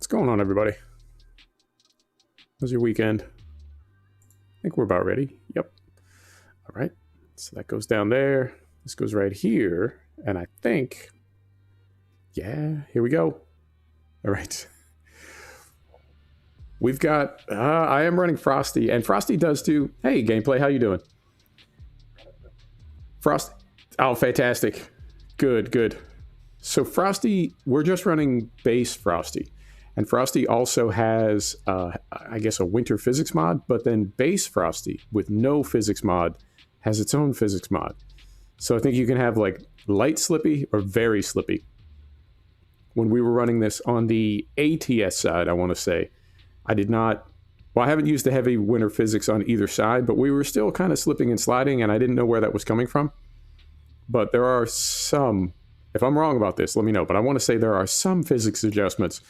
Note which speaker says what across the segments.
Speaker 1: What's going on, everybody? How's your weekend? I think we're about ready. Yep. All right. So that goes down there. This goes right here. And I think, yeah, here we go. All right. We've got, I am running Frosty, and Frosty does too. Hey, gameplay, how you doing? Frosty. Oh, fantastic. Good, good. So Frosty, we're just running base Frosty. And Frosty also has, I guess, a winter physics mod, but then base Frosty with no physics mod has its own physics mod. So I think you can have like light slippy or very slippy. When we were running this on the ATS side, I want to say, I did not, well, I haven't used the heavy winter physics on either side, but we were still kind of slipping and sliding, and I didn't know where that was coming from. But there are some, if I'm wrong about this, let me know, but I want to say there are some physics adjustments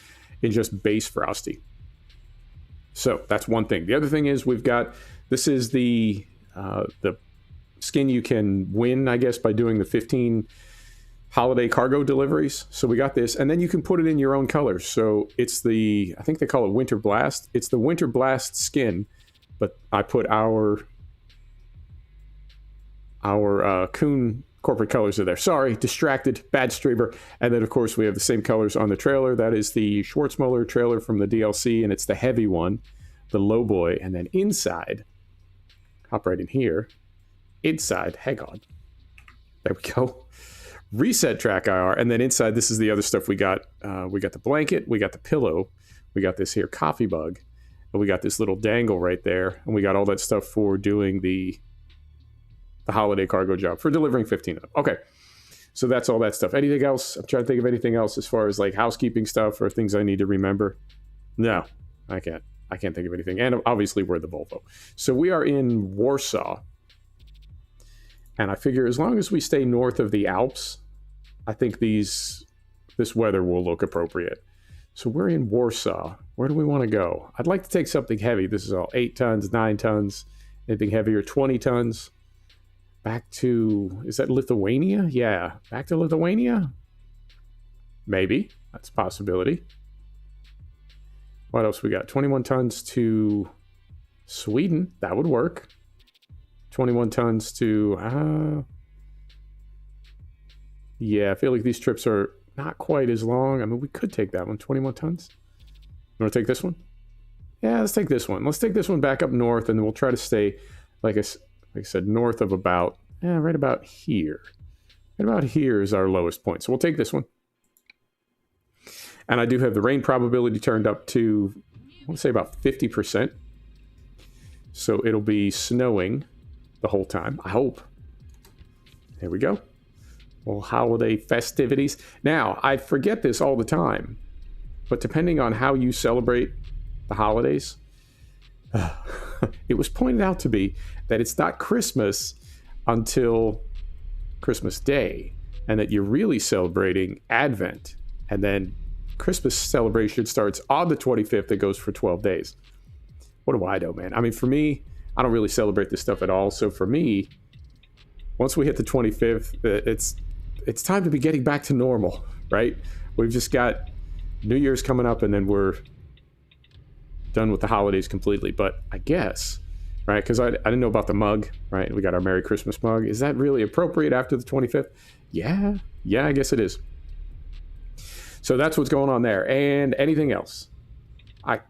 Speaker 1: in just base Frosty. So that's one thing. The other thing is we've got, this is the skin you can win, I guess, by doing the 15 holiday cargo deliveries. So we got this, and then you can put it in your own colors. So it's the, I think they call it Winter Blast. It's the Winter Blast skin, but I put our Coon corporate colors are there. Sorry, distracted, bad streamer. And then, of course, we have the same colors on the trailer. That is the Schwartzmuller trailer from the DLC, and it's the heavy one, the low boy. And then inside, hop right in here, inside, hang on. There we go. Reset track IR. And then inside, this is the other stuff we got. We got the blanket, we got the pillow, we got this here coffee mug, and we got this little dangle right there. And we got all that stuff for doing the holiday cargo job, for delivering 15 of them. Okay, so that's all that stuff. Anything else? I'm trying to think of anything else as far as like housekeeping stuff or things I need to remember. No, I can't think of anything. And obviously we're the Volvo. So we are in Warsaw. And I figure as long as we stay north of the Alps, I think this weather will look appropriate. So we're in Warsaw. Where do we want to go? I'd like to take something heavy. This is all 8 tons, 9 tons, anything heavier, 20 tons. Back to, is that Lithuania? Yeah, back to Lithuania? Maybe. That's a possibility. What else we got? 21 tons to Sweden. That would work. 21 tons to, yeah, I feel like these trips are not quite as long. I mean, we could take that one, 21 tons. You want to take this one? Yeah, let's take this one. Let's take this one back up north, and then we'll try to stay, like I said, north of about, right about here. Right about here is our lowest point. So we'll take this one. And I do have the rain probability turned up to, I want to say about 50%. So it'll be snowing the whole time, I hope. There we go. Well, holiday festivities. Now, I forget this all the time, but depending on how you celebrate the holidays, it was pointed out to me that it's not Christmas until Christmas Day, and that you're really celebrating Advent, and then Christmas celebration starts on the 25th. It goes for 12 days. What do I know, man? I mean, for me, I don't really celebrate this stuff at all. So for me, once we hit the 25th, it's time to be getting back to normal, right? We've just got New Year's coming up, and then we're done with the holidays completely. But I guess, right, because I didn't know about the mug, right? We got our Merry Christmas mug. Is that really appropriate after the 25th? Yeah, I guess it is. So that's what's going on there. And anything else? I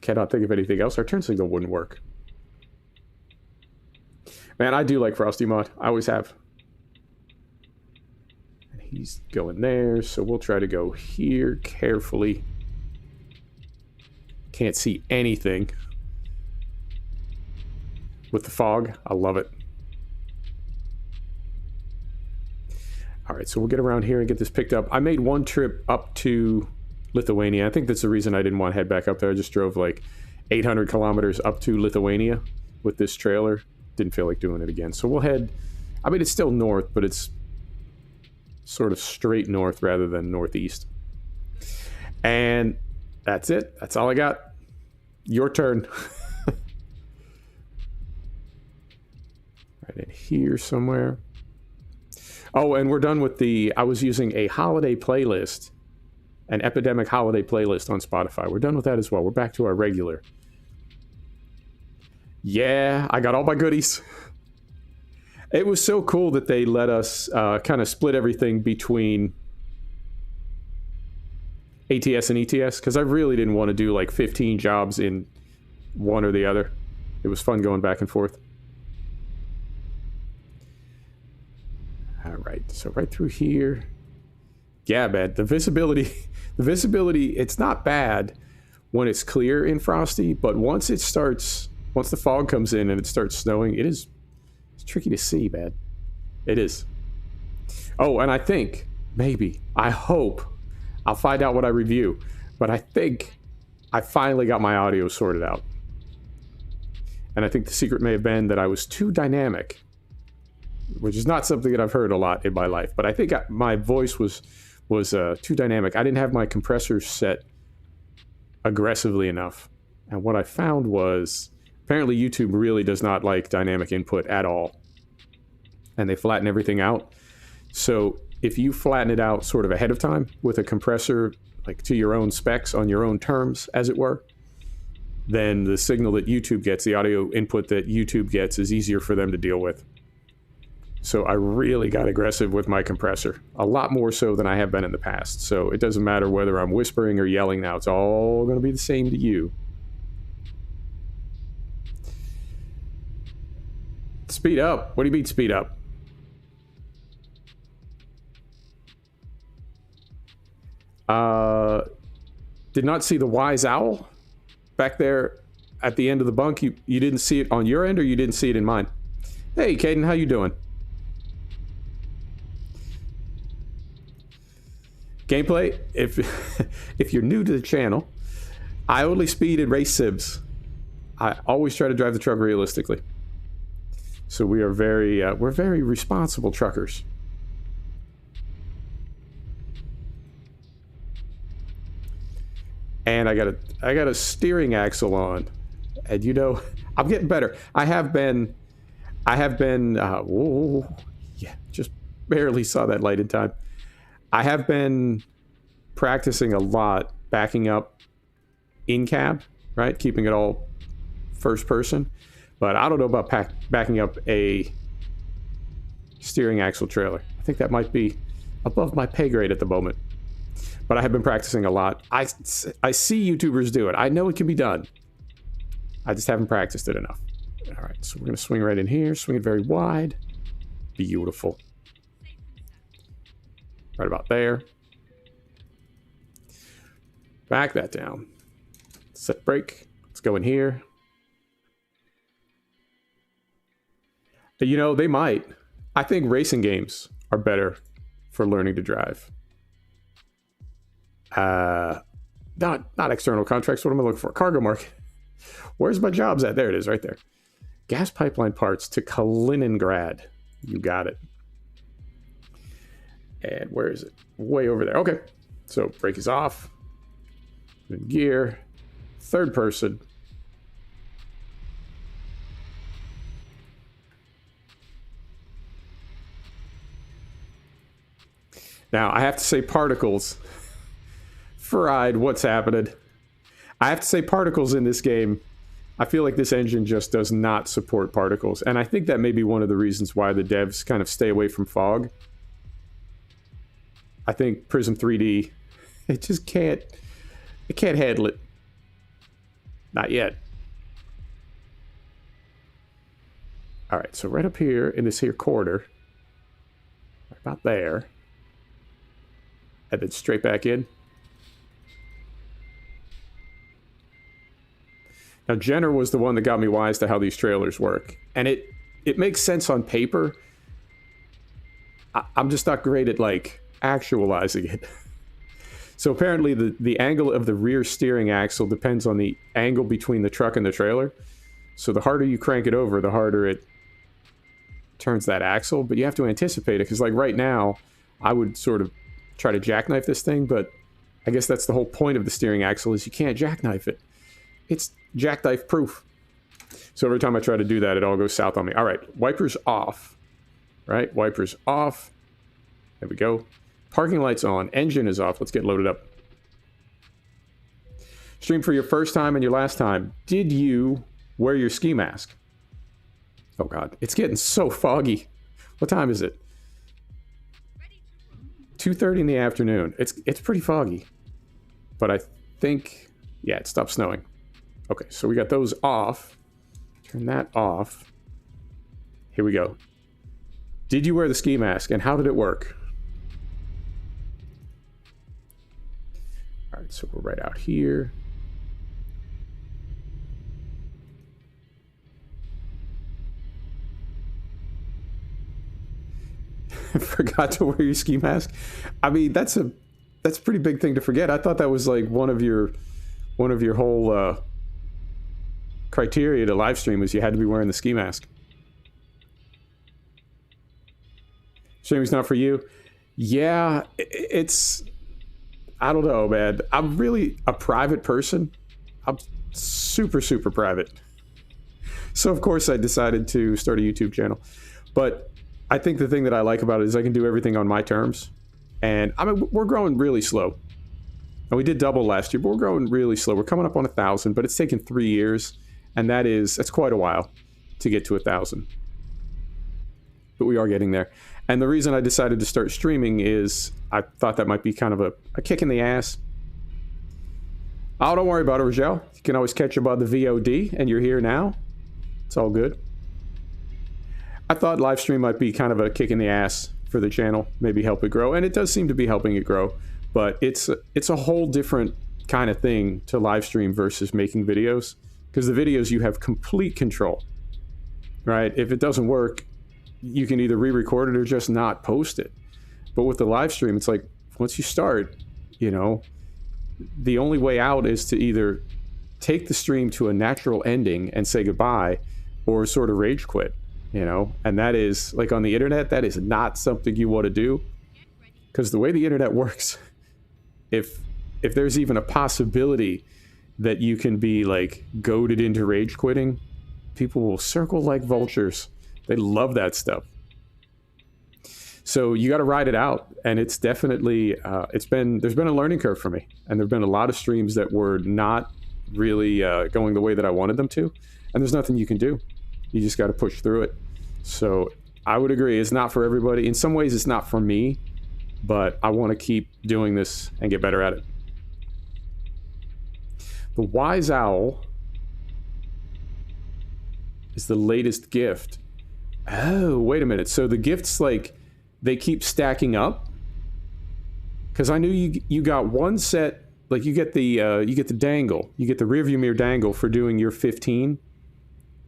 Speaker 1: cannot think of anything else. Our turn signal wouldn't work. Man, I do like Frosty mod. I always have. And he's going there, so we'll try to go here carefully. Can't see anything with the fog. I love it. All right, so we'll get around here and get this picked up. I made one trip up to Lithuania. I think that's the reason I didn't want to head back up there. I just drove like 800 kilometers up to Lithuania with this trailer. Didn't feel like doing it again. So we'll head, I mean, it's still north, but it's sort of straight north rather than northeast. And that's it. That's all I got. Your turn. Right in here somewhere. Oh, and we're done with the, I was using a holiday playlist an Epidemic Holiday playlist on Spotify. We're done with that as well. We're back to our regular. Yeah, I got all my goodies. It was so cool that they let us kind of split everything between ATS and ETS, because I really didn't want to do like 15 jobs in one or the other. It was fun going back and forth. All right, so right through here. Yeah, man, the visibility, it's not bad when it's clear in Frosty, but once the fog comes in and it starts snowing, it's tricky to see, man. It is. Oh, and I think, I hope, I'll find out what I review, but I think I finally got my audio sorted out. And I think the secret may have been that I was too dynamic, which is not something that I've heard a lot in my life, but I think my voice was too dynamic. I didn't have my compressor set aggressively enough. And what I found was, apparently YouTube really does not like dynamic input at all. And they flatten everything out. So if you flatten it out sort of ahead of time with a compressor, like to your own specs, on your own terms, as it were, then the signal that YouTube gets, the audio input that YouTube gets, is easier for them to deal with. So I really got aggressive with my compressor, a lot more so than I have been in the past. So it doesn't matter whether I'm whispering or yelling now. It's all going to be the same to you. Speed up. What do you mean speed up? Did not see the wise owl back there at the end of the bunk. You didn't see it on your end, or you didn't see it in mine? Hey, Caden, how you doing? Gameplay, if you're new to the channel, I only speed in race sims. I always try to drive the truck realistically. So we are we're very responsible truckers. And I got a steering axle on, and you know, I'm getting better. I have been, whoa, yeah, just barely saw that light in time. I have been practicing a lot backing up in cab, right? Keeping it all first person. But I don't know about backing up a steering axle trailer. I think that might be above my pay grade at the moment. But I have been practicing a lot. I see YouTubers do it. I know it can be done. I just haven't practiced it enough. All right, so we're going to swing right in here. Swing it very wide. Beautiful. Right about there. Back that down. Set brake. Let's go in here. You know, they might. I think racing games are better for learning to drive. Not external contracts. What am I looking for? Cargo market. Where's my jobs at? There it is, right there. Gas pipeline parts to Kaliningrad. You got it. And where is it? Way over there. Okay. So brake is off. In gear. Third person. Now, I have to say particles. Fried, what's happening? I have to say particles in this game. I feel like this engine just does not support particles. And I think that may be one of the reasons why the devs kind of stay away from fog. I think Prism 3D, it just can't handle it. Not yet. All right, so right up here in this here corner, right about there, and then straight back in. Now, Jenner was the one that got me wise to how these trailers work. And it makes sense on paper. I'm just not great at, like, actualizing it. So apparently the angle of the rear steering axle depends on the angle between the truck and the trailer. So the harder you crank it over, the harder it turns that axle. But you have to anticipate it, because, like, right now, I would sort of try to jackknife this thing, but I guess that's the whole point of the steering axle, is you can't jackknife it. It's jackknife proof. So every time I try to do that, it all goes south on me. All right, wipers off. Right, wipers off. There we go. Parking lights on. Engine is off. Let's get loaded up. Stream for your first time and your last time. Did you wear your ski mask? Oh God, it's getting so foggy. What time is it? 2:30 in the afternoon. It's pretty foggy. But I think, yeah, it stopped snowing. Okay, so we got those off. Turn that off. Here we go. Did you wear the ski mask and how did it work? All right, so we're right out here. Forgot to wear your ski mask. I mean, that's a pretty big thing to forget. I thought that was like one of your whole criteria to live stream was you had to be wearing the ski mask. Streaming's not for you. Yeah, it's, I don't know, man. I'm really a private person. I'm super, super private. So of course I decided to start a YouTube channel. But I think the thing that I like about it is I can do everything on my terms. And I mean, we're growing really slow. And we did double last year, but we're growing really slow. We're coming up on 1,000, but it's taken 3 years. And that's quite a while to get to 1,000. But we are getting there. And the reason I decided to start streaming is I thought that might be kind of a kick in the ass. Oh, don't worry about it, Rogel. You can always catch about the VOD, and you're here now. It's all good. I thought live stream might be kind of a kick in the ass for the channel, maybe help it grow, and it does seem to be helping it grow, but it's a whole different kind of thing to live stream versus making videos, because the videos you have complete control, right? If it doesn't work, you can either re-record it or just not post it. But with the live stream, it's like, once you start, you know, the only way out is to either take the stream to a natural ending and say goodbye, or sort of rage quit. You know, and that is, like on the internet, that is not something you want to do. Because the way the internet works, if there's even a possibility that you can be like goaded into rage quitting, people will circle like vultures. They love that stuff. So you got to ride it out. And it's definitely, there's been a learning curve for me. And there've been a lot of streams that were not really going the way that I wanted them to. And there's nothing you can do. You just got to push through it. So I would agree, it's not for everybody. In some ways, it's not for me, but I want to keep doing this and get better at it. The Wise Owl is the latest gift. Oh, wait a minute. So the gifts, like, they keep stacking up? Because I knew you got one set, like you get the dangle. You get the rearview mirror dangle for doing your 15.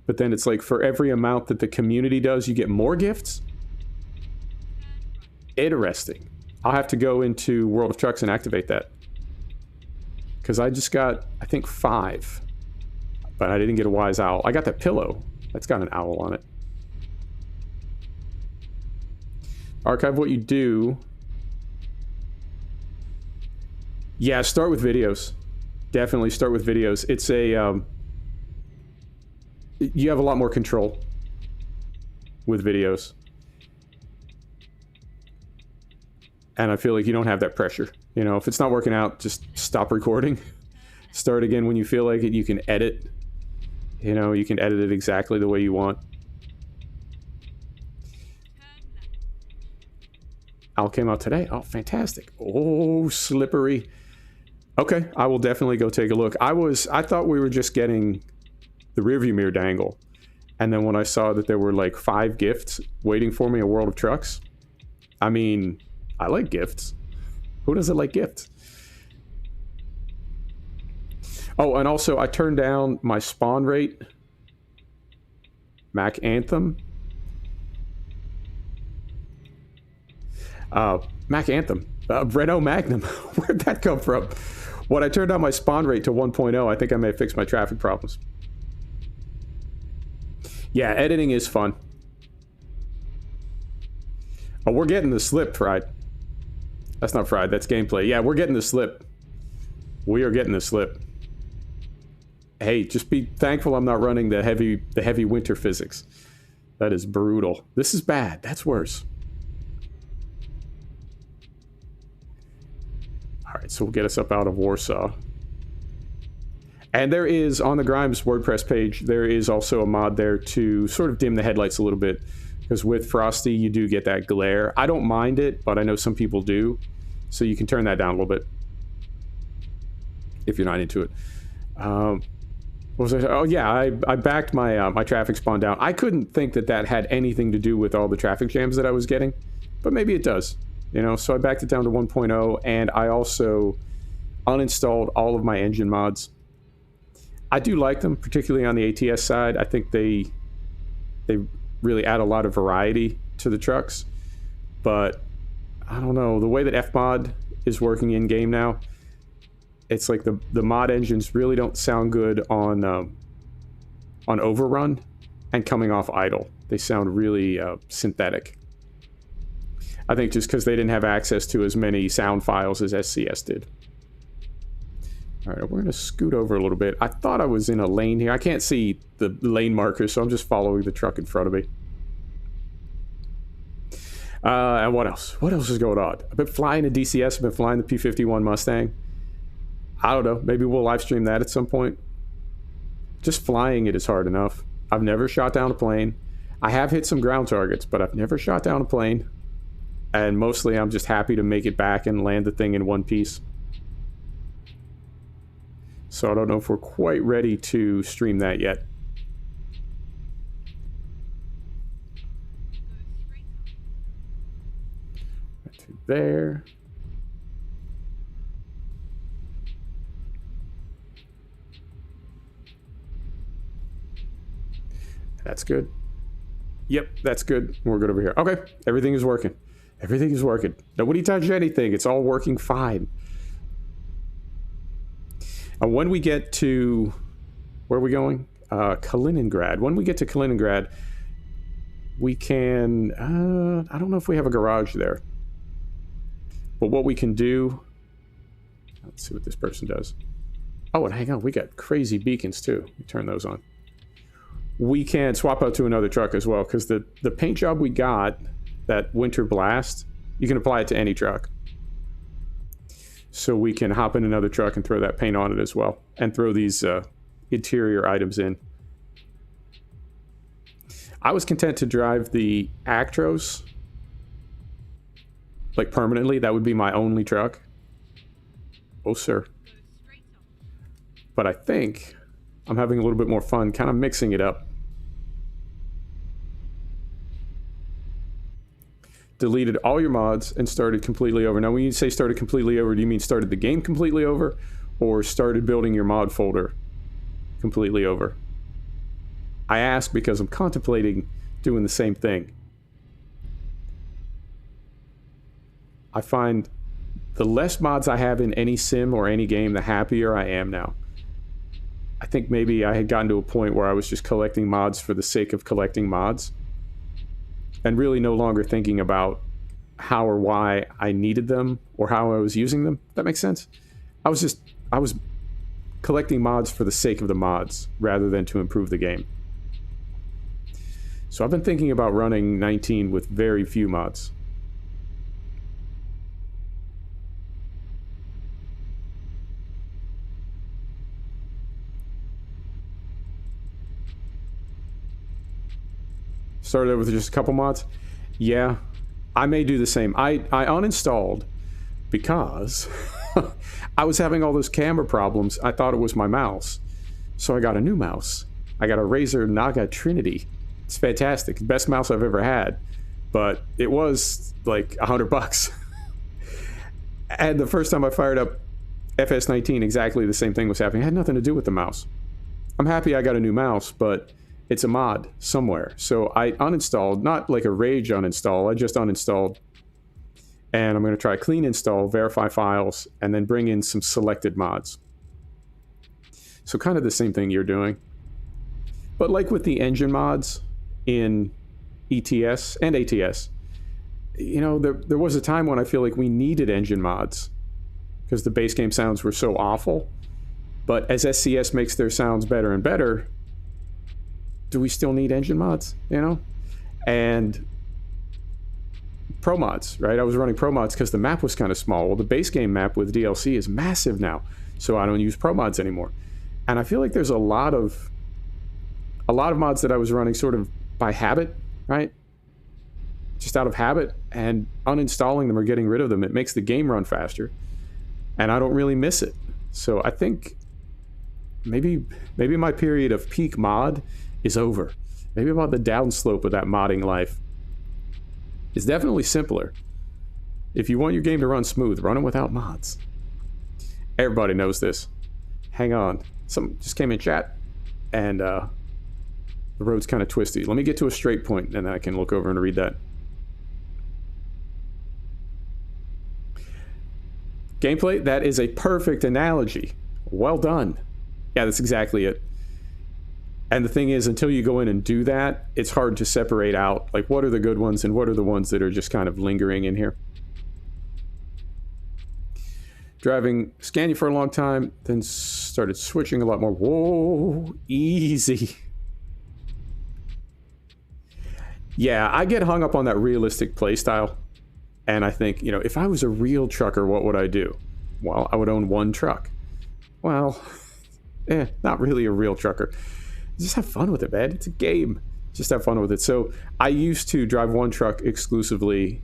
Speaker 1: But then it's like for every amount that the community does, you get more gifts? Interesting. I'll have to go into World of Trucks and activate that. Because I just got, I think, 5. But I didn't get a Wise Owl. I got that pillow. That's got an owl on it. Archive what you do. Yeah, start with videos. Definitely start with videos. It's a... you have a lot more control with videos. And I feel like you don't have that pressure. You know, if it's not working out, just stop recording. Start again when you feel like it. You can edit. You know, you can edit it exactly the way you want. Owl came out today. Oh, fantastic. Oh, slippery. Okay, I will definitely go take a look. I thought we were just getting the rearview mirror dangle. And then when I saw that there were like 5 gifts waiting for me in World of Trucks, I mean, I like gifts. Who doesn't like gifts? Oh, and also I turned down my spawn rate. Mac Anthem. Mac Anthem. Renault Magnum. Where'd that come from? When I turned down my spawn rate to 1.0, I think I may have fixed my traffic problems. Yeah, editing is fun. Oh, we're getting the slip, Fried. That's not Fried, that's gameplay. Yeah, we're getting the slip. We are getting the slip. Hey, just be thankful I'm not running the heavy winter physics. That is brutal. This is bad. That's worse. All right, so we'll get us up out of Warsaw. And there is, on the Grimes WordPress page, there is also a mod there to sort of dim the headlights a little bit. Because with Frosty, you do get that glare. I don't mind it, but I know some people do. So you can turn that down a little bit if you're not into it. What was I? Oh, yeah, I backed my my traffic spawn down. I couldn't think that that had anything to do with all the traffic jams that I was getting. But maybe it does. You know, so I backed it down to 1.0, and I also uninstalled all of my engine mods. I do like them, particularly on the ATS side. I think they really add a lot of variety to the trucks. But I don't know, the way that Fmod is working in game now, it's like the mod engines really don't sound good on overrun and coming off idle. They sound really synthetic. I think just because they didn't have access to as many sound files as SCS did. All right, we're going to scoot over a little bit. I thought I was in a lane here. I can't see the lane markers, so I'm just following the truck in front of me. And what else? What else is going on? I've been flying a DCS. I've been flying the P-51 Mustang. I don't know. Maybe we'll live stream that at some point. Just flying it is hard enough. I've never shot down a plane. I have hit some ground targets, but I've never shot down a plane. And mostly I'm just happy to make it back and land the thing in one piece. So I don't know if we're quite ready to stream that yet. Right to there. That's good. Yep, that's good. We're good over here. Okay, everything is working. Everything is working. Nobody touched anything. It's all working fine. And when we get to... Where are we going? Kaliningrad. When we get to Kaliningrad, we can... I don't know if we have a garage there. But what we can do... Let's see what this person does. Oh, and hang on. We got crazy beacons, too. We turn those on. We can swap out to another truck as well, because the paint job we got, that Winter Blast, you can apply it to any truck. So we can hop in another truck and throw that paint on it as well, and throw these interior items in. I was content to drive the Actros, like permanently. That would be my only truck. Oh, sir. But I think I'm having a little bit more fun kind of mixing it up. Deleted all your mods and started completely over. Now, when you say started completely over, do you mean started the game completely over, or started building your mod folder completely over? I ask because I'm contemplating doing the same thing. I find the less mods I have in any sim or any game, the happier I am now. I think maybe I had gotten to a point where I was just collecting mods for the sake of collecting mods, and really no longer thinking about how or why I needed them or how I was using them. That makes sense? I was collecting mods for the sake of the mods rather than to improve the game. So I've been thinking about running 19 with very few mods. Started with just a couple mods. Yeah, I may do the same. I uninstalled because I was having all those camera problems. I thought it was my mouse. So I got a new mouse. I got a Razer Naga Trinity. It's fantastic. Best mouse I've ever had. But it was like $100. And the first time I fired up FS19, exactly the same thing was happening. It had nothing to do with the mouse. I'm happy I got a new mouse, but it's a mod somewhere. So I uninstalled, not like a rage uninstall, I just uninstalled. And I'm going to try clean install, verify files, and then bring in some selected mods. So kind of the same thing you're doing. But like with the engine mods in ETS and ATS, you know, there was a time when I feel like we needed engine mods because the base game sounds were so awful. But as SCS makes their sounds better and better, do we still need engine mods, you know? And pro mods, right? I was running pro mods because the map was kind of small. Well, the base game map with DLC is massive now, so I don't use pro mods anymore. And I feel like there's a lot of mods that I was running sort of by habit, right? Just out of habit, and uninstalling them or getting rid of them, it makes the game run faster, and I don't really miss it. So I think maybe my period of peak mod is over. Maybe about the downslope of that modding life. It's definitely simpler. If you want your game to run smooth, run it without mods. Everybody knows this. Hang on. Some just came in chat, and the road's kind of twisty. Let me get to a straight point, and then I can look over and read that. Gameplay, that is a perfect analogy. Well done. Yeah, that's exactly it. And the thing is, until you go in and do that, it's hard to separate out, like, what are the good ones and what are the ones that are just kind of lingering in here. Driving Scania for a long time, then started switching a lot more. Whoa, easy. Yeah, I get hung up on that realistic playstyle. And I think, you know, if I was a real trucker, what would I do? Well, I would own one truck. Well, not really a real trucker. Just have fun with it, man. It's a game. Just have fun with it. So I used to drive one truck exclusively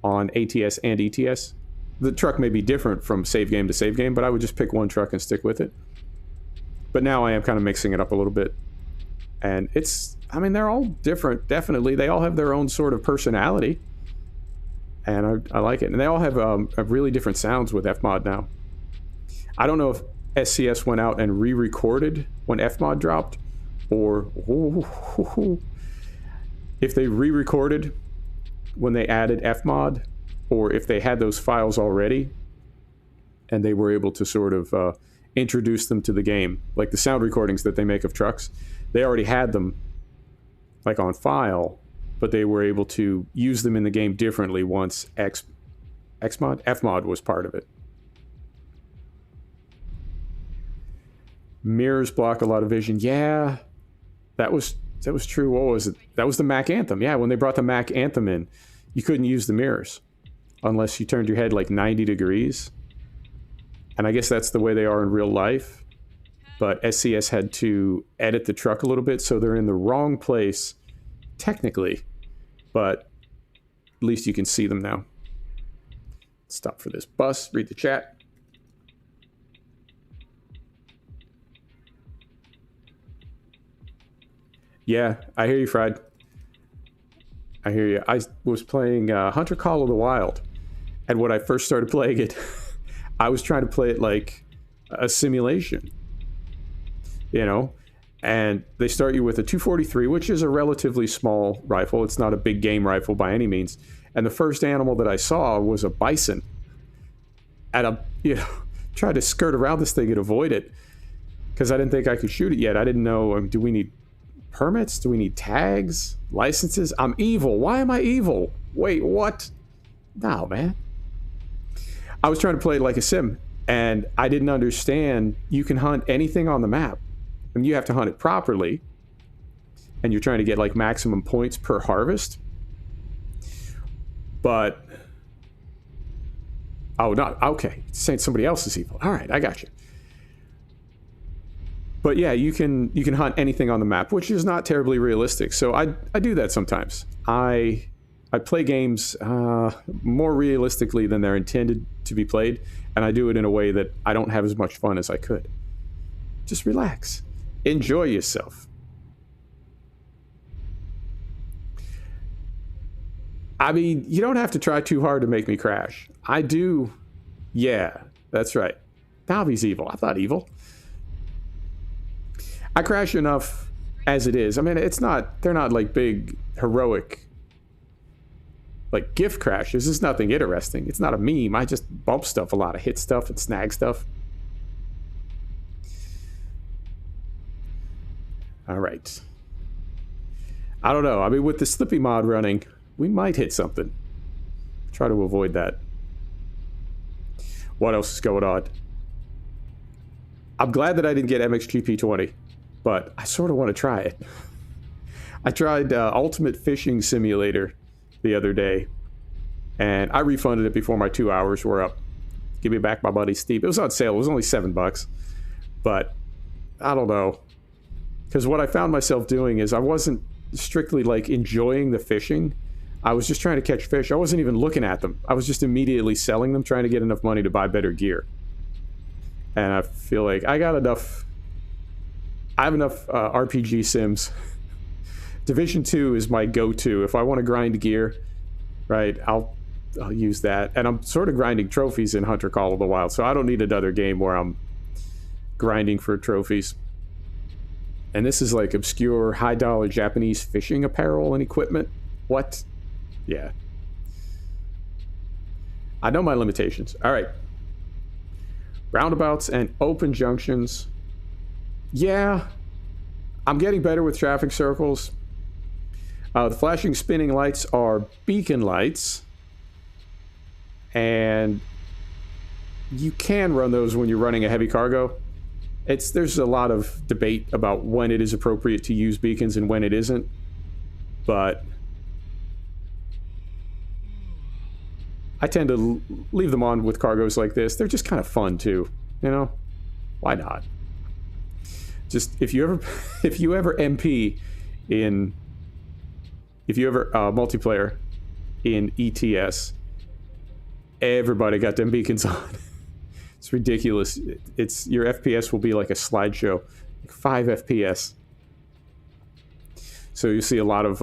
Speaker 1: on ATS and ETS. The truck may be different from save game to save game, but I would just pick one truck and stick with it. But now I am kind of mixing it up a little bit. And it's, I mean, they're all different, definitely. They all have their own sort of personality. And I like it. And they all have really different sounds with Fmod now. I don't know if SCS went out and re-recorded when Fmod dropped, or if they re-recorded when they added Fmod, or if they had those files already and they were able to sort of introduce them to the game. Like the sound recordings that they make of trucks, they already had them like on file, but they were able to use them in the game differently once Fmod was part of it. Mirrors block a lot of vision. Yeah, that was true. What was it? That was the Mac Anthem. Yeah, when they brought the Mac Anthem in, you couldn't use the mirrors unless you turned your head like 90 degrees. And I guess that's the way they are in real life. But SCS had to edit the truck a little bit, so they're in the wrong place technically, but at least you can see them now. Stop for this bus, read the chat. Yeah, I hear you, Fried. I hear you. I was playing Hunter Call of the Wild, and when I first started playing it, I was trying to play it like a simulation, you know? And they start you with a 243, which is a relatively small rifle. It's not a big game rifle by any means. And the first animal that I saw was a bison. And I, tried to skirt around this thing and avoid it because I didn't think I could shoot it yet. I didn't know, do we need permits? Do we need tags? Licenses? I'm evil. Why am I evil? Wait, what? No, man. I was trying to play it like a sim, and I didn't understand you can hunt anything on the map. And you have to hunt it properly, and you're trying to get like maximum points per harvest. But okay, it's saying somebody else is evil. All right, I got you. But yeah, you can hunt anything on the map, which is not terribly realistic. So I do that sometimes. I play games more realistically than they're intended to be played, and I do it in a way that I don't have as much fun as I could. Just relax. Enjoy yourself. I mean, you don't have to try too hard to make me crash. I do. Yeah, that's right. Navi's evil. I'm not evil. I crash enough as it is. I mean, they're not like big, heroic, like gift crashes. It's nothing interesting. It's not a meme. I just bump stuff a lot. I hit stuff and snag stuff. All right. I don't know. I mean, with the Slippy mod running, we might hit something. Try to avoid that. What else is going on? I'm glad that I didn't get MXGP20, but I sort of want to try it. I tried Ultimate Fishing Simulator the other day, and I refunded it before my 2 hours were up. Give me back my money, Steve. It was on sale. It was only $7, but I don't know. Because what I found myself doing is I wasn't strictly like enjoying the fishing. I was just trying to catch fish. I wasn't even looking at them. I was just immediately selling them, trying to get enough money to buy better gear. And I feel like I got enough. I have enough RPG sims. Division 2 is my go-to. If I want to grind gear, right, I'll use that. And I'm sort of grinding trophies in Hunter Call of the Wild, so I don't need another game where I'm grinding for trophies. And this is like obscure, high-dollar Japanese fishing apparel and equipment. What? Yeah. I know my limitations. All right. Roundabouts and open junctions. Yeah. I'm getting better with traffic circles. The flashing spinning lights are beacon lights. And you can run those when you're running a heavy cargo. There's a lot of debate about when it is appropriate to use beacons and when it isn't. But I tend to leave them on with cargoes like this. They're just kind of fun too, you know? Why not? Just if you ever MP in multiplayer in ETS, everybody got them beacons on. It's ridiculous. It's your FPS will be like a slideshow, like 5 FPS. So you see a lot of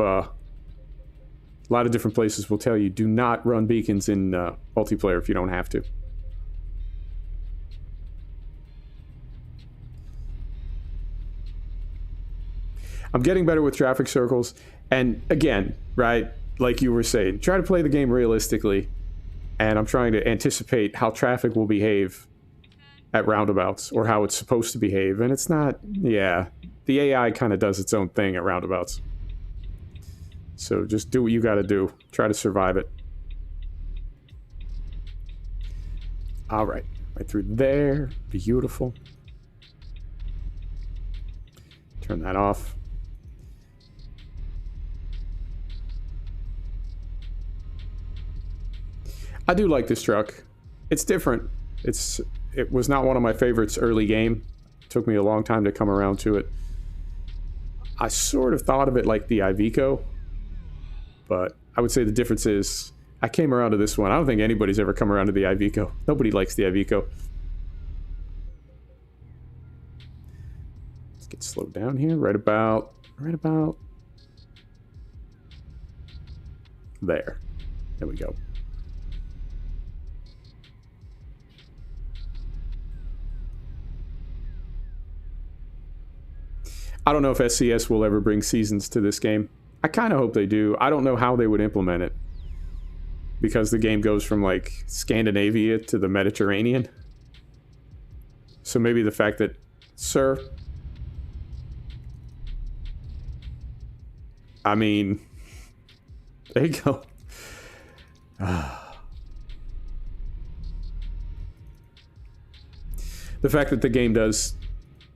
Speaker 1: different places will tell you do not run beacons in multiplayer if you don't have to. I'm getting better with traffic circles, and again, right, like you were saying, try to play the game realistically, and I'm trying to anticipate how traffic will behave at roundabouts, or how it's supposed to behave, and it's not, yeah, the AI kind of does its own thing at roundabouts. So just do what you gotta do. Try to survive it. Alright, right through there. Beautiful. Turn that off. I do like this truck. It's different. It was not one of my favorites early game. It took me a long time to come around to it. I sort of thought of it like the Iveco, but I would say the difference is I came around to this one. I don't think anybody's ever come around to the Iveco. Nobody likes the Iveco. Let's get slowed down here. Right about there. There we go. I don't know if SCS will ever bring seasons to this game. I kind of hope they do. I don't know how they would implement it, because the game goes from like Scandinavia to the Mediterranean. So maybe the fact that, sir, I mean, there you go. The fact that the game does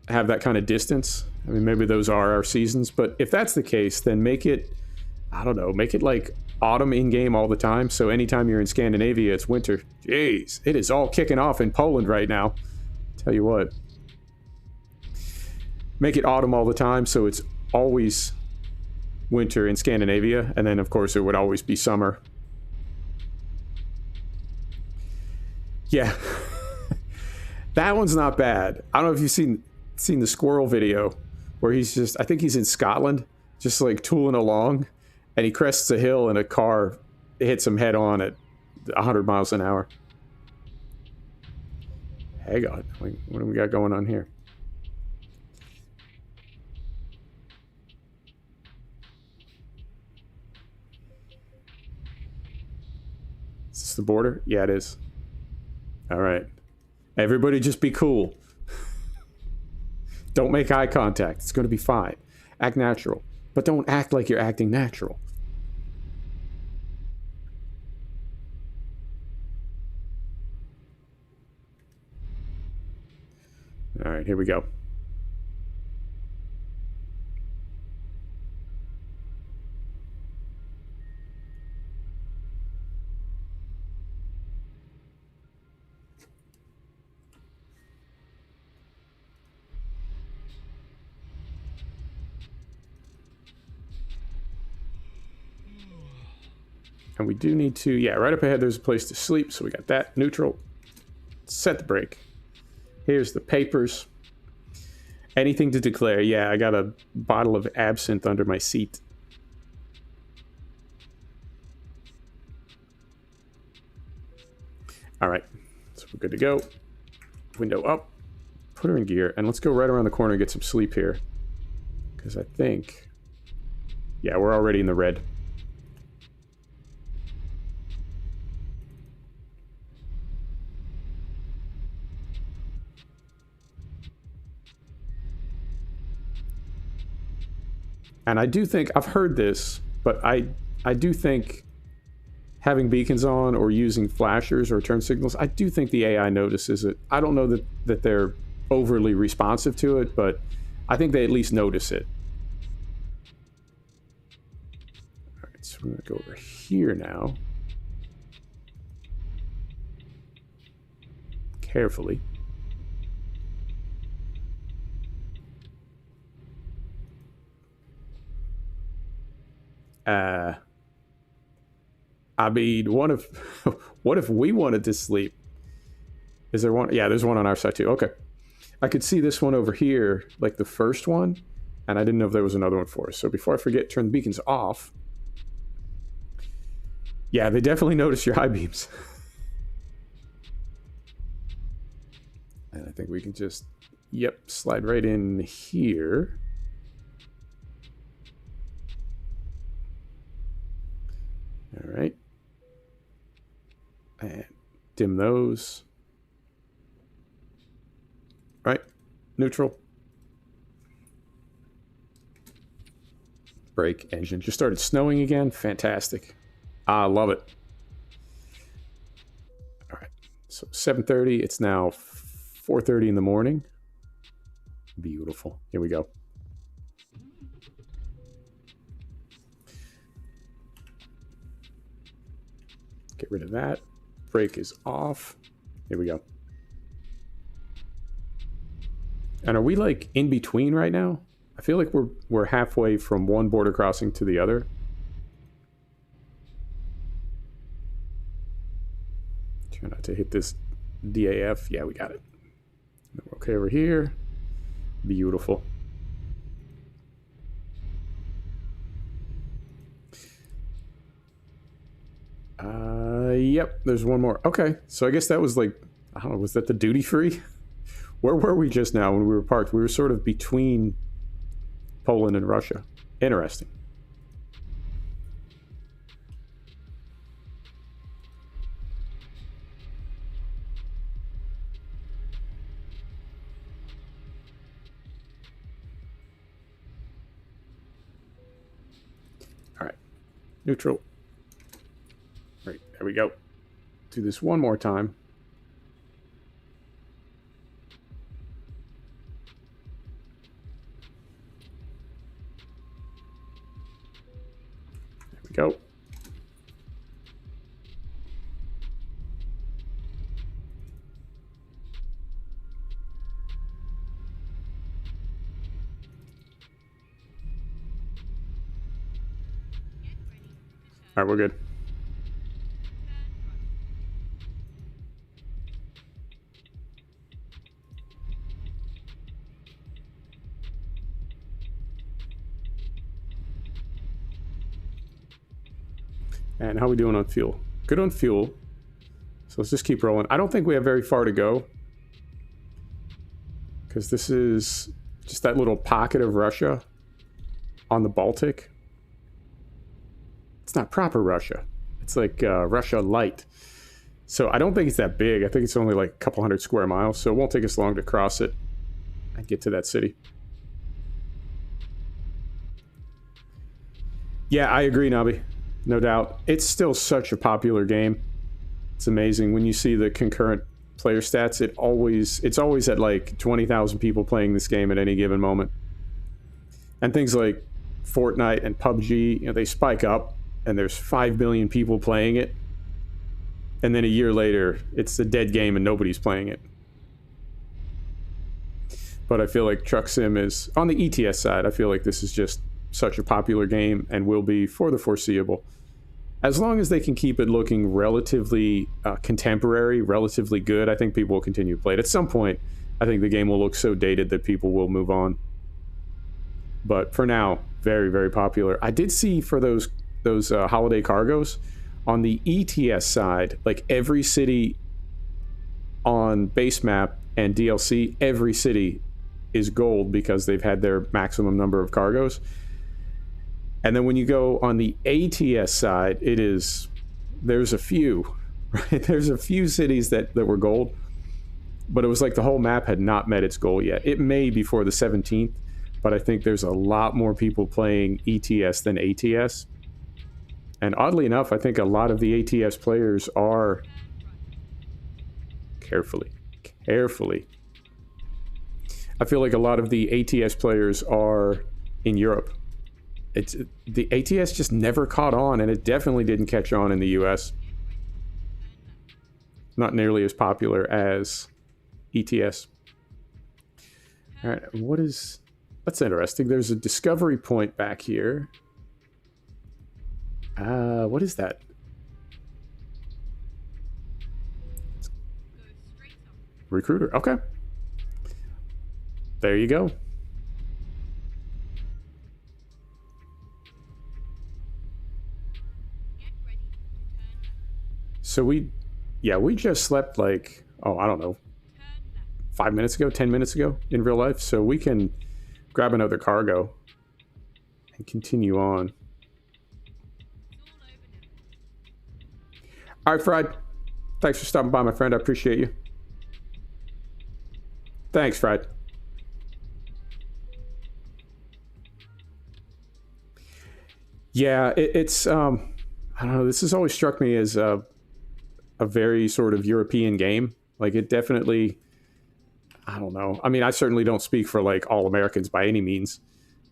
Speaker 1: have that kind of distance, I mean, maybe those are our seasons, but if that's the case, then make it, I don't know, make it like autumn in-game all the time, so anytime you're in Scandinavia, it's winter. Jeez, it is all kicking off in Poland right now. Tell you what. Make it autumn all the time, so it's always winter in Scandinavia, and then, of course, it would always be summer. Yeah. That one's not bad. I don't know if you've seen the squirrel video, where he's just, I think he's in Scotland, just like tooling along, and he crests a hill and a car hits him head on at 100 miles an hour. Hang on, what do we got going on here? Is this the border? Yeah, it is. All right. Everybody just be cool. Don't make eye contact. It's going to be fine. Act natural. But don't act like you're acting natural. All right, here we go. And we do need to, yeah, right up ahead there's a place to sleep, so we got that. Neutral. Set the brake. Here's the papers. Anything to declare? Yeah, I got a bottle of absinthe under my seat. All right, so we're good to go. Window up. Put her in gear, and let's go right around the corner and get some sleep here. Because I think... yeah, we're already in the red. And I do think, I've heard this, but I do think having beacons on or using flashers or turn signals, I do think the AI notices it. I don't know that they're overly responsive to it, but I think they at least notice it. All right, so we're going to go over here now. Carefully. I mean, what if we wanted to sleep? Is there one? Yeah, there's one on our side too. Okay. I could see this one over here, like the first one, and I didn't know if there was another one for us. So before I forget, turn the beacons off. Yeah, they definitely notice your high beams. And I think we can just, yep, slide right in here. All right. And dim those. Right. Neutral. Brake, engine. Just started snowing again. Fantastic. I love it. All right. So 7:30. It's now 4:30 in the morning. Beautiful. Here we go. Get rid of that. Brake is off. Here we go. And are we like in between right now? I feel like we're halfway from one border crossing to the other. Try not to hit this DAF. Yeah, we got it. We're okay over here. Beautiful. Yep, there's one more. Okay, so I guess that was like, I don't know, was that the duty free? Where were we just now when we were parked? We were sort of between Poland and Russia. Interesting. All right, neutral. Right, there we go. Do this one more time. There we go. All right, we're good. And how are we doing on fuel? Good on fuel. So let's just keep rolling. I don't think we have very far to go, because this is just that little pocket of Russia on the Baltic. It's not proper Russia. It's like Russia light. So I don't think it's that big. I think it's only like a couple hundred square miles. So it won't take us long to cross it and get to that city. Yeah, I agree, Nabi. No doubt. It's still such a popular game. It's amazing when you see the concurrent player stats. It's always at like 20,000 people playing this game at any given moment. And things like Fortnite and PUBG, you know, they spike up and there's 5 billion people playing it. And then a year later, it's a dead game and nobody's playing it. But I feel like Truck Sim is, on the ETS side, I feel like this is just such a popular game and will be for the foreseeable. as long as they can keep it looking relatively contemporary, relatively good, I think people will continue to play it. At some point, I think the game will look so dated that people will move on. But for now, very, very popular. I did see for those holiday cargos on the ETS side, like every city on base map and DLC, every city is gold because they've had their maximum number of cargos. And then when you go on the ATS side, there's a few, right? There's a few cities that were gold, but it was like the whole map had not met its goal yet. It may before the 17th, but I think there's a lot more people playing ETS than ATS. And oddly enough, I think a lot of the ATS players are carefully. I feel like a lot of the ATS players are in Europe. The ATS just never caught on, and it definitely didn't catch on in the US. Not nearly as popular as ETS. All right, that's interesting. There's a discovery point back here. What is that? Recruiter. Okay. There you go. So we just slept like, I don't know, 5 minutes ago, 10 minutes ago in real life. So we can grab another cargo and continue on. All right, Fried. Thanks for stopping by, my friend. I appreciate you. Thanks, Fried. Yeah, it's I don't know. This has always struck me as a very sort of European game. Like it definitely, I don't know. I mean, I certainly don't speak for like all Americans by any means,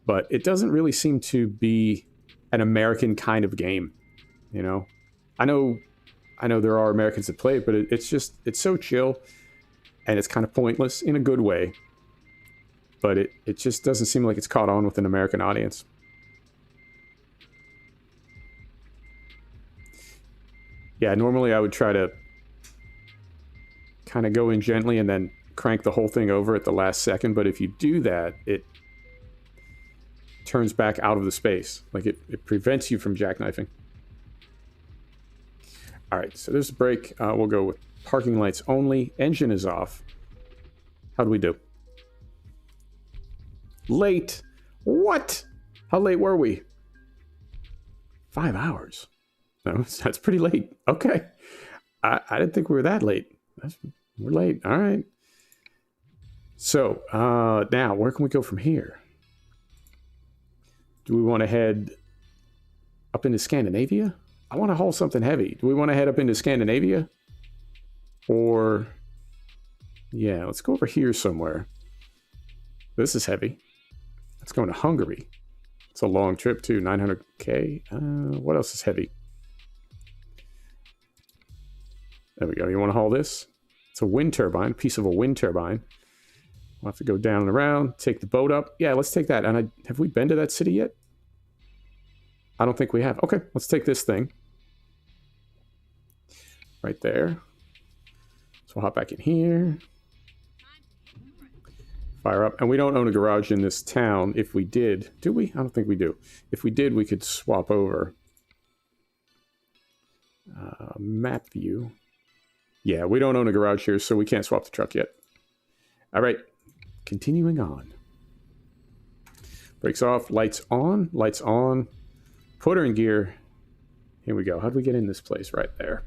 Speaker 1: but it doesn't really seem to be an American kind of game. You know, I know there are Americans that play it, but it's so chill and it's kind of pointless in a good way. But it just doesn't seem like it's caught on with an American audience. Yeah, normally I would try to kind of go in gently and then crank the whole thing over at the last second. But if you do that, it turns back out of the space. Like it prevents you from jackknifing. All right, so there's a break. We'll go with parking lights only. Engine is off. How do we do? Late. What? How late were we? 5 hours. No, that's pretty late. Okay. I didn't think we were that late. We're late. All right. So, now, where can we go from here? Do we want to head up into Scandinavia? I want to haul something heavy. Do we want to head up into Scandinavia? Or, yeah, let's go over here somewhere. This is heavy. Let's go into Hungary. It's a long trip, too. 900K. What else is heavy? There we go. You want to haul this? It's a wind turbine, piece of a wind turbine. We'll have to go down and around, take the boat up. Yeah, let's take that. And have we been to that city yet? I don't think we have. Okay, let's take this thing. Right there. So we'll hop back in here. Fire up. And we don't own a garage in this town. If we did, do we? I don't think we do. If we did, we could swap over. Map view. Yeah, we don't own a garage here, so we can't swap the truck yet. All right, continuing on. Brakes off, lights on, lights on. Put her in gear. Here we go. How do we get in this place? Right there.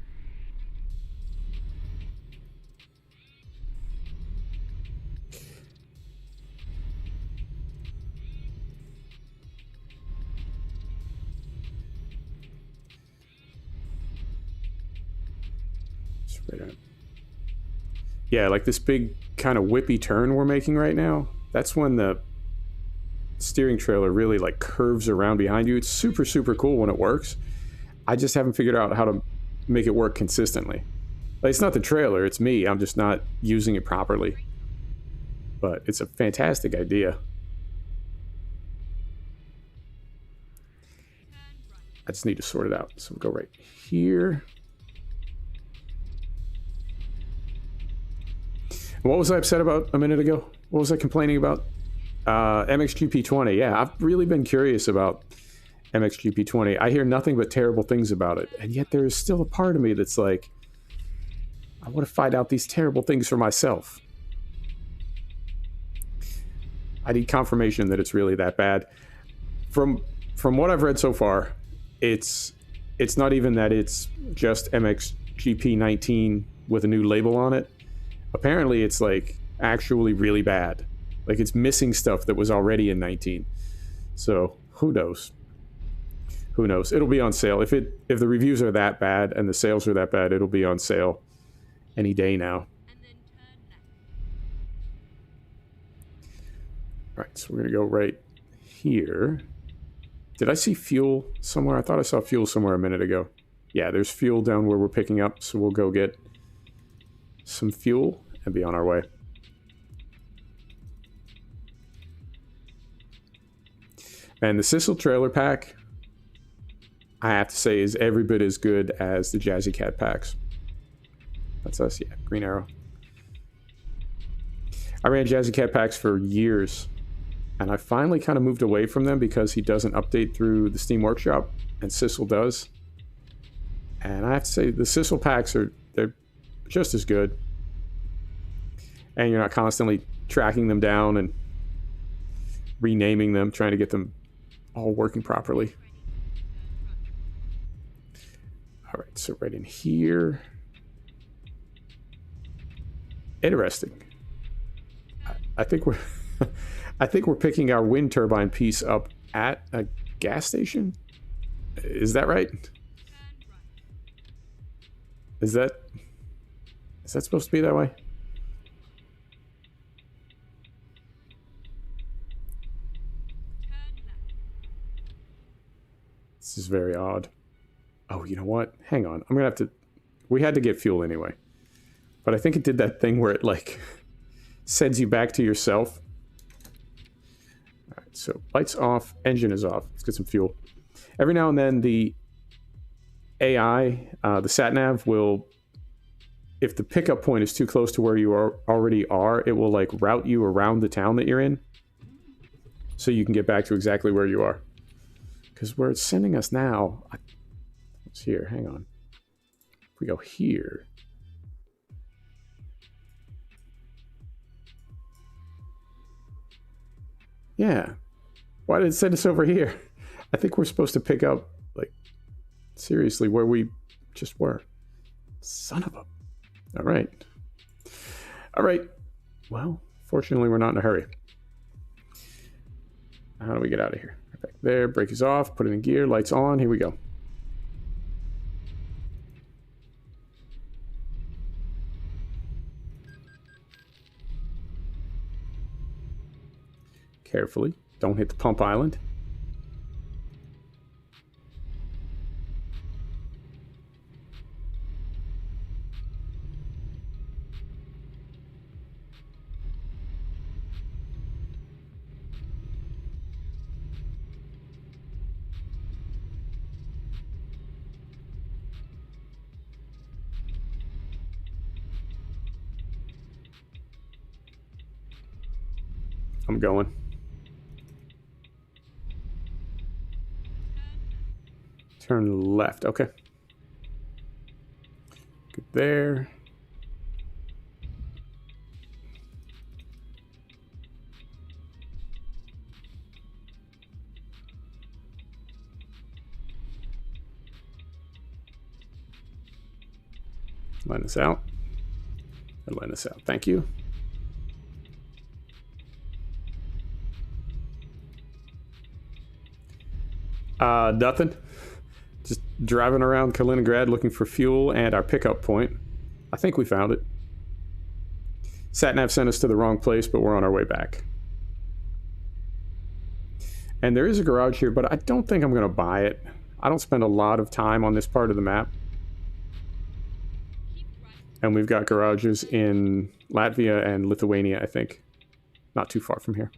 Speaker 1: Yeah, like this big kind of whippy turn we're making right now. That's when the steering trailer really like curves around behind you. It's super, super cool when it works. I just haven't figured out how to make it work consistently. Like, it's not the trailer, it's me. I'm just not using it properly. But it's a fantastic idea. I just need to sort it out. So we'll go right here. What was I upset about a minute ago? What was I complaining about? MXGP20. Yeah, I've really been curious about MXGP20. I hear nothing but terrible things about it. And yet there is still a part of me that's like, I want to find out these terrible things for myself. I need confirmation that it's really that bad. From what I've read so far, it's not even that it's just MXGP19 with a new label on it. Apparently it's like actually really bad. Like it's missing stuff that was already in 19. So who knows? Who knows? It'll be on sale. If the reviews are that bad and the sales are that bad, it'll be on sale any day now. All right, so we're gonna go right here. Did I see fuel somewhere? I thought I saw fuel somewhere a minute ago. Yeah, there's fuel down where we're picking up, so we'll go get some fuel and be on our way. And the Sissel trailer pack, I have to say, is every bit as good as the Jazzy Cat packs. That's us, yeah, Green Arrow. I ran Jazzy Cat packs for years, and I finally kind of moved away from them because he doesn't update through the Steam Workshop, and Sissel does. And I have to say, the Sissel packs they're just as good. And you're not constantly tracking them down and renaming them, trying to get them all working properly. All right, so right in here. Interesting. I think we're I think we're picking our wind turbine piece up at a gas station. Is that right? Is that supposed to be that way? This is very odd. Oh, you know what? Hang on. I'm gonna have to... We had to get fuel anyway. But I think it did that thing where it, like, sends you back to yourself. Alright, so lights off, engine is off. Let's get some fuel. Every now and then, the AI, the sat-nav, will... If the pickup point is too close to where you already are, it will, like, route you around the town that you're in. So you can get back to exactly where you are. Because where it's sending us now... What's here? Hang on. If we go here... Yeah. Why did it send us over here? I think we're supposed to pick up, like, seriously, where we just were. Son of a... All right. All right. Well, fortunately, we're not in a hurry. How do we get out of here? Right back there. Brake is off. Put it in gear. Lights on. Here we go. Carefully. Don't hit the pump island. I'm going. Turn left. Okay. Good there. Line this out. And line this out. Thank you. Nothing. Just driving around Kaliningrad looking for fuel and our pickup point. I think we found it. Satnav sent us to the wrong place, but we're on our way back. And there is a garage here, but I don't think I'm going to buy it. I don't spend a lot of time on this part of the map. And we've got garages in Latvia and Lithuania, I think. Not too far from here.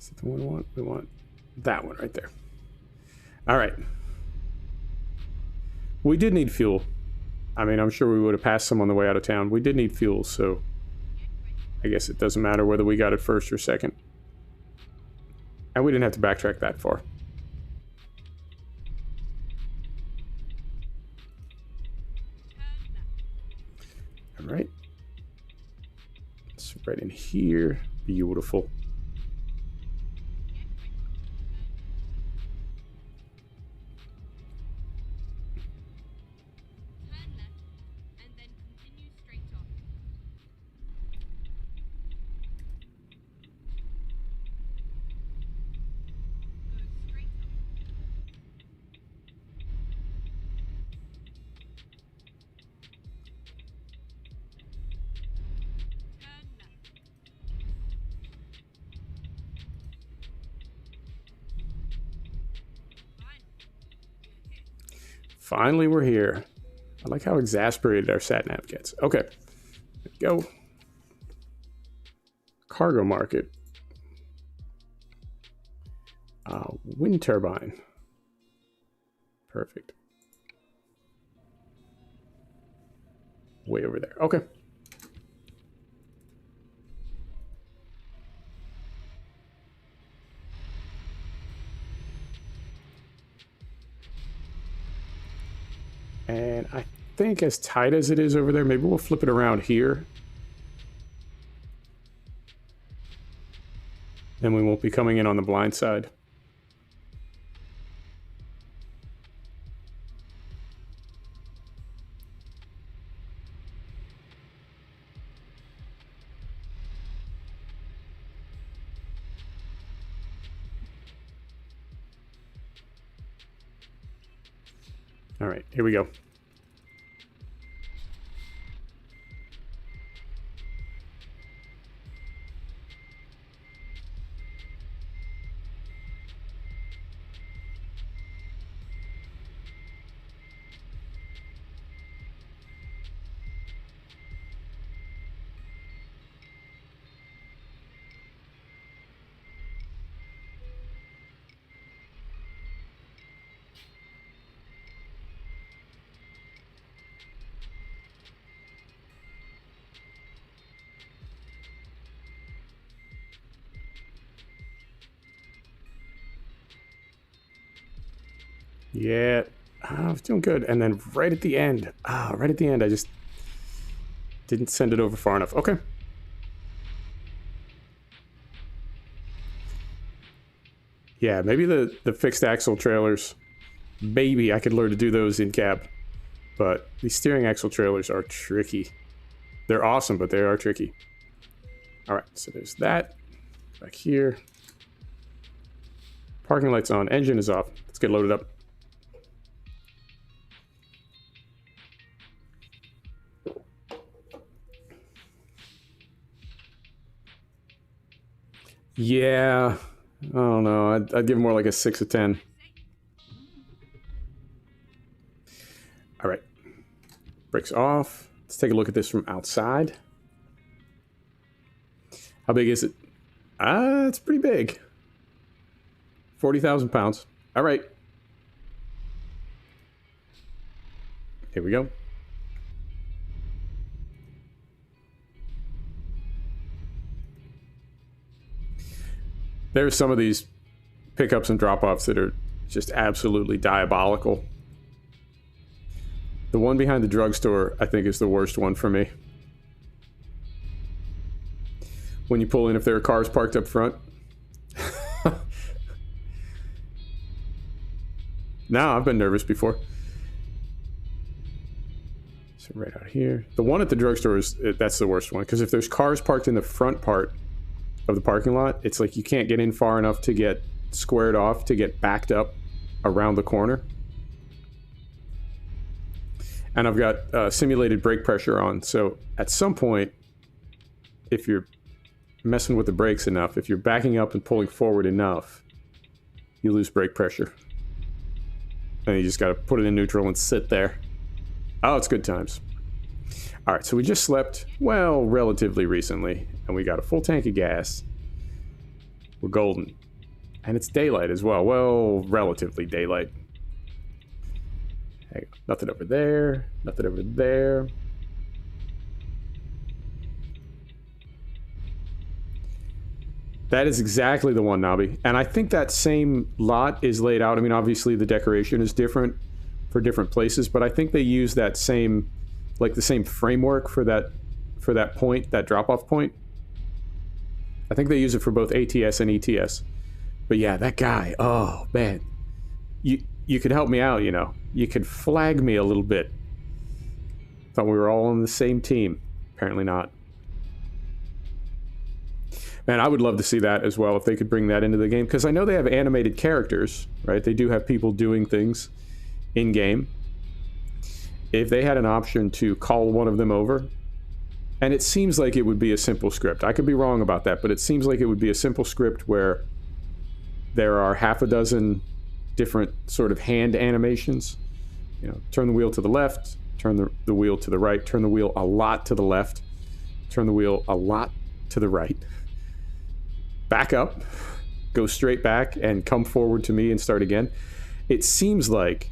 Speaker 1: Is that the one we want? We want that one right there. All right. We did need fuel. I mean, I'm sure we would have passed some on the way out of town. We did need fuel, so I guess it doesn't matter whether we got it first or second. And we didn't have to backtrack that far. All right. So right in here. Beautiful. Finally, we're here. I like how exasperated our sat-nav gets. Okay, there we go. Cargo market. Wind turbine. Perfect. Way over there. Okay. And I think as tight as it is over there, maybe we'll flip it around here. Then we won't be coming in on the blind side. All right, here we go. Yeah, I was doing good. And then right at the end, I just didn't send it over far enough. Okay. Yeah, maybe the fixed axle trailers, maybe I could learn to do those in cab. But these steering axle trailers are tricky. They're awesome, but they are tricky. All right, so there's that. Back here. Parking light's on, engine is off. Let's get loaded up. Yeah, I don't know. I'd give more like a 6 of 10. All right, brakes off. Let's take a look at this from outside. How big is it? It's pretty big. 40,000 pounds. All right. Here we go. There's some of these pickups and drop-offs that are just absolutely diabolical. The one behind the drugstore, I think, is the worst one for me. When you pull in, if there are cars parked up front. No, I've been nervous before. So right out here. The one at the drugstore that's the worst one. Because if there's cars parked in the front part of the parking lot, it's like you can't get in far enough to get squared off to get backed up around the corner. And I've got simulated brake pressure on, so at some point, if you're messing with the brakes enough, if you're backing up and pulling forward enough, you lose brake pressure. And you just got to put it in neutral and sit there. Oh, it's good times. All right, so we just slept, well, relatively recently, and we got a full tank of gas. We're golden. And it's daylight as well. Well, relatively daylight. Hang on. Nothing over there. Nothing over there. That is exactly the one, Nabi. And I think that same lot is laid out. I mean, obviously the decoration is different for different places, but I think they use that same, like the same framework for that point, that drop-off point. I think they use it for both ATS and ETS. But yeah, that guy, oh man. You could help me out, you know. You could flag me a little bit. Thought we were all on the same team. Apparently not. Man, I would love to see that as well, if they could bring that into the game. Because I know they have animated characters, right? They do have people doing things in-game. If they had an option to call one of them over, and it seems like it would be a simple script. I could be wrong about that, but it seems like it would be a simple script where there are half a dozen different sort of hand animations. You know, turn the wheel to the left, turn the wheel to the right, turn the wheel a lot to the left, turn the wheel a lot to the right. Back up, go straight back, and come forward to me and start again. It seems like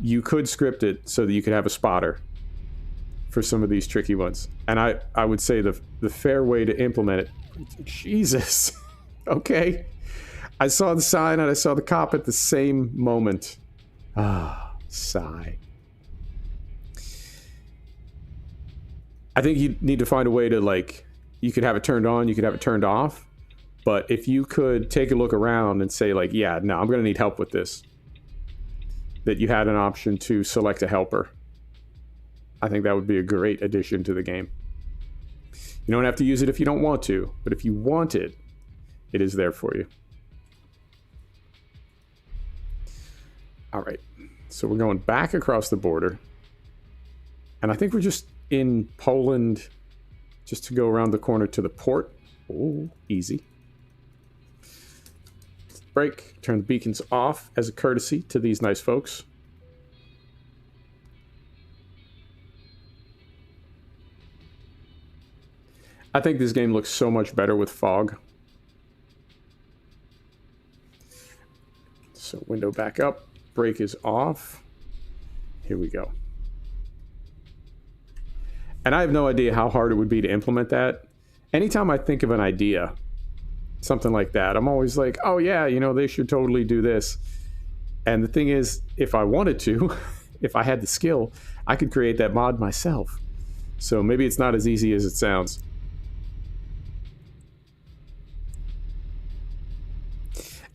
Speaker 1: you could script it so that you could have a spotter for some of these tricky ones. And I would say the fair way to implement it... Jesus. Okay. I saw the sign and I saw the cop at the same moment. Ah, sigh. I think you need to find a way to, like, you could have it turned on, you could have it turned off. But if you could take a look around and say, like, yeah, no, I'm going to need help with this. That you had an option to select a helper. I think that would be a great addition to the game. You don't have to use it if you don't want to. But if you want it, it is there for you. All right. So we're going back across the border. And I think we're just in Poland just to go around the corner to the port. Oh, easy. Brake, turn the beacons off as a courtesy to these nice folks. I think this game looks so much better with fog. So window back up, brake is off. Here we go. And I have no idea how hard it would be to implement that. Anytime I think of an idea, something like that, I'm always like, oh yeah, you know, they should totally do this. And the thing is, if I wanted to, if I had the skill, I could create that mod myself. So maybe it's not as easy as it sounds.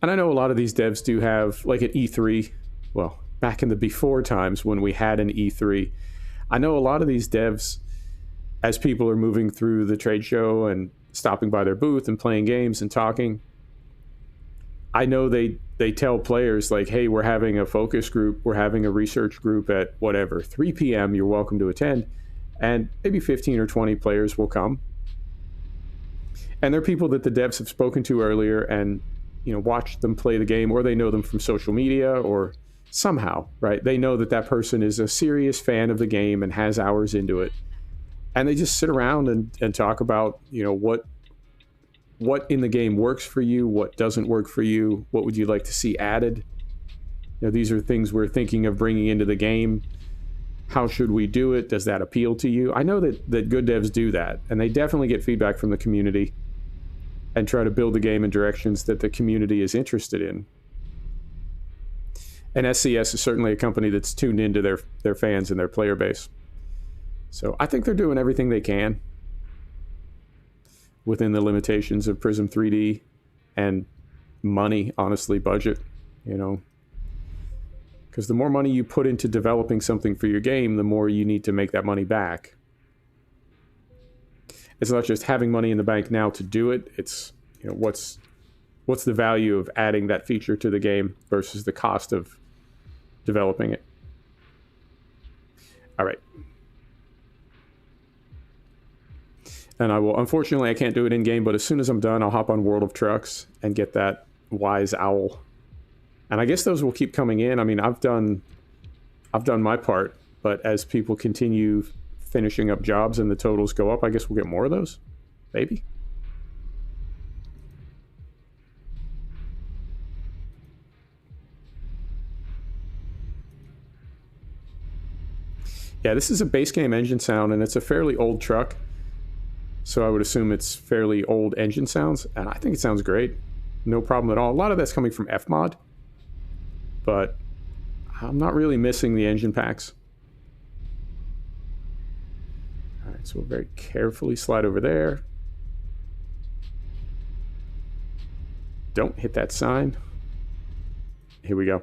Speaker 1: And I know a lot of these devs do have, like at E3, well, back in the before times when we had an E3, I know a lot of these devs, as people are moving through the trade show and stopping by their booth and playing games and talking, I know they tell players like, hey, we're having a focus group, we're having a research group at whatever, 3 p.m., you're welcome to attend. And maybe 15 or 20 players will come. And they're people that the devs have spoken to earlier and, you know, watched them play the game, or they know them from social media or somehow, right? They know that that person is a serious fan of the game and has hours into it. And they just sit around and talk about, you know, what in the game works for you, what doesn't work for you, what would you like to see added. You know, these are things we're thinking of bringing into the game. How should we do it? Does that appeal to you? I know that good devs do that, and they definitely get feedback from the community and try to build the game in directions that the community is interested in. And SCS is certainly a company that's tuned into their fans and their player base. So I think they're doing everything they can within the limitations of Prism 3D and money, honestly, budget, you know. Because the more money you put into developing something for your game, the more you need to make that money back. It's not just having money in the bank now to do it. It's, you know, what's the value of adding that feature to the game versus the cost of developing it. All right. And I will, unfortunately, I can't do it in game, but as soon as I'm done, I'll hop on World of Trucks and get that Wise Owl. And I guess those will keep coming in. I mean, I've done my part, but as people continue finishing up jobs and the totals go up, I guess we'll get more of those. Maybe. Yeah, this is a base game engine sound, and it's a fairly old truck. So I would assume it's fairly old engine sounds, and I think it sounds great. No problem at all. A lot of that's coming from Fmod, but I'm not really missing the engine packs. All right, so we'll very carefully slide over there. Don't hit that sign. Here we go.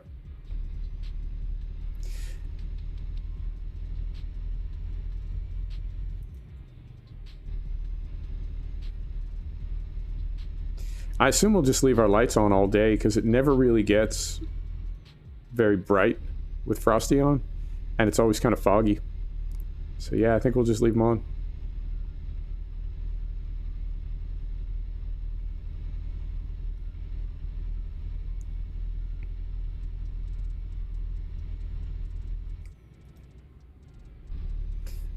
Speaker 1: I assume we'll just leave our lights on all day because it never really gets very bright with Frosty on, and it's always kind of foggy. So yeah, I think we'll just leave them on.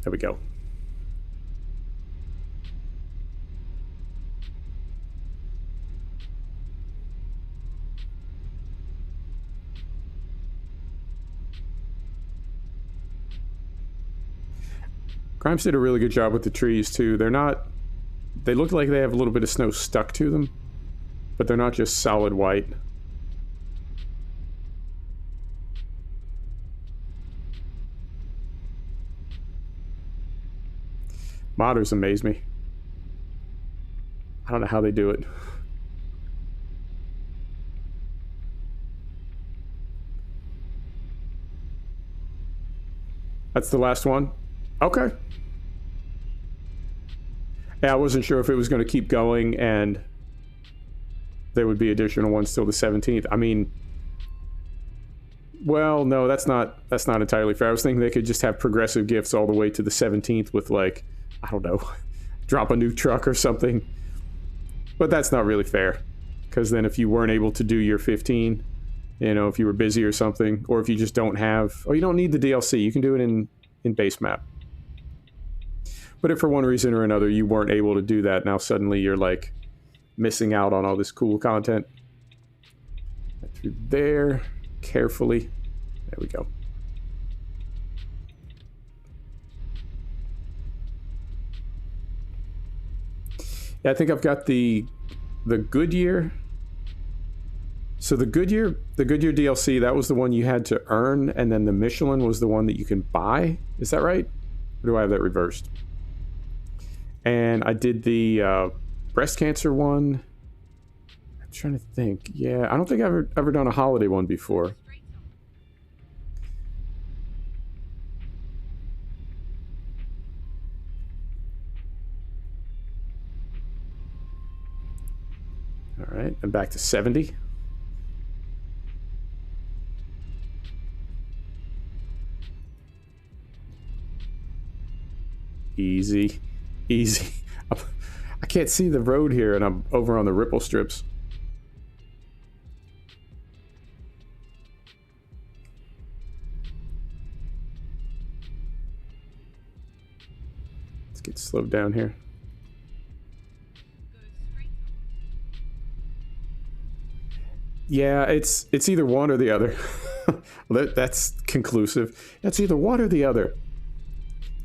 Speaker 1: There we go. Grimes did a really good job with the trees too. They're not, they look like they have a little bit of snow stuck to them, but they're not just solid white. Modders amaze me. I don't know how they do it. That's the last one? Okay. Yeah, I wasn't sure if it was going to keep going and there would be additional ones till the 17th. I mean, well, no, that's not entirely fair. I was thinking they could just have progressive gifts all the way to the 17th with, like, I don't know, drop a new truck or something. But that's not really fair, because then if you weren't able to do your 15, you know, if you were busy or something, or if you just don't have, oh, you don't need the DLC, you can do it in base map. But if for one reason or another you weren't able to do that, now suddenly you're like missing out on all this cool content. Through there, carefully. There we go. Yeah, I think I've got the Goodyear. So the Goodyear DLC, that was the one you had to earn, and then the Michelin was the one that you can buy. Is that right? Or do I have that reversed? And I did the breast cancer one. I'm trying to think. Yeah, I don't think I've ever done a holiday one before. All right, and back to 70. Easy. Easy. I can't see the road here, and I'm over on the ripple strips. Let's get slowed down here. Yeah, it's either one or the other. That's conclusive. That's either one or the other.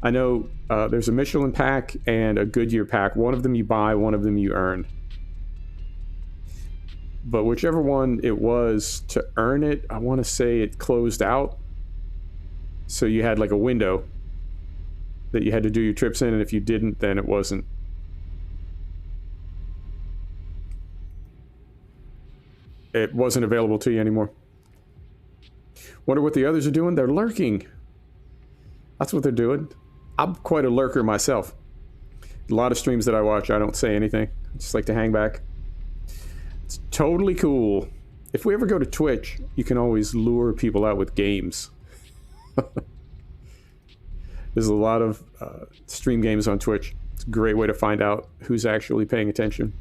Speaker 1: I know there's a Michelin pack and a Goodyear pack. One of them you buy, one of them you earn. But whichever one it was to earn it, I want to say it closed out. So you had like a window that you had to do your trips in, and if you didn't, then it wasn't. It wasn't available to you anymore. Wonder what the others are doing? They're lurking. That's what they're doing. I'm quite a lurker myself. A lot of streams that I watch, I don't say anything. I just like to hang back. It's totally cool. If we ever go to Twitch, you can always lure people out with games. There's a lot of stream games on Twitch. It's a great way to find out who's actually paying attention.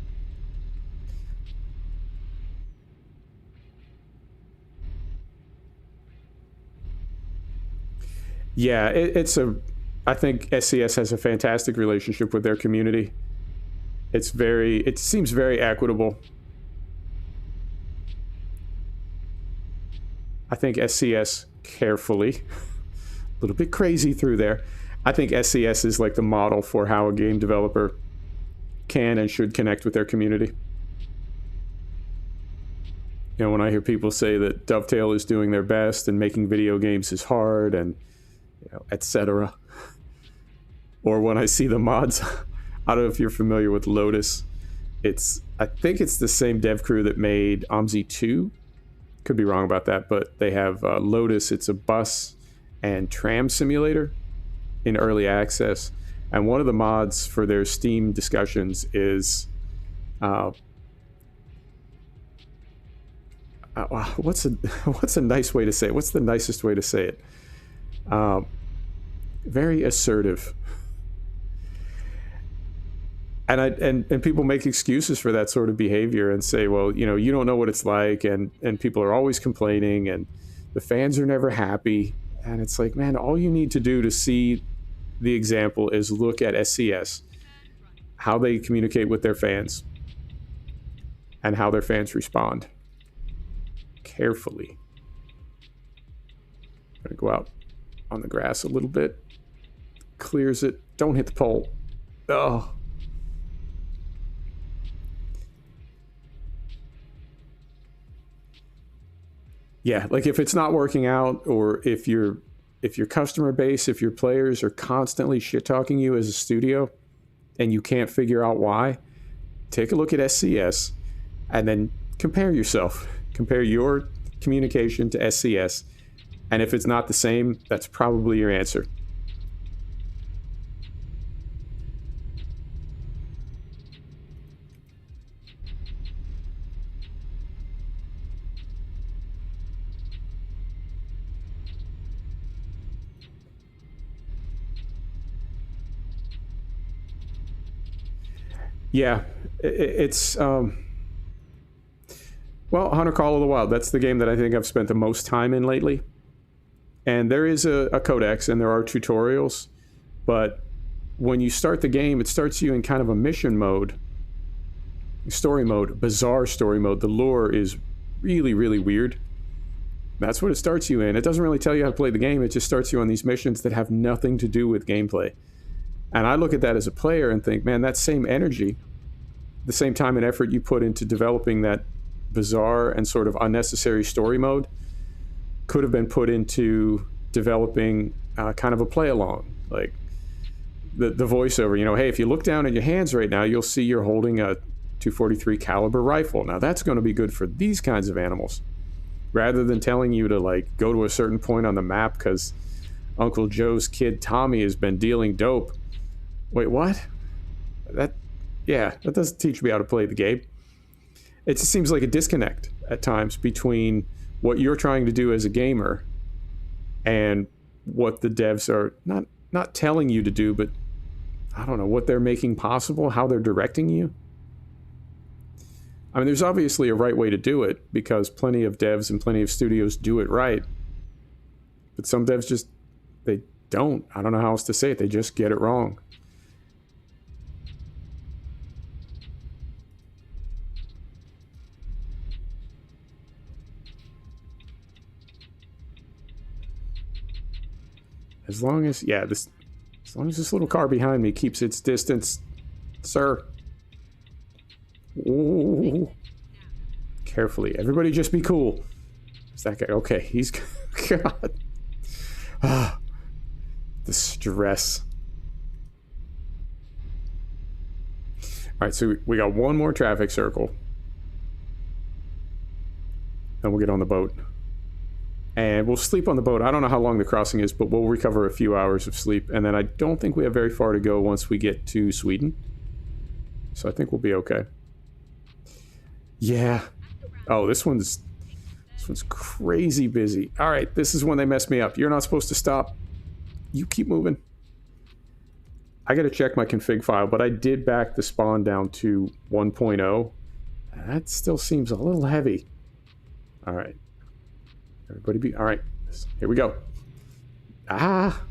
Speaker 1: Yeah, I think SCS has a fantastic relationship with their community. It seems very equitable. I think SCS carefully little bit crazy through there. I think SCS is like the model for how a game developer can and should connect with their community. You know, when I hear people say that Dovetail is doing their best and making video games is hard and, you know, etc. Or when I see the mods, I don't know if you're familiar with Lotus. I think it's the same dev crew that made OMSI 2. Could be wrong about that, but they have Lotus. It's a bus and tram simulator in early access. And one of the mods for their Steam discussions is what's a nice way to say it? What's the nicest way to say it? Very assertive. And people make excuses for that sort of behavior and say, well, you know, you don't know what it's like, and people are always complaining, and the fans are never happy. And it's like, man, all you need to do to see the example is look at SCS, how they communicate with their fans, and how their fans respond. Carefully. I'm gonna go out on the grass a little bit. Clears it. Don't hit the pole. Oh. Yeah, like if it's not working out, or if your customer base, if your players are constantly shit-talking you as a studio and you can't figure out why, take a look at SCS and then compare yourself. Compare your communication to SCS. And if it's not the same, that's probably your answer. Yeah, it's well, Hunter Call of the Wild. That's the game that I think I've spent the most time in lately. And there is a codex and there are tutorials, but when you start the game, it starts you in kind of a mission mode, story mode, bizarre story mode. The lore is really, really weird. That's what it starts you in. It doesn't really tell you how to play the game. It just starts you on these missions that have nothing to do with gameplay. And I look at that as a player and think, man, that same energy, the same time and effort you put into developing that bizarre and sort of unnecessary story mode could have been put into developing kind of a play-along. Like the voiceover, you know, hey, if you look down at your hands right now, you'll see you're holding a .243 caliber rifle. Now that's going to be good for these kinds of animals. Rather than telling you to like go to a certain point on the map because Uncle Joe's kid Tommy has been dealing dope. Wait, what? That doesn't teach me how to play the game. It just seems like a disconnect at times between what you're trying to do as a gamer and what the devs are not telling you to do, but I don't know, what they're making possible, how they're directing you. I mean, there's obviously a right way to do it because plenty of devs and plenty of studios do it right. But some devs just, they don't. I don't know how else to say it. They just get it wrong. As long as this little car behind me keeps its distance, sir. Ooh. Carefully. Everybody just be cool. Is that guy? Okay, he's... God. Ah. The stress. Alright, so we got one more traffic circle. Then we'll get on the boat. And we'll sleep on the boat. I don't know how long the crossing is, but we'll recover a few hours of sleep. And then I don't think we have very far to go once we get to Sweden. So I think we'll be okay. Yeah. Oh, this one's crazy busy. All right, this is when they mess me up. You're not supposed to stop. You keep moving. I got to check my config file, but I did back the spawn down to 1.0. That still seems a little heavy. All right. Everybody be... All right. Here we go. Ah!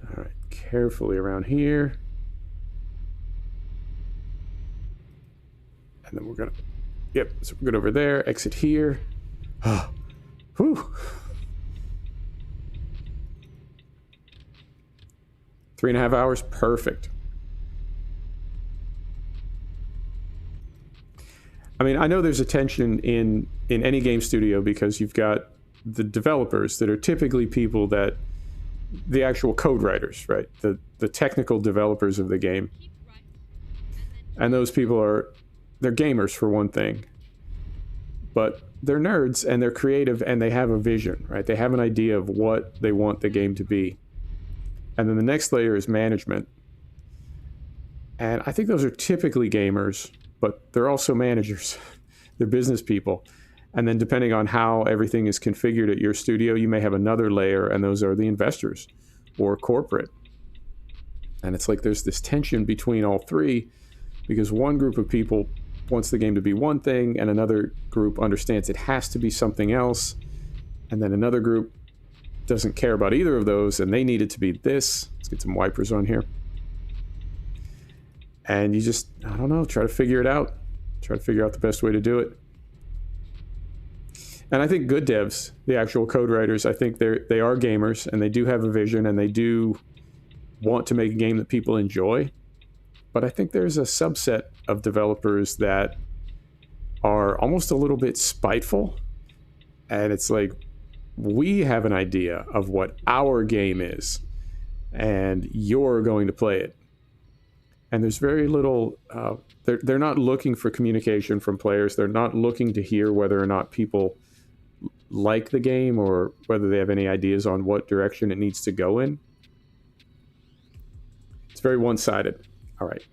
Speaker 1: All right. Carefully around here. And then we're going to... Yep. So we're good over there. Exit here. Whew. 3.5 hours, perfect. I mean, I know there's a tension in any game studio because you've got the developers that are typically people that the actual code writers, right? The technical developers of the game. And those people they're gamers for one thing, but they're nerds and they're creative and they have a vision, right? They have an idea of what they want the game to be. And then the next layer is management. And I think those are typically gamers, but they're also managers. They're business people. And then depending on how everything is configured at your studio, you may have another layer, and those are the investors or corporate. And it's like there's this tension between all three because one group of people wants the game to be one thing, and another group understands it has to be something else. And then another group doesn't care about either of those, and they need it to be this. Let's get some wipers on here. And you just, I don't know, try to figure it out. Try to figure out the best way to do it. And I think good devs, the actual code writers, I think they are gamers, and they do have a vision, and they do want to make a game that people enjoy. But I think there's a subset of developers that are almost a little bit spiteful. And it's like, we have an idea of what our game is, and you're going to play it. And there's very little, they're not looking for communication from players. They're not looking to hear whether or not people like the game or whether they have any ideas on what direction it needs to go in. It's very one-sided. All right.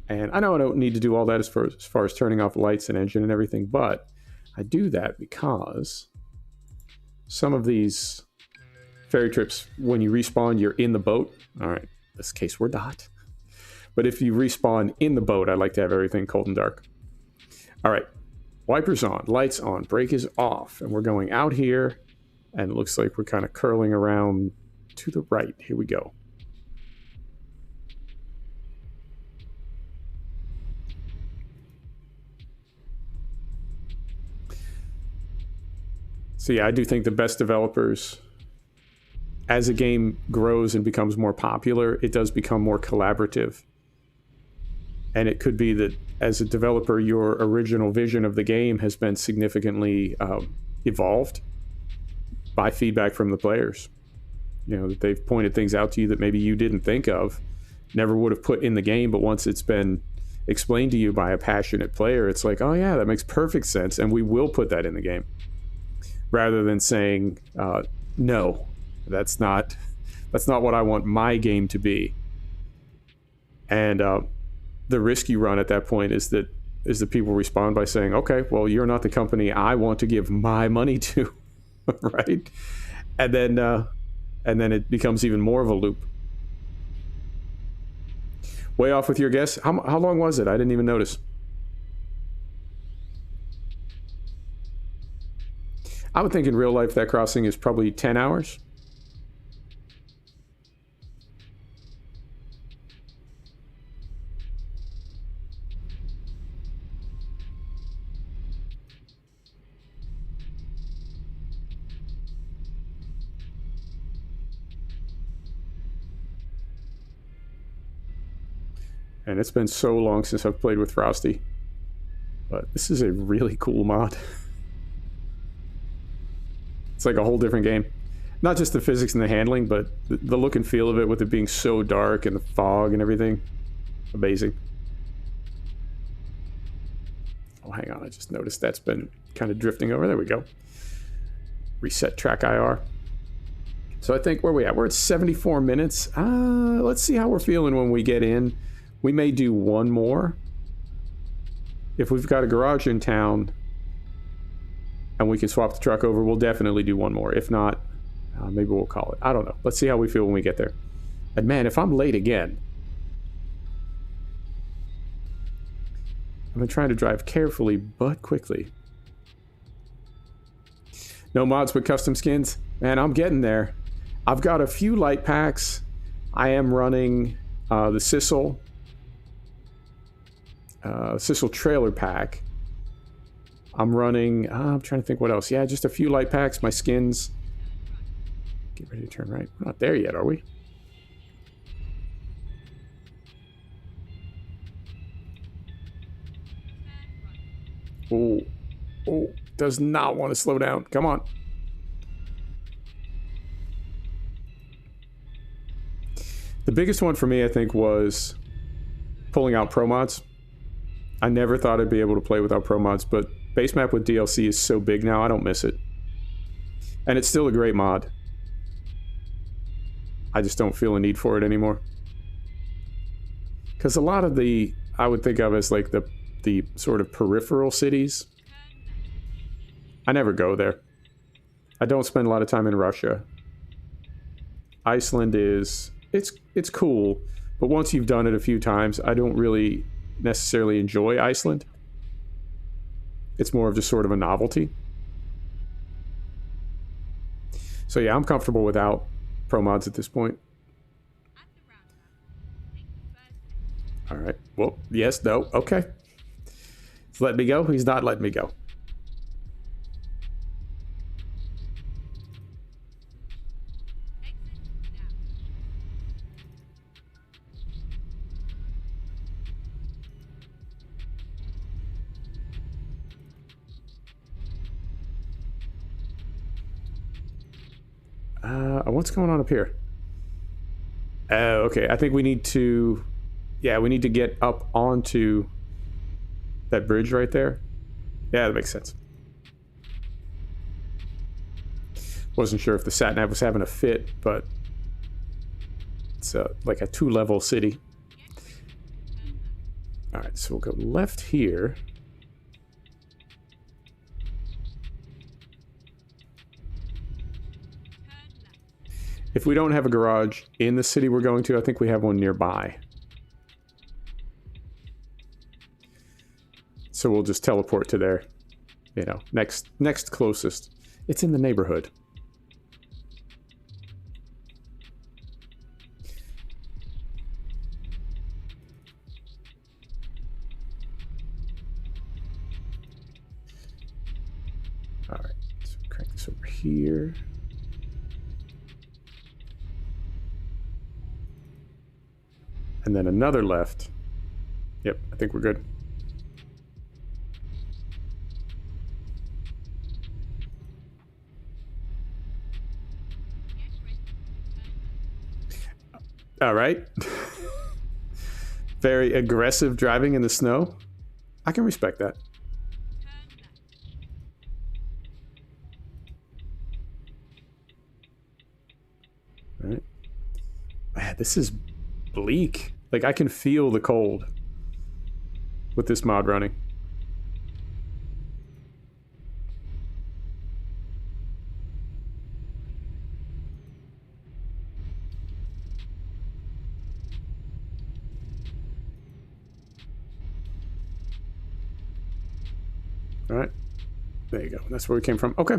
Speaker 1: And I know I don't need to do all that as far as turning off lights and engine and everything, but I do that because some of these ferry trips, when you respawn, you're in the boat. All right. In this case, we're not. But if you respawn in the boat, I like to have everything cold and dark. All right. Wipers on, lights on, brake is off. And we're going out here. And it looks like we're kind of curling around to the right. Here we go. So yeah, I do think the best developers, as a game grows and becomes more popular, it does become more collaborative. And it could be that as a developer, your original vision of the game has been significantly evolved by feedback from the players. You know, that they've pointed things out to you that maybe you didn't think of, never would have put in the game, but once it's been explained to you by a passionate player, it's like, oh yeah, that makes perfect sense, and we will put that in the game. Rather than saying, no, that's not what I want my game to be. And the risk you run at that point is that people respond by saying, okay, well, you're not the company I want to give my money to, right? And then it becomes even more of a loop. Way off with your guess. How long was it? I didn't even notice. I would think in real life that crossing is probably 10 hours. And it's been so long since I've played with Frosty. But this is a really cool mod. It's like a whole different game. Not just the physics and the handling, but the look and feel of it with it being so dark and the fog and everything. Amazing. Oh, hang on. I just noticed that's been kind of drifting over. There we go. Reset track IR. So I think, where are we at? We're at 74 minutes. Let's see how we're feeling when we get in. We may do one more. If we've got a garage in town and we can swap the truck over, we'll definitely do one more. If not, maybe we'll call it. I don't know. Let's see how we feel when we get there. And man, if I'm late again, I've been trying to drive carefully but quickly. No mods but custom skins. Man, I'm getting there. I've got a few light packs. I am running the Sissel trailer pack. I'm running, I'm trying to think what else. Yeah, just a few light packs, my skins. Get ready to turn right. We're not there yet, are we? Oh, oh, does not want to slow down. Come on. The biggest one for me, I think, was pulling out pro mods. I never thought I'd be able to play without pro mods, but base map with DLC is so big now, I don't miss it. And it's still a great mod. I just don't feel a need for it anymore. Because a lot of the, I would think of as like the sort of peripheral cities, I never go there. I don't spend a lot of time in Russia. Iceland is, it's cool, but once you've done it a few times, I don't really necessarily enjoy Iceland. It's more of just sort of a novelty. So yeah, I'm comfortable without pro mods at this point. All right. Well, yes, no, okay. He's letting me go. He's not letting me go. What's going on up here? Okay, I think we need to... Yeah, we need to get up onto that bridge right there. Yeah, that makes sense. Wasn't sure if the sat-nav was having a fit, but it's like a 2-level city. Alright, so we'll go left here. If we don't have a garage in the city we're going to, I think we have one nearby. So we'll just teleport to there. You know, next closest. It's in the neighborhood. All right, so crank this over here. And then another left. Yep, I think we're good. All right. Very aggressive driving in the snow. I can respect that. All right. Man, this is bleak. Like, I can feel the cold with this mod running. All right. There you go. That's where we came from. Okay.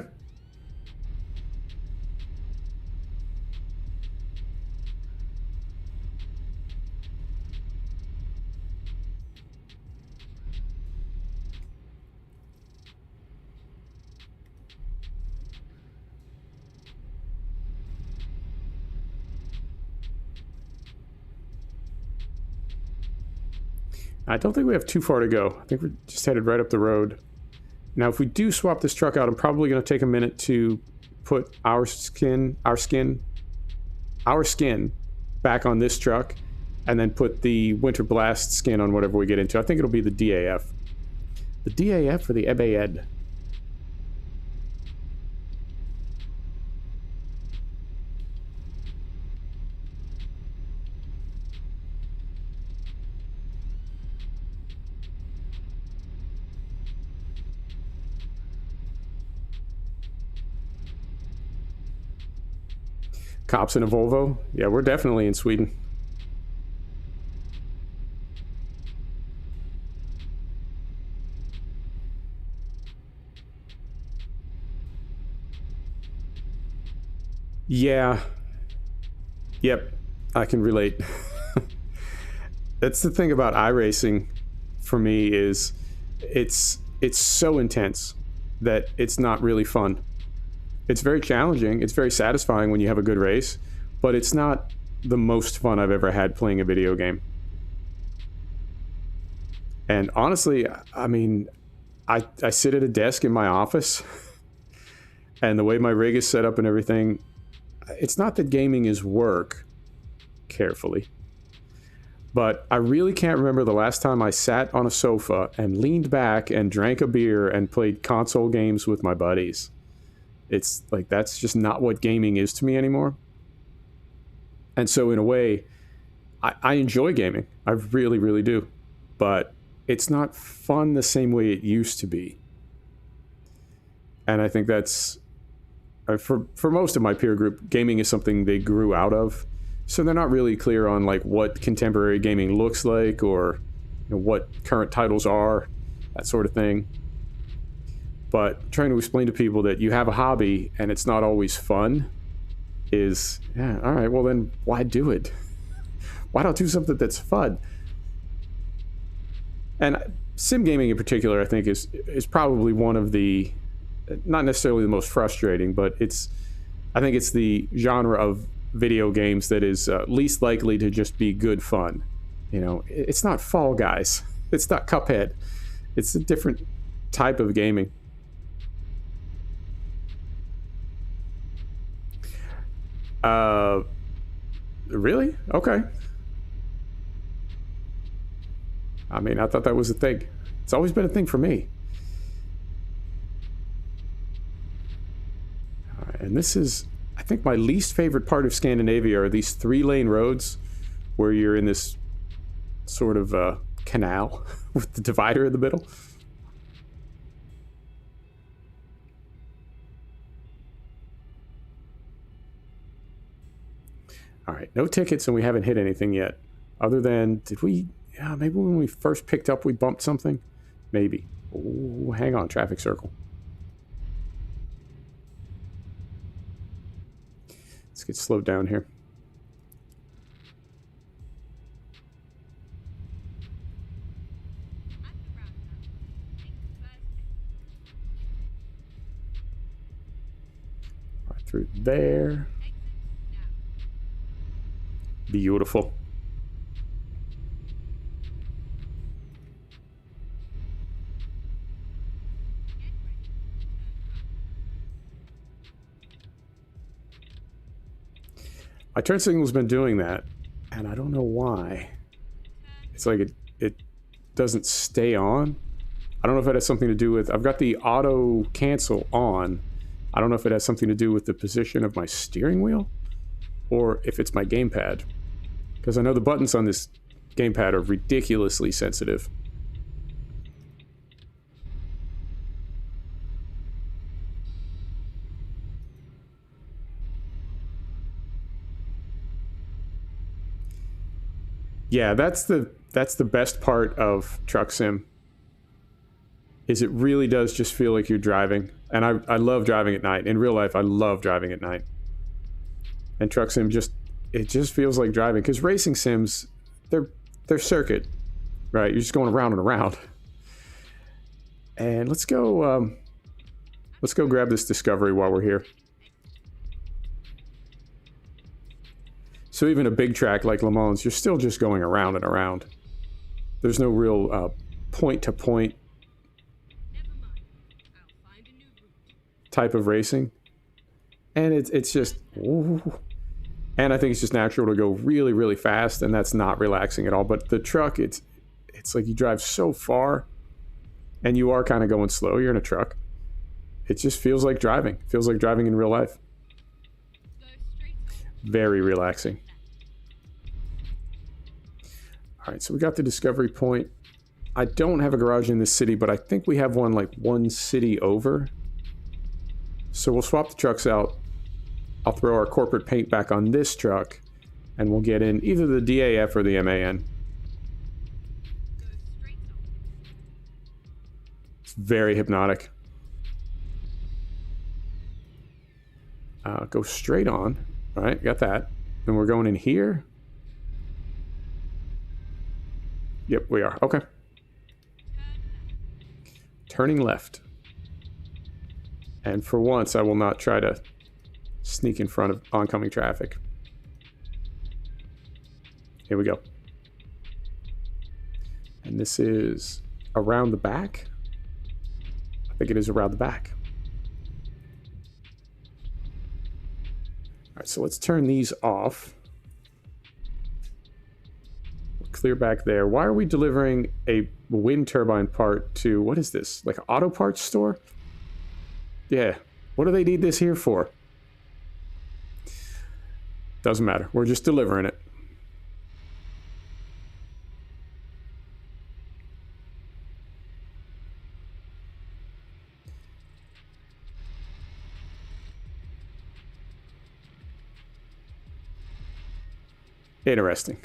Speaker 1: I don't think we have too far to go. I think we're just headed right up the road. Now, if we do swap this truck out, I'm probably going to take a minute to put our skin back on this truck, and then put the Winter Blast skin on whatever we get into. I think it'll be the DAF. The DAF or the EBAED? Cops in a Volvo? Yeah, we're definitely in Sweden. Yeah. Yep, I can relate. That's the thing about iRacing for me, is it's it's so intense that it's not really fun. It's very challenging. It's very satisfying when you have a good race, but it's not the most fun I've ever had playing a video game. And honestly, I mean, I sit at a desk in my office, and the way my rig is set up and everything, it's not that gaming is work, carefully, but I really can't remember the last time I sat on a sofa and leaned back and drank a beer and played console games with my buddies. It's like, that's just not what gaming is to me anymore. And so in a way, I enjoy gaming. I really, really do. But it's not fun the same way it used to be. And I think that's, for most of my peer group, gaming is something they grew out of. So they're not really clear on like what contemporary gaming looks like, or what current titles are, that sort of thing. But trying to explain to people that you have a hobby and it's not always fun is, yeah, all right, well then why do it? Why not do something that's fun? And sim gaming in particular, I think, is probably one of the, not necessarily the most frustrating, but I think it's the genre of video games that is least likely to just be good fun. It's not Fall Guys. It's not Cuphead. It's a different type of gaming. Really? Okay. I mean, I thought that was a thing. It's always been a thing for me. All right, and this is, I think, my least favorite part of Scandinavia are these 3-lane roads where you're in this sort of canal with the divider in the middle. All right, no tickets, and we haven't hit anything yet. Other than, did we? Yeah, maybe when we first picked up, we bumped something. Maybe. Ooh, hang on, traffic circle. Let's get slowed down here. Right through there. Beautiful. My turn signal's been doing that, and I don't know why. It's like it doesn't stay on. I don't know if it has something to do with, I've got the auto cancel on. I don't know if it has something to do with the position of my steering wheel, or if it's my gamepad. Because I know the buttons on this gamepad are ridiculously sensitive. Yeah, that's the best part of Truck Sim. Is it really does just feel like you're driving. And I love driving at night. In real life, I love driving at night. And Truck Sim it just feels like driving. Because racing sims, they're circuit, right? You're just going around and around. And let's go grab this Discovery while we're here. So even a big track like Le Mans, you're still just going around and around. There's no real point-to-point type of racing. And it's just... Ooh. And I think it's just natural to go really, really fast, and that's not relaxing at all. But the truck, it's like you drive so far, and you are kind of going slow. You're in a truck. It just feels like driving. It feels like driving in real life. Very relaxing. All right, so we got the Discovery Point. I don't have a garage in this city, but I think we have one like one city over. So we'll swap the trucks out. I'll throw our corporate paint back on this truck, and we'll get in either the DAF or the MAN. It's very hypnotic. Go straight on. All right, got that. Then we're going in here. Yep, we are. Okay. turning left. And for once, I will not try to sneak in front of oncoming traffic. Here we go. And this is around the back. I think it is around the back. All right, so let's turn these off. Clear back there. Why are we delivering a wind turbine part to, what is this? Like an auto parts store? Yeah. What do they need this here for? Doesn't matter. We're just delivering it. Interesting.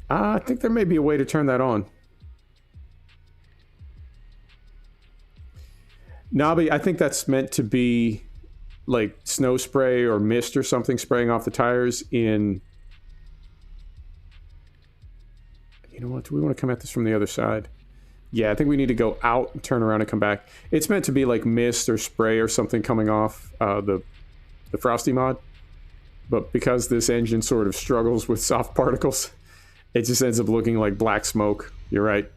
Speaker 1: I think there may be a way to turn that on. Nobby, I think that's meant to be like snow spray or mist or something spraying off the tires in... You know what? Do we want to come at this from the other side? Yeah, I think we need to go out and turn around and come back. It's meant to be like mist or spray or something coming off the Frosty mod. But because this engine sort of struggles with soft particles, it just ends up looking like black smoke. You're right.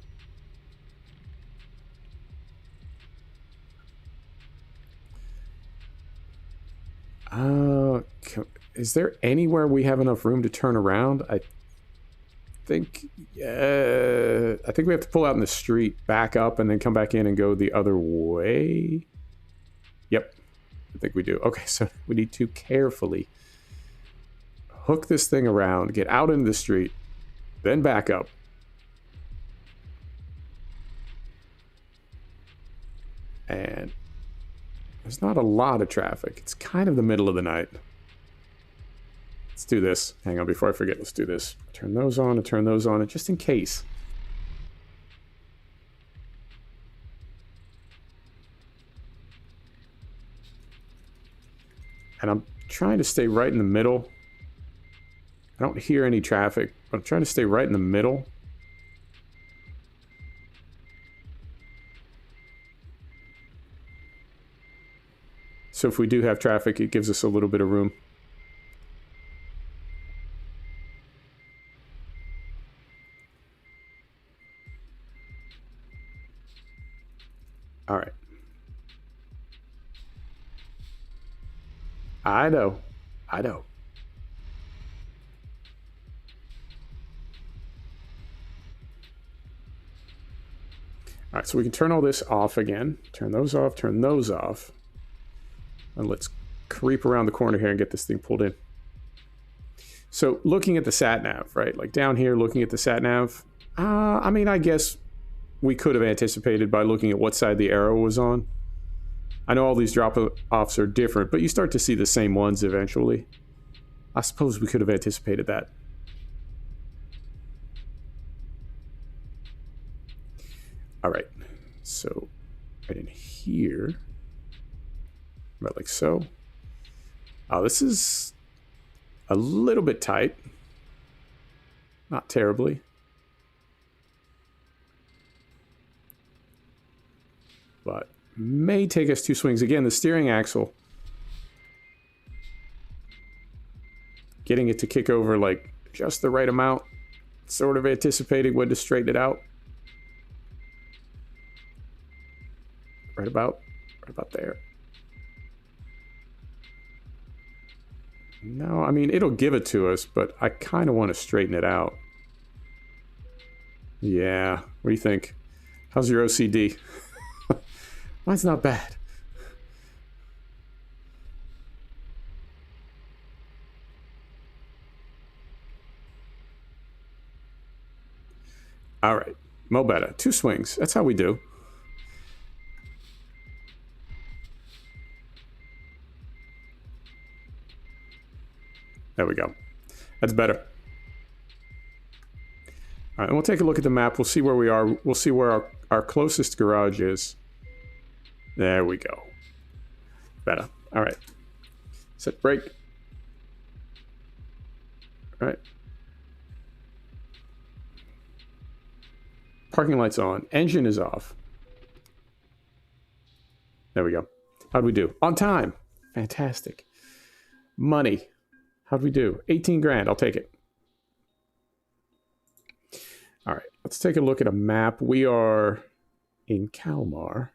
Speaker 1: Is there anywhere we have enough room to turn around? I think we have to pull out in the street, back up, and then come back in and go the other way. Yep, I think we do. Okay, so we need to carefully hook this thing around, get out into the street, then back up. And there's not a lot of traffic. It's kind of the middle of the night. Let's do this. Hang on, before I forget, let's do this. Turn those on and turn those on, and just in case. And I'm trying to stay right in the middle. I don't hear any traffic, but I'm trying to stay right in the middle. So if we do have traffic, it gives us a little bit of room. All right. I know. All right, so we can turn all this off again. Turn those off, turn those off. And let's creep around the corner here and get this thing pulled in. So looking at the sat-nav, right? Like down here looking at the sat-nav. I mean, I guess we could have anticipated by looking at what side the arrow was on. I know all these drop-offs are different, but you start to see the same ones eventually. I suppose we could have anticipated that. All right, so right in here, about like so. Oh, this is a little bit tight. Not terribly. But may take us 2 swings. Again, the steering axle. Getting it to kick over like just the right amount. Sort of anticipating when to straighten it out. Right about there. No, I mean, it'll give it to us, but I kind of want to straighten it out. Yeah, what do you think? How's your OCD? Mine's not bad. All right, mo better. 2 swings. That's how we do. There we go. That's better. All right, and we'll take a look at the map. We'll see where we are. We'll see where our closest garage is. There we go. Better. All right. Set brake. Right. Parking light's on. Engine is off. There we go. How'd we do? On time. Fantastic. Money. How'd we do? 18 grand. I'll take it. All right. Let's take a look at a map. We are in Kalmar.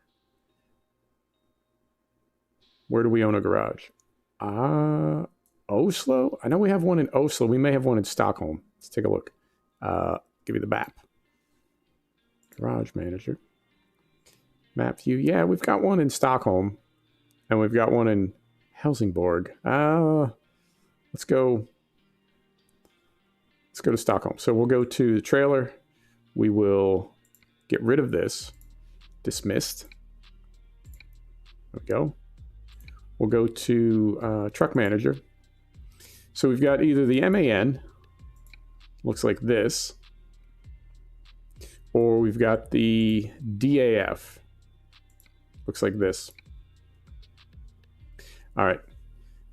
Speaker 1: Where do we own a garage? Oslo? I know we have one in Oslo. We may have one in Stockholm. Let's take a look. Give you the map. Garage manager. Map view. Yeah, we've got one in Stockholm. And we've got one in Helsingborg. Let's go to Stockholm. So we'll go to the trailer. We will get rid of this. Dismissed. There we go. We'll go to truck manager. So we've got either the MAN, looks like this, or we've got the DAF, looks like this. All right,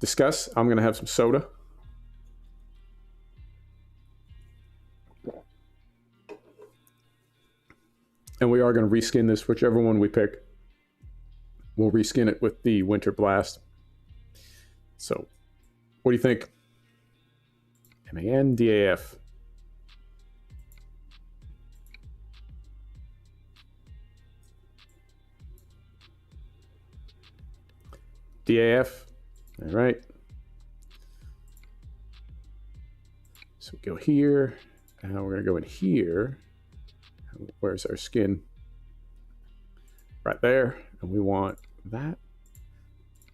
Speaker 1: discuss. I'm going to have some soda. And we are going to reskin this, whichever one we pick. We'll reskin it with the Winter Blast. So, what do you think? MAN, DAF. DAF. All right. So we go here. And we're going to go in here. Where's our skin? Right there. And we want that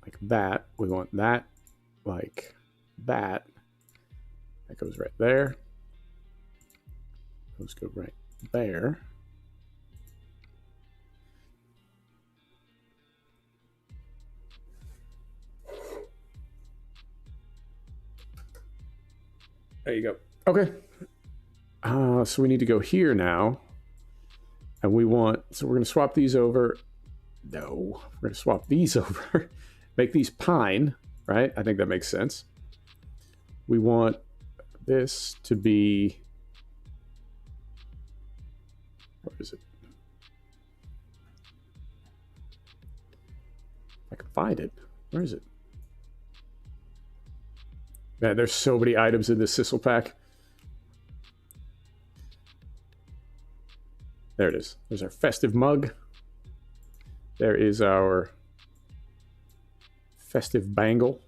Speaker 1: like that. We want that like that. That goes right there. Those go right there. There you go. Okay. So we need to go here now. And we want, so we're going to swap these over. No, we're going to swap these over. Make these pine, right? I think that makes sense. We want this to be, where is it? I can find it. Where is it? Man, there's so many items in this Sissel pack. There it is. There's our festive mug. There is our festive bangle.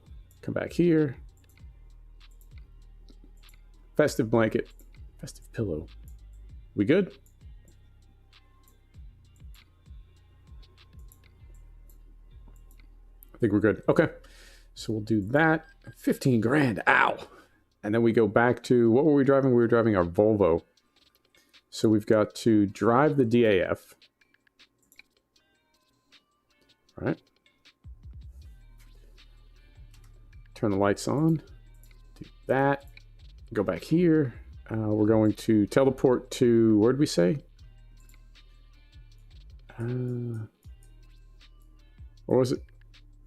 Speaker 1: Come back here. Festive blanket. Festive pillow. We good? I think we're good. Okay. So we'll do that. 15 grand. Ow. And then we go back to, what were we driving? We were driving our Volvo. So we've got to drive the DAF. All right. Turn the lights on. Do that. Go back here. We're going to teleport to, where did we say? What was it?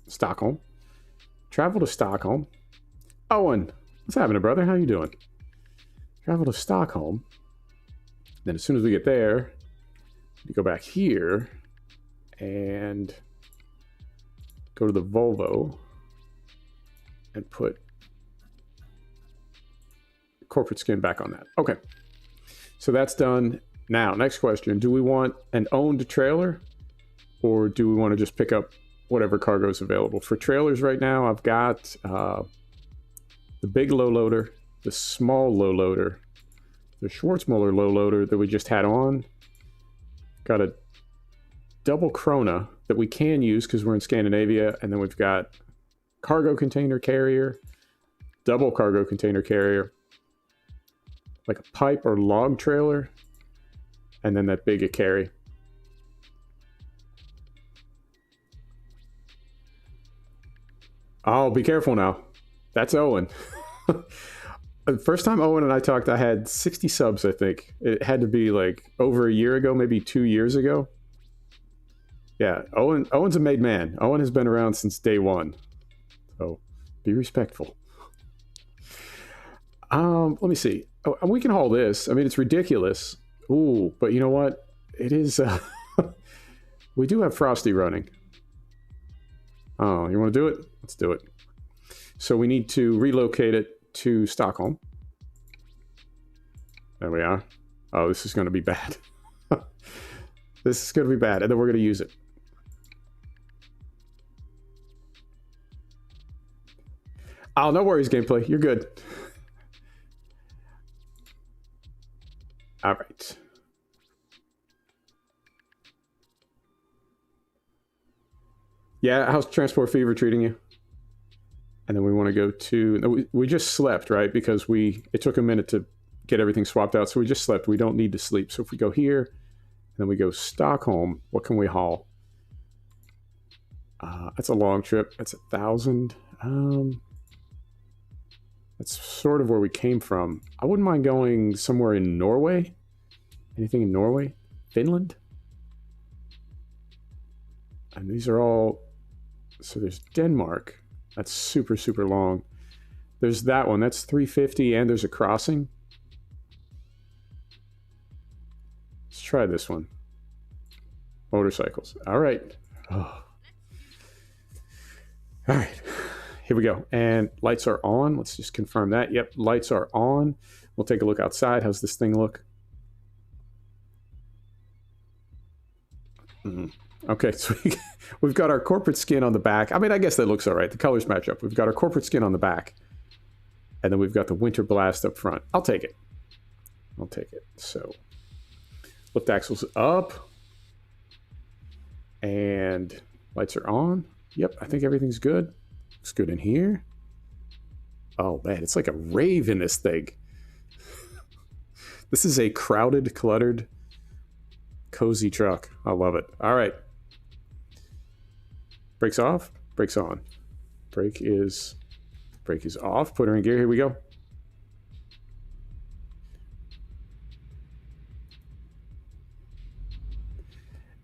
Speaker 1: Stockholm. Travel to Stockholm. Owen, what's happening, brother? How you doing? Travel to Stockholm. Then as soon as we get there, we go back here and go to the Volvo and put corporate skin back on that. Okay. So that's done. Now, next question. Do we want an owned trailer or do we want to just pick up whatever cargo is available? For trailers right now, I've got the big low loader, the small low loader, the Schwarzmuller low loader that we just had on. Got a double Krona that we can use because we're in Scandinavia. And then we've got cargo container carrier, double cargo container carrier, like a pipe or log trailer, and then that big a carry. Oh, be careful now. That's Owen. The first time Owen and I talked, I had 60 subs, I think. It had to be like over a year ago, maybe 2 years ago. Yeah, Owen's a made man. Owen has been around since day one. So be respectful. Let me see. Oh, we can haul this. I mean, it's ridiculous. Ooh, but you know what? It is. We do have Frosty running. Oh, you want to do it? Let's do it. So we need to relocate it to Stockholm. There we are. Oh, this is going to be bad. This is going to be bad, and then we're going to use it. Oh, no worries, gameplay. You're good. All right. Yeah, how's Transport Fever treating you? And then we want to go to... No, we just slept, right? Because it took a minute to get everything swapped out, so we just slept. We don't need to sleep. So if we go here, and then we go Stockholm, what can we haul? That's a long trip. That's 1,000. That's sort of where we came from. I wouldn't mind going somewhere in Norway. Anything in Norway? Finland? And these are all... So there's Denmark. That's super, super long. There's that one. That's 350, and there's a crossing. Let's try this one. Motorcycles. All right. Oh. All right. Here we go. And lights are on. Let's just confirm that. Yep, lights are on. We'll take a look outside. How's this thing look? Okay, so we've got our corporate skin on the back. I mean, I guess that looks all right. The colors match up. We've got our corporate skin on the back. And then we've got the Winter Blast up front. I'll take it. I'll take it. So, lift axles up. And lights are on. Yep, I think everything's good. Looks good in here. Oh, man, it's like a rave in this thing. This is a crowded, cluttered, cozy truck. I love it. All right. Brakes off, brakes on. Brake is off. Put her in gear. Here we go.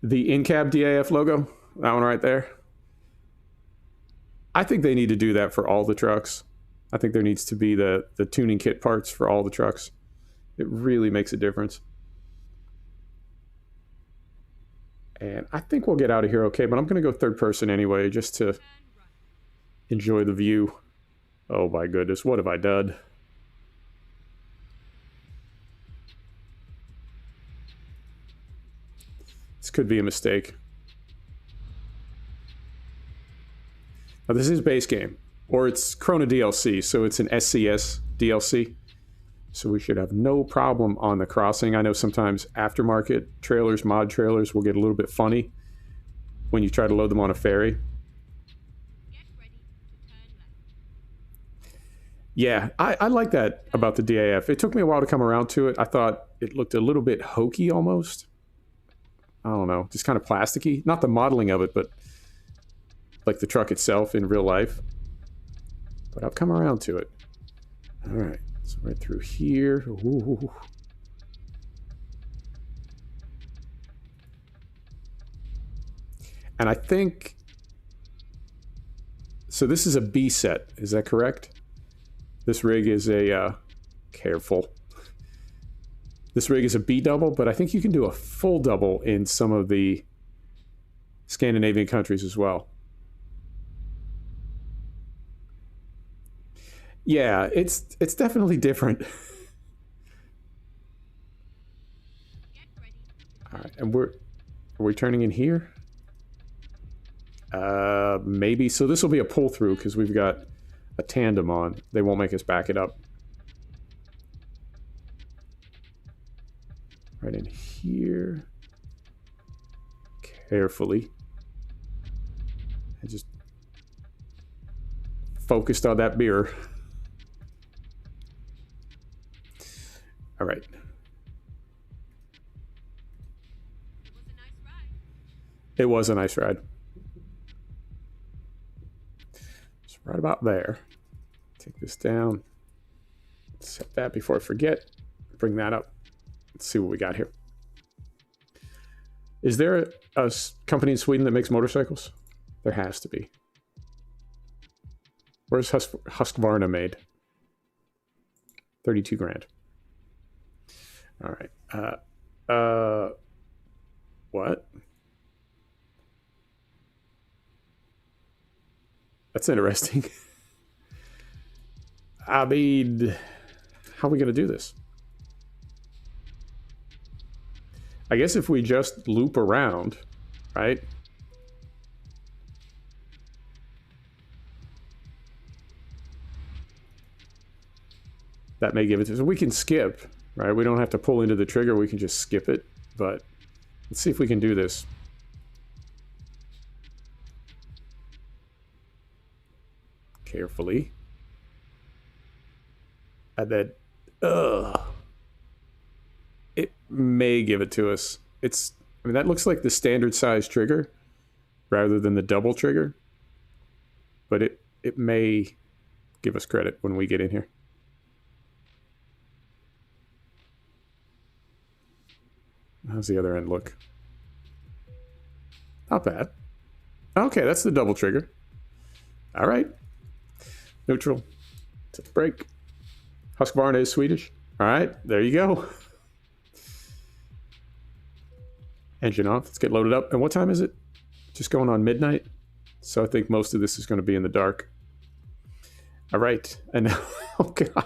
Speaker 1: The in-cab DAF logo, that one right there. I think they need to do that for all the trucks. I think there needs to be the tuning kit parts for all the trucks. It really makes a difference. And I think we'll get out of here okay, but I'm going to go third person anyway, just to enjoy the view. Oh my goodness, what have I done? This could be a mistake. Now this is base game, or it's Chrono DLC, so it's an SCS DLC. So we should have no problem on the crossing. I know sometimes aftermarket trailers, mod trailers, will get a little bit funny when you try to load them on a ferry. Yeah, I like that about the DAF. It took me a while to come around to it. I thought it looked a little bit hokey almost. I don't know, just kind of plasticky. Not the modeling of it, but like the truck itself in real life. But I've come around to it. All right. So right through here. Ooh. And I think... So this is a B set. Is that correct? This rig is a... careful. This rig is a B double, but I think you can do a full double in some of the Scandinavian countries as well. Yeah, it's definitely different. All right, and are we turning in here? Maybe. So this will be a pull through because we've got a tandem on. They won't make us back it up. Right in here. Carefully. I just focused on that mirror. All right. It was a nice ride. It's right about there. Take this down. Set that before I forget. Bring that up. Let's see what we got here. Is there a company in Sweden that makes motorcycles? There has to be. Where's Husqvarna made? 32 grand. All right. What? That's interesting. I mean, how are we going to do this? I guess if we just loop around, right? That may give it to us. We can skip, right? We don't have to pull into the trigger. We can just skip it. But let's see if we can do this. Carefully. And then, it may give it to us. I mean, that looks like the standard size trigger rather than the double trigger. But it may give us credit when we get in here. How's the other end look? Not bad. Okay, that's the double trigger. All right. Neutral. Set the brake. Husqvarna is Swedish. All right, there you go. Engine off. Let's get loaded up. And what time is it? Just going on midnight. So I think most of this is going to be in the dark. All right. And now, oh God.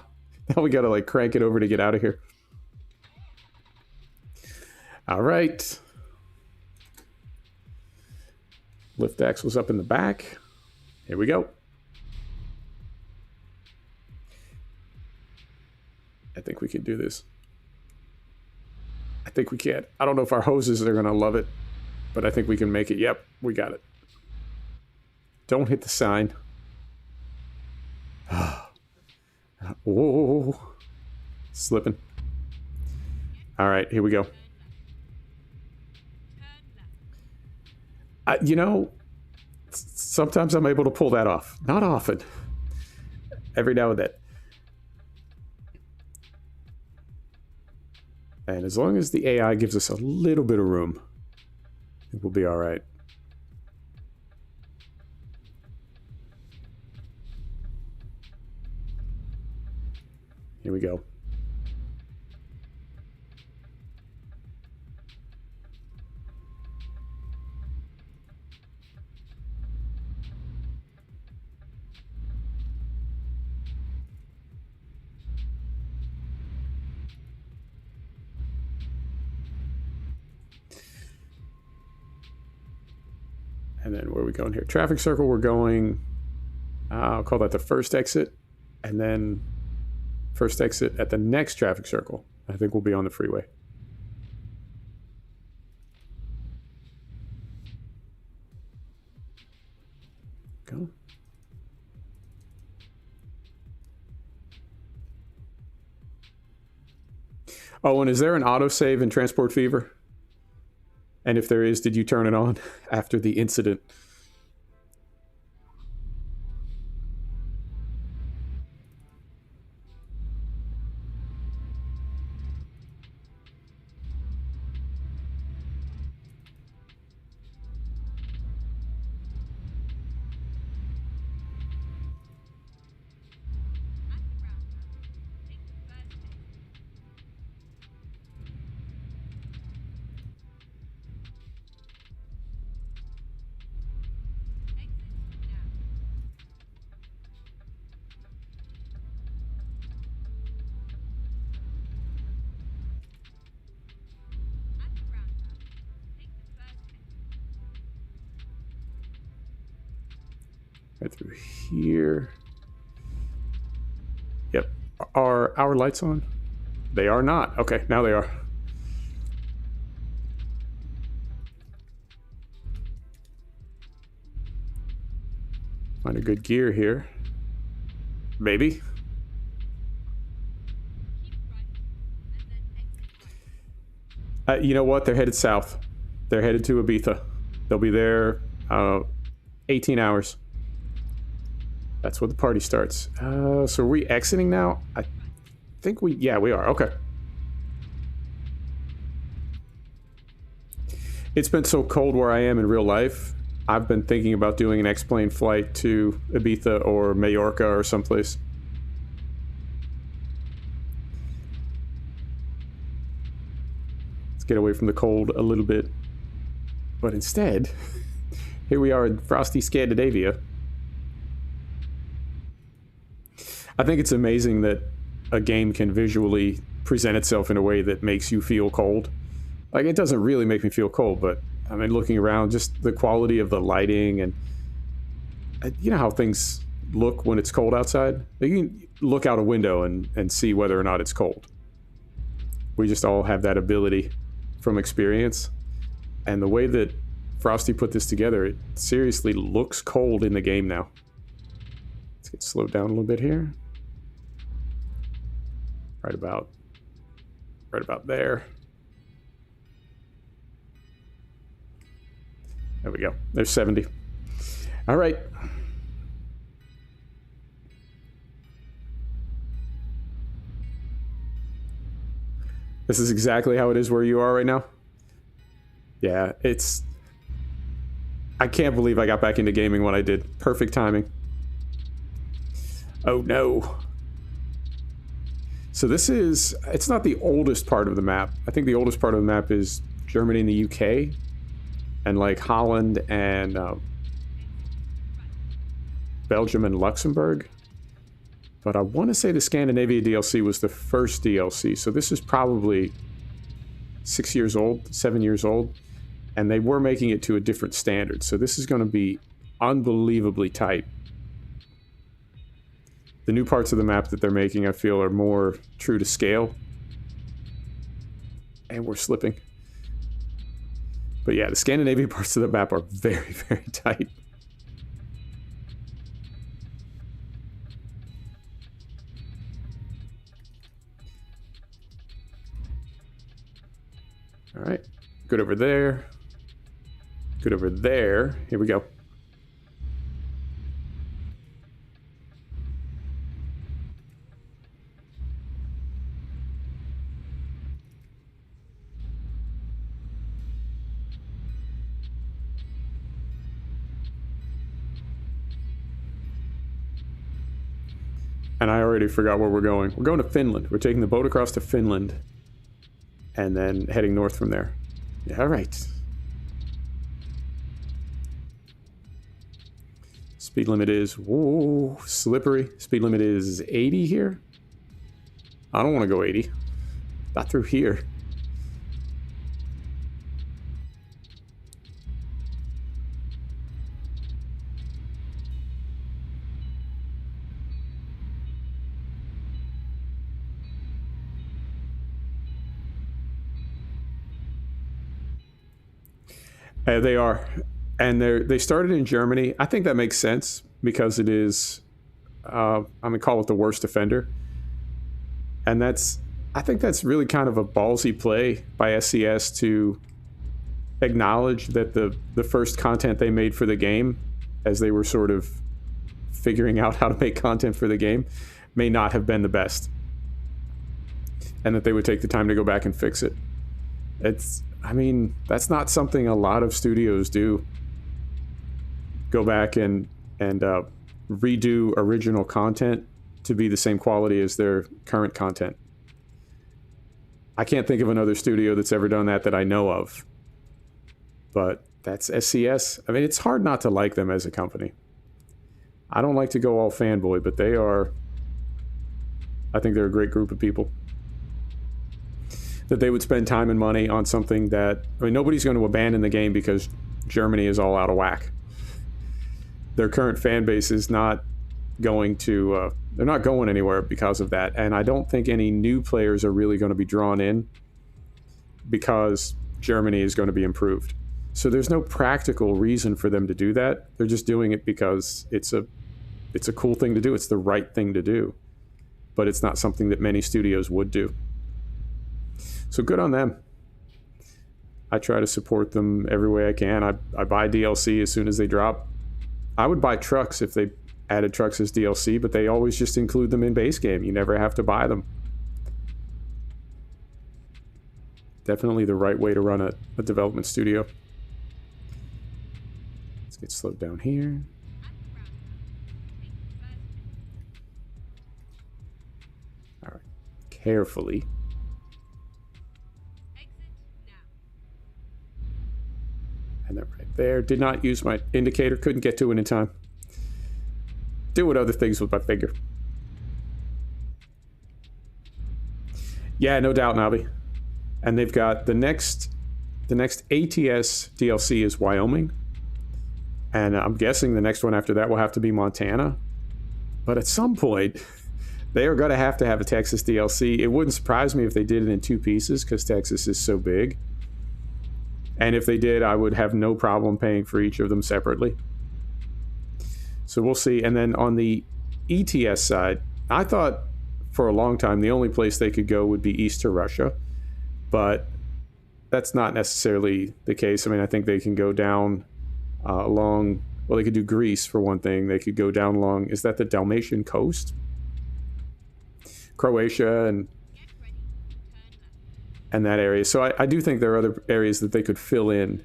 Speaker 1: Now we got to like crank it over to get out of here. All right. Lift axles up in the back. Here we go. I think we can do this. I think we can. I don't know if our hoses are going to love it, but I think we can make it. Yep, we got it. Don't hit the sign. Whoa. Slipping. All right, here we go. You know, sometimes I'm able to pull that off. Not often. Every now and then. And as long as the AI gives us a little bit of room, I think we'll be all right. Here we go. And then where are we going here? Traffic circle, we're going, I'll call that the first exit. And then first exit at the next traffic circle. I think we'll be on the freeway. Go. Oh, and is there an autosave in Transport Fever? And if there is, did you turn it on after the incident? Right through here. Yep. Are our lights on? They are not. Okay, now they are. Find a good gear here. Maybe. You know what? They're headed south. They're headed to Ibiza. They'll be there 18 hours. That's when the party starts. So are we exiting now? I think yeah, we are. Okay. It's been so cold where I am in real life. I've been thinking about doing an X-plane flight to Ibiza or Mallorca or someplace. Let's get away from the cold a little bit. But instead, here we are in frosty Scandinavia. I think it's amazing that a game can visually present itself in a way that makes you feel cold. Like, it doesn't really make me feel cold, but I mean, looking around, just the quality of the lighting, and you know how things look when it's cold outside? You can look out a window and see whether or not it's cold. We just all have that ability from experience. And the way that Frosty put this together, it seriously looks cold in the game now. Let's get slowed down a little bit here. Right about there. There we go. There's 70. All right. This is exactly how it is where you are right now. Yeah, it's... I can't believe I got back into gaming when I did. Perfect timing. Oh no. So this is... It's not the oldest part of the map. I think the oldest part of the map is Germany and the UK. And like Holland and Belgium and Luxembourg. But I want to say the Scandinavia DLC was the first DLC. So this is probably 6 years old, 7 years old. And they were making it to a different standard. So this is going to be unbelievably tight. The new parts of the map that they're making, I feel, are more true to scale. And we're slipping. But yeah, the Scandinavian parts of the map are very, very tight. All right, good over there. Good over there. Here we go. And I already forgot where we're going. We're going to Finland. We're taking the boat across to Finland and then heading north from there. Yeah, all right. Speed limit is, whoa, slippery. Speed limit is 80 here. I don't want to go 80. Not through here. They are. And they started in Germany. I think that makes sense because it is, I'm going to call it the worst offender. And I think that's really kind of a ballsy play by SCS to acknowledge that the first content they made for the game, as they were sort of figuring out how to make content for the game, may not have been the best. And that they would take the time to go back and fix it. I mean, that's not something a lot of studios do. Go back and redo original content to be the same quality as their current content. I can't think of another studio that's ever done that I know of. But that's SCS. I mean, it's hard not to like them as a company. I don't like to go all fanboy, but I think they're a great group of people. That they would spend time and money on something that, I mean, nobody's going to abandon the game because Germany is all out of whack. Their current fan base is not going to, they're not going anywhere because of that. And I don't think any new players are really going to be drawn in because Germany is going to be improved. So there's no practical reason for them to do that. They're just doing it because it's a cool thing to do. It's the right thing to do. But it's not something that many studios would do. So good on them. I try to support them every way I can. I buy DLC as soon as they drop. I would buy trucks if they added trucks as DLC, but they always just include them in base game. You never have to buy them. Definitely the right way to run a development studio. Let's get slowed down here. All right, carefully. And then right there, did not use my indicator, couldn't get to it in time. Doing other things with my finger. Yeah, no doubt, Navi. And they've got the next ATS DLC is Wyoming. And I'm guessing the next one after that will have to be Montana. But at some point, they are going to have a Texas DLC. It wouldn't surprise me if they did it in 2 pieces, because Texas is so big. And if they did, I would have no problem paying for each of them separately. So we'll see. And then on the ETS side, I thought for a long time the only place they could go would be east to Russia. But that's not necessarily the case. I mean, I think they can go down along... Well, they could do Greece, for one thing. They could go down along... Is that the Dalmatian coast? Croatia and that area. So I do think there are other areas that they could fill in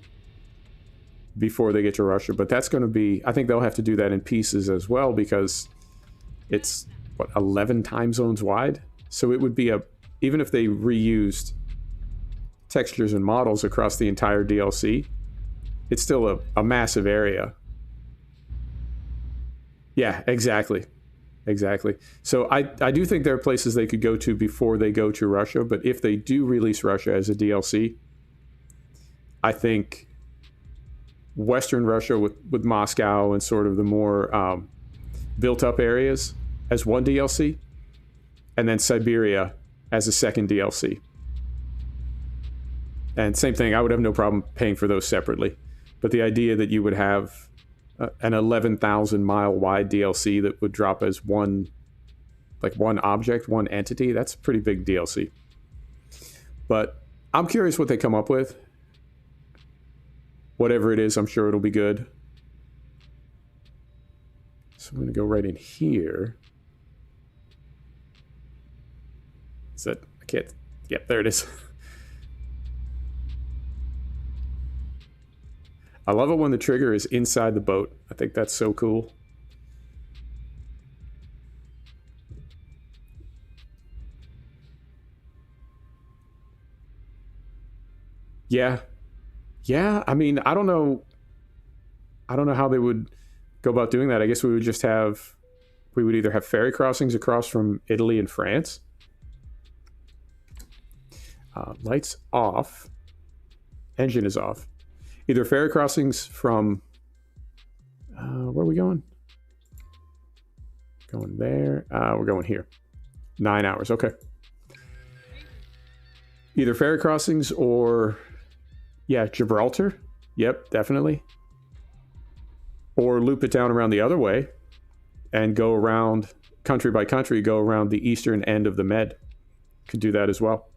Speaker 1: before they get to Russia. But that's going to be... I think they'll have to do that in pieces as well, because it's, what, 11 time zones wide? So it would be a... Even if they reused textures and models across the entire DLC, it's still a massive area. Yeah, exactly. Exactly. So I do think there are places they could go to before they go to Russia, but if they do release Russia as a DLC, I think Western Russia with Moscow and sort of the more built-up areas as one DLC, and then Siberia as a second DLC. And same thing, I would have no problem paying for those separately. But the idea that you would have an 11,000 mile wide DLC that would drop as one object, one entity, that's a pretty big DLC. But I'm curious what they come up with. Whatever it is, I'm sure it'll be good. So I'm going to go right in here. Is that... I can't... Yep, there it is. I love it when the trigger is inside the boat. I think that's so cool. Yeah. Yeah, I mean, I don't know how they would go about doing that. I guess we would either have ferry crossings across from Italy and France. Lights off. Engine is off. Either ferry crossings from... where are we going? Going there. We're going here. 9 hours. Okay. Either ferry crossings or... Yeah, Gibraltar. Yep, definitely. Or loop it down around the other way and go around, country by country, go around the eastern end of the Med. Could do that as well.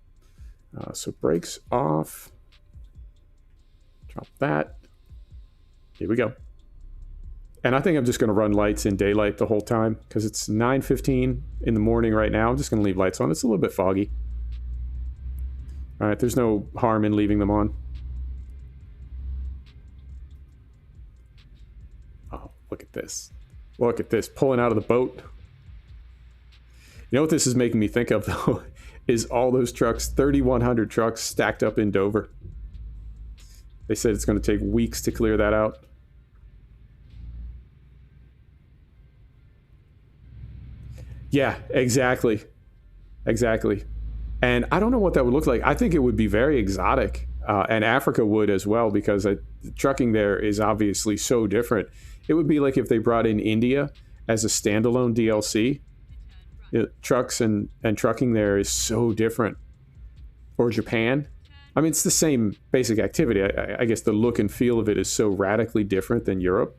Speaker 1: So brakes off. Drop that. Here we go. And I think I'm just going to run lights in daylight the whole time, because it's 9:15 in the morning right now. I'm just going to leave lights on. It's a little bit foggy. All right, there's no harm in leaving them on. Oh, look at this. Look at this, pulling out of the boat. You know what this is making me think of, though, is all those trucks, 3,100 trucks stacked up in Dover. They said it's going to take weeks to clear that out. Yeah, exactly. Exactly. And I don't know what that would look like. I think it would be very exotic. And Africa would as well, because trucking there is obviously so different. It would be like if they brought in India as a standalone DLC. Trucks and trucking there is so different. Or Japan. I mean, it's the same basic activity. I guess the look and feel of it is so radically different than Europe.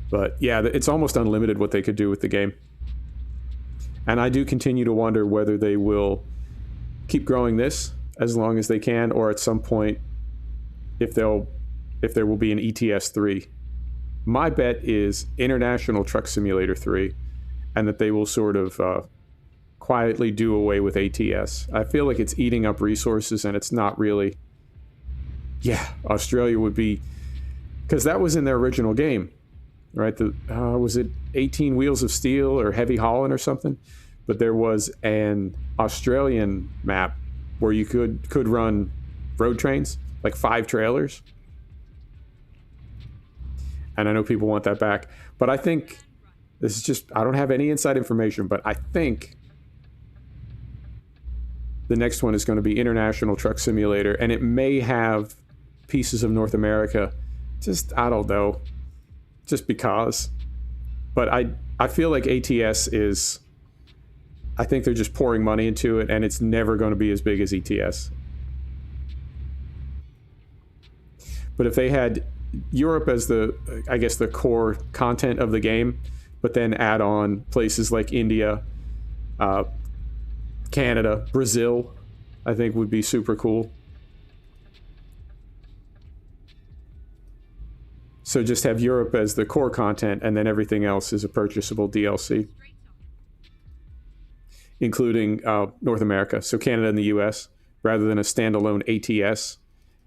Speaker 1: But yeah, it's almost unlimited what they could do with the game. And I do continue to wonder whether they will keep growing this as long as they can, or at some point, if there will be an ETS2. My bet is International Truck Simulator 3, and that they will sort of quietly do away with ATS. I feel like it's eating up resources, and it's not really... Yeah, Australia would be... Because that was in their original game. Right, was it 18 Wheels of Steel or Heavy Holland or something? But there was an Australian map where you could run road trains, like 5 trailers. And I know people want that back, but I think this is just, I don't have any inside information, but I think the next one is going to be International Truck Simulator, and it may have pieces of North America. Just, I don't know, just because. But I feel like ATS is, I think they're just pouring money into it, and it's never going to be as big as ETS. But if they had Europe as the, I guess, the core content of the game, but then add on places like India, Canada, Brazil, I think would be super cool. So just have Europe as the core content, and then everything else is a purchasable DLC, including North America. So Canada and the US, rather than a standalone ATS,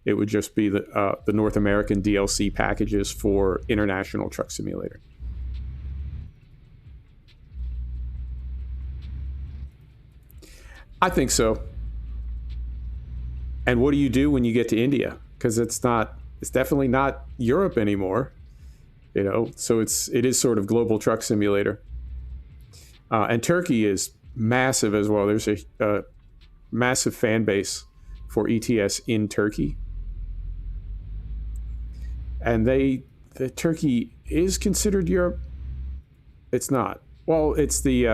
Speaker 1: it would just be the North American DLC packages for International Truck Simulator. I think so. And what do you do when you get to India? Because it's definitely not Europe anymore, you know. So it is sort of global truck simulator. And Turkey is massive as well. There's a massive fan base for ETS in Turkey, and the Turkey is considered Europe. It's not. Well, that's the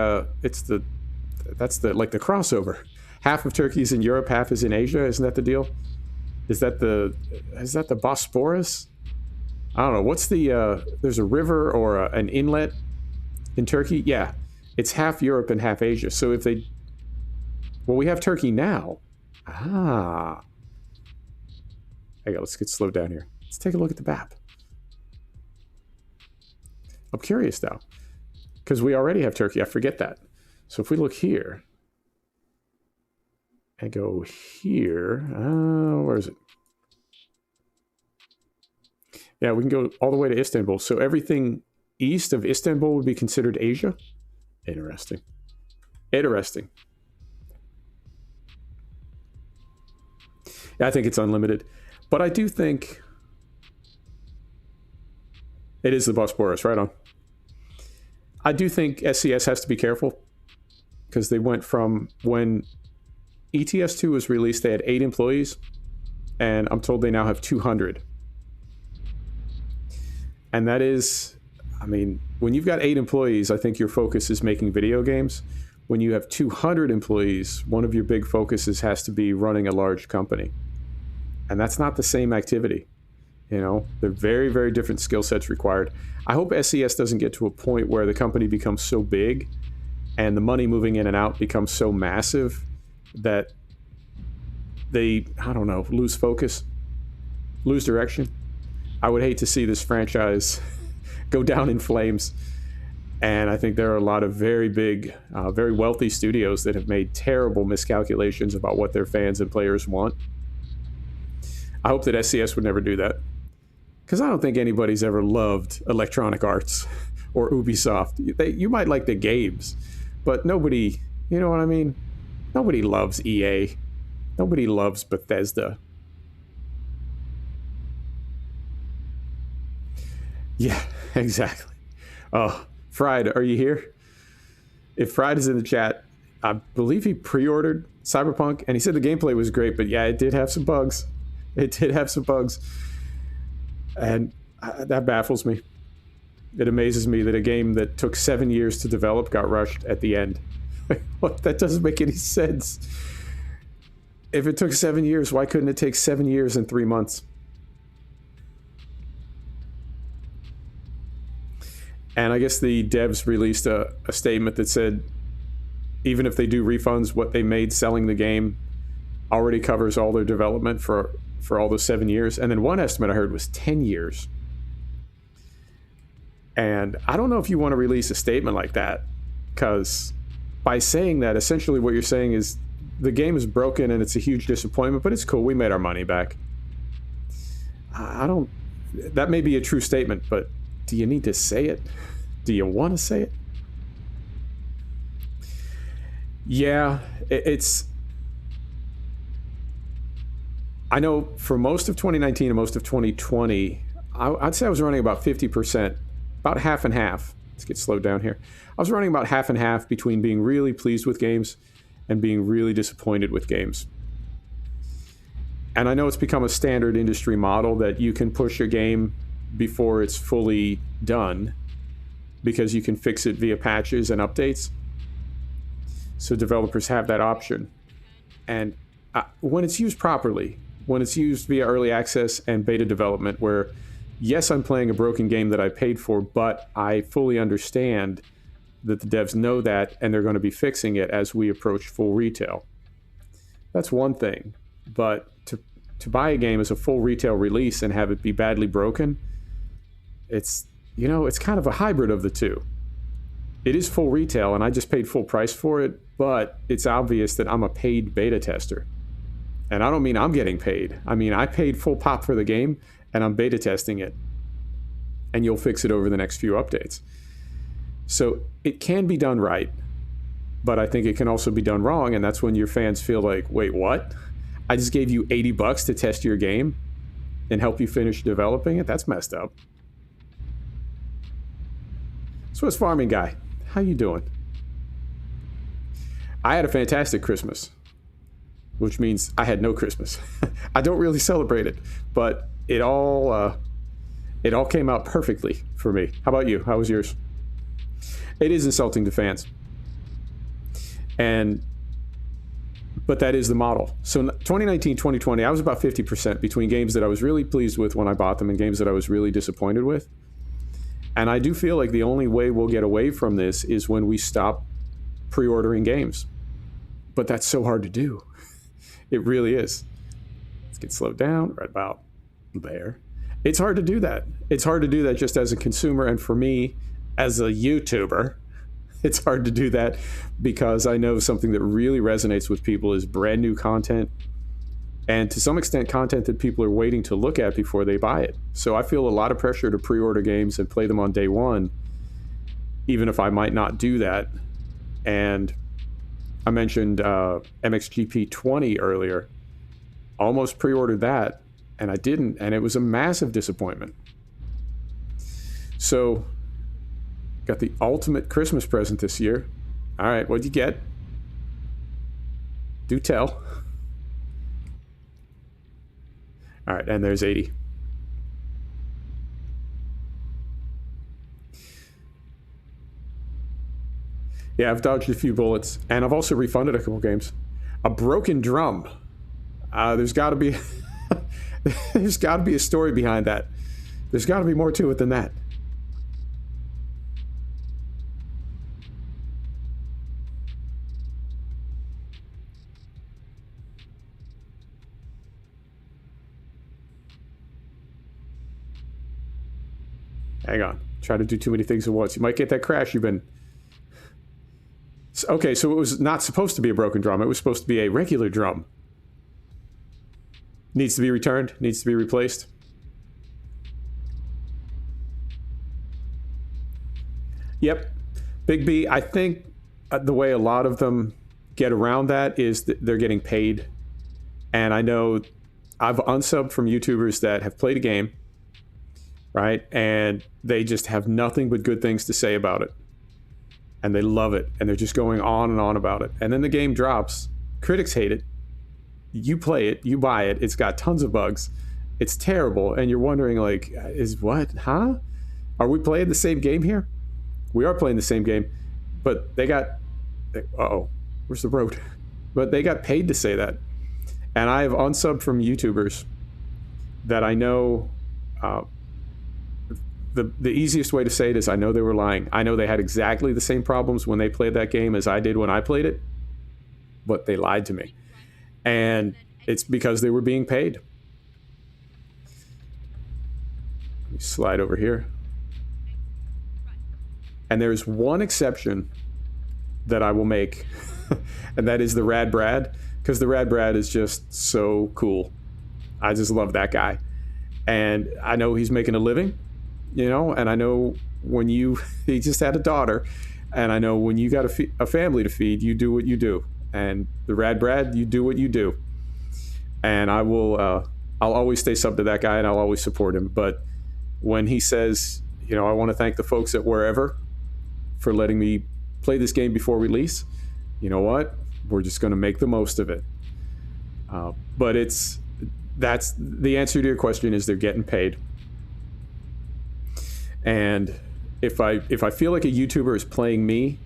Speaker 1: like the crossover. Half of Turkey's in Europe, half is in Asia. Isn't that the deal? Is that the Bosporus? I don't know. What's the there's a river or an inlet in Turkey? Yeah, it's half Europe and half Asia. So if they, well, we have Turkey now. Ah. Hang on, let's get slowed down here. Let's take a look at the map. I'm curious now, because we already have Turkey. I forget that. So if we look here and go here, where is it? Yeah, we can go all the way to Istanbul. So everything east of Istanbul would be considered Asia. Interesting. Interesting. Yeah, I think it's unlimited. But I do think it is the Bosporus, right on. I do think SCS has to be careful, because they went from, when ETS2 was released, they had 8 employees, and I'm told they now have 200. And that is, I mean, when you've got 8 employees, I think your focus is making video games. When you have 200 employees, one of your big focuses has to be running a large company. And that's not the same activity. You know, they're very, very different skill sets required. I hope SCS doesn't get to a point where the company becomes so big and the money moving in and out becomes so massive that they, I don't know, lose focus, lose direction. I would hate to see this franchise go down in flames. And I think there are a lot of very big, very wealthy studios that have made terrible miscalculations about what their fans and players want. I hope that SCS would never do that, because I don't think anybody's ever loved Electronic Arts or Ubisoft. You might like the games, but nobody, you know what I mean? Nobody loves EA. Nobody loves Bethesda. Yeah, exactly. Oh, Fried, are you here? If Fried is in the chat, I believe he pre-ordered Cyberpunk, and he said the gameplay was great, but yeah, it did have some bugs. It did have some bugs. And that baffles me. It amazes me that a game that took 7 years to develop got rushed at the end. What? That doesn't make any sense. If it took 7 years, why couldn't it take 7 years and 3 months? And I guess the devs released a statement that said, even if they do refunds, what they made selling the game already covers all their development for all those 7 years. And then one estimate I heard was 10 years. And I don't know if you want to release a statement like that, because by saying that, essentially what you're saying is the game is broken and it's a huge disappointment, but it's cool, we made our money back. That may be a true statement, but do you need to say it? Do you want to say it? Yeah, it's I know for most of 2019 and most of 2020, I'd say I was running about 50%, about half and half. Let's get slowed down here. I was running about half and half between being really pleased with games and being really disappointed with games. And I know it's become a standard industry model that you can push a game before it's fully done because you can fix it via patches and updates. So developers have that option. And when it's used properly, when it's used via early access and beta development, where yes, I'm playing a broken game that I paid for, but I fully understand that the devs know that and they're going to be fixing it as we approach full retail. That's one thing. But to buy a game as a full retail release and have it be badly broken, it's kind of a hybrid of the two. It is full retail and I just paid full price for it, but it's obvious that I'm a paid beta tester. And I don't mean I'm getting paid. I mean, I paid full pop for the game and I'm beta testing it. And you'll fix it over the next few updates. So it can be done right, but I think it can also be done wrong. And that's when your fans feel like, wait, what? I just gave you $80 to test your game and help you finish developing it? That's messed up. Swiss Farming Guy, how you doing? I had a fantastic Christmas, which means I had no Christmas. I don't really celebrate it, but it all came out perfectly for me. How about you? How was yours? It is insulting to fans. But that is the model. So 2019, 2020, I was about 50% between games that I was really pleased with when I bought them and games that I was really disappointed with. And I do feel like the only way we'll get away from this is when we stop pre-ordering games. But that's so hard to do. It really is. Let's get slowed down right about there. It's hard to do that. It's hard to do that just as a consumer. And for me, as a YouTuber, it's hard to do that because I know something that really resonates with people is brand new content. And to some extent, content that people are waiting to look at before they buy it. So I feel a lot of pressure to pre-order games and play them on day one, even if I might not do that. And I mentioned MXGP 20 earlier. Almost pre-ordered that, and I didn't, and it was a massive disappointment. So, got the ultimate Christmas present this year. All right, what'd you get? Do tell. All right, and there's 80. Yeah, I've dodged a few bullets, and I've also refunded a couple games. A broken drum. There's got to be there's got to be a story behind that. There's got to be more to it than that. Hang on. Try to do too many things at once. You might get that crash you've been... Okay, so it was not supposed to be a broken drum. It was supposed to be a regular drum. Needs to be returned. Needs to be replaced. Yep. Big B, I think the way a lot of them get around that is that they're getting paid. And I know I've unsubbed from YouTubers that have played a game, right? And they just have nothing but good things to say about it. And they love it. And they're just going on and on about it. And then the game drops. Critics hate it. You play it. You buy it. It's got tons of bugs. It's terrible. And you're wondering, like, is what? Huh? Are we playing the same game here? We are playing the same game. But they got... Uh-oh. Where's the road? But they got paid to say that. And I have unsubbed from YouTubers that I know... The easiest way to say it is I know they were lying. I know they had exactly the same problems when they played that game as I did when I played it, but they lied to me. And it's because they were being paid. Let me slide over here. And there's one exception that I will make, and that is the Rad Brad, because the Rad Brad is just so cool. I just love that guy. And I know he's making a living. You know, and I know when he just had a daughter, and I know when you got a family to feed, you do what you do. And the Rad Brad, you do what you do. and I'll always stay sub to that guy, and I'll always support him. But when he says, you know, I want to thank the folks at Wherever for letting me play this game before release, you know what? We're just going to make the most of it. But that's the answer to your question is they're getting paid. And if I feel like a YouTuber is playing me,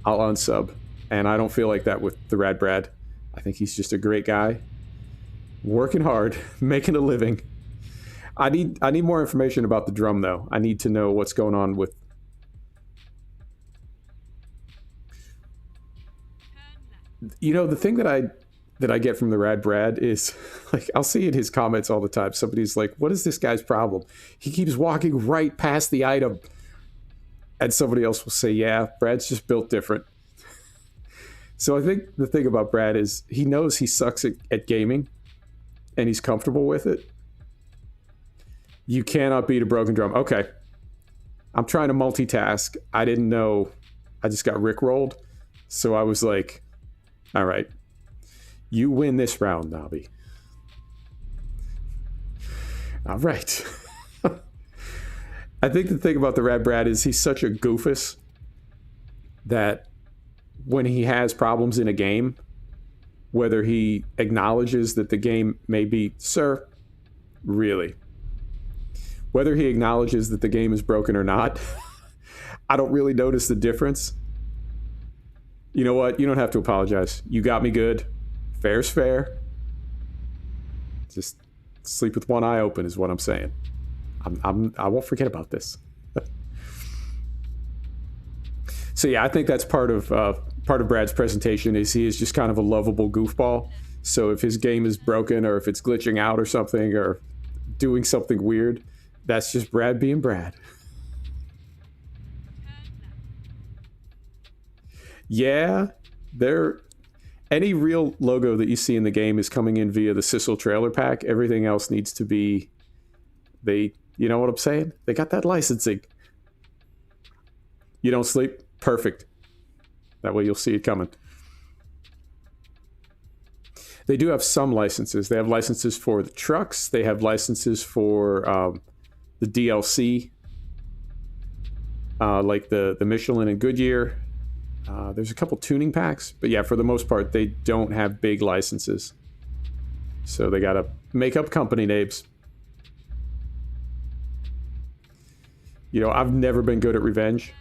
Speaker 1: I'll unsub. And I don't feel like that with the Rad Brad. I think he's just a great guy, working hard, making a living. I need more information about the drum though. I need to know what's going on with. You know, the thing that I get from the Rad Brad is, like, I'll see in his comments all the time. Somebody's like, "What is this guy's problem? He keeps walking right past the item." And somebody else will say, "Yeah, Brad's just built different." So I think the thing about Brad is he knows he sucks at gaming, and he's comfortable with it. You cannot beat a broken drum. Okay. I'm trying to multitask. I didn't know. I just got rickrolled. So I was like, all right, you win this round, Nobby. All right. I think the thing about the Rad Brad is he's such a goofus that when he has problems in a game, whether he acknowledges that the game may be, sir, really, whether he acknowledges that the game is broken or not, I don't really notice the difference. You know what? You don't have to apologize. You got me good. Fair's fair. Just sleep with one eye open is what I'm saying. I won't forget about this. So yeah, I think that's part of Brad's presentation is he is just kind of a lovable goofball. So if his game is broken or if it's glitching out or something or doing something weird, that's just Brad being Brad. Yeah, any real logo that you see in the game is coming in via the Sissel trailer pack. Everything else needs to be, you know what I'm saying? They got that licensing. You don't sleep? Perfect. That way you'll see it coming. They do have some licenses. They have licenses for the trucks. They have licenses for the DLC, like the Michelin and Goodyear. There's a couple tuning packs, but yeah, for the most part, they don't have big licenses. So they got to make up company names. You know, I've never been good at revenge.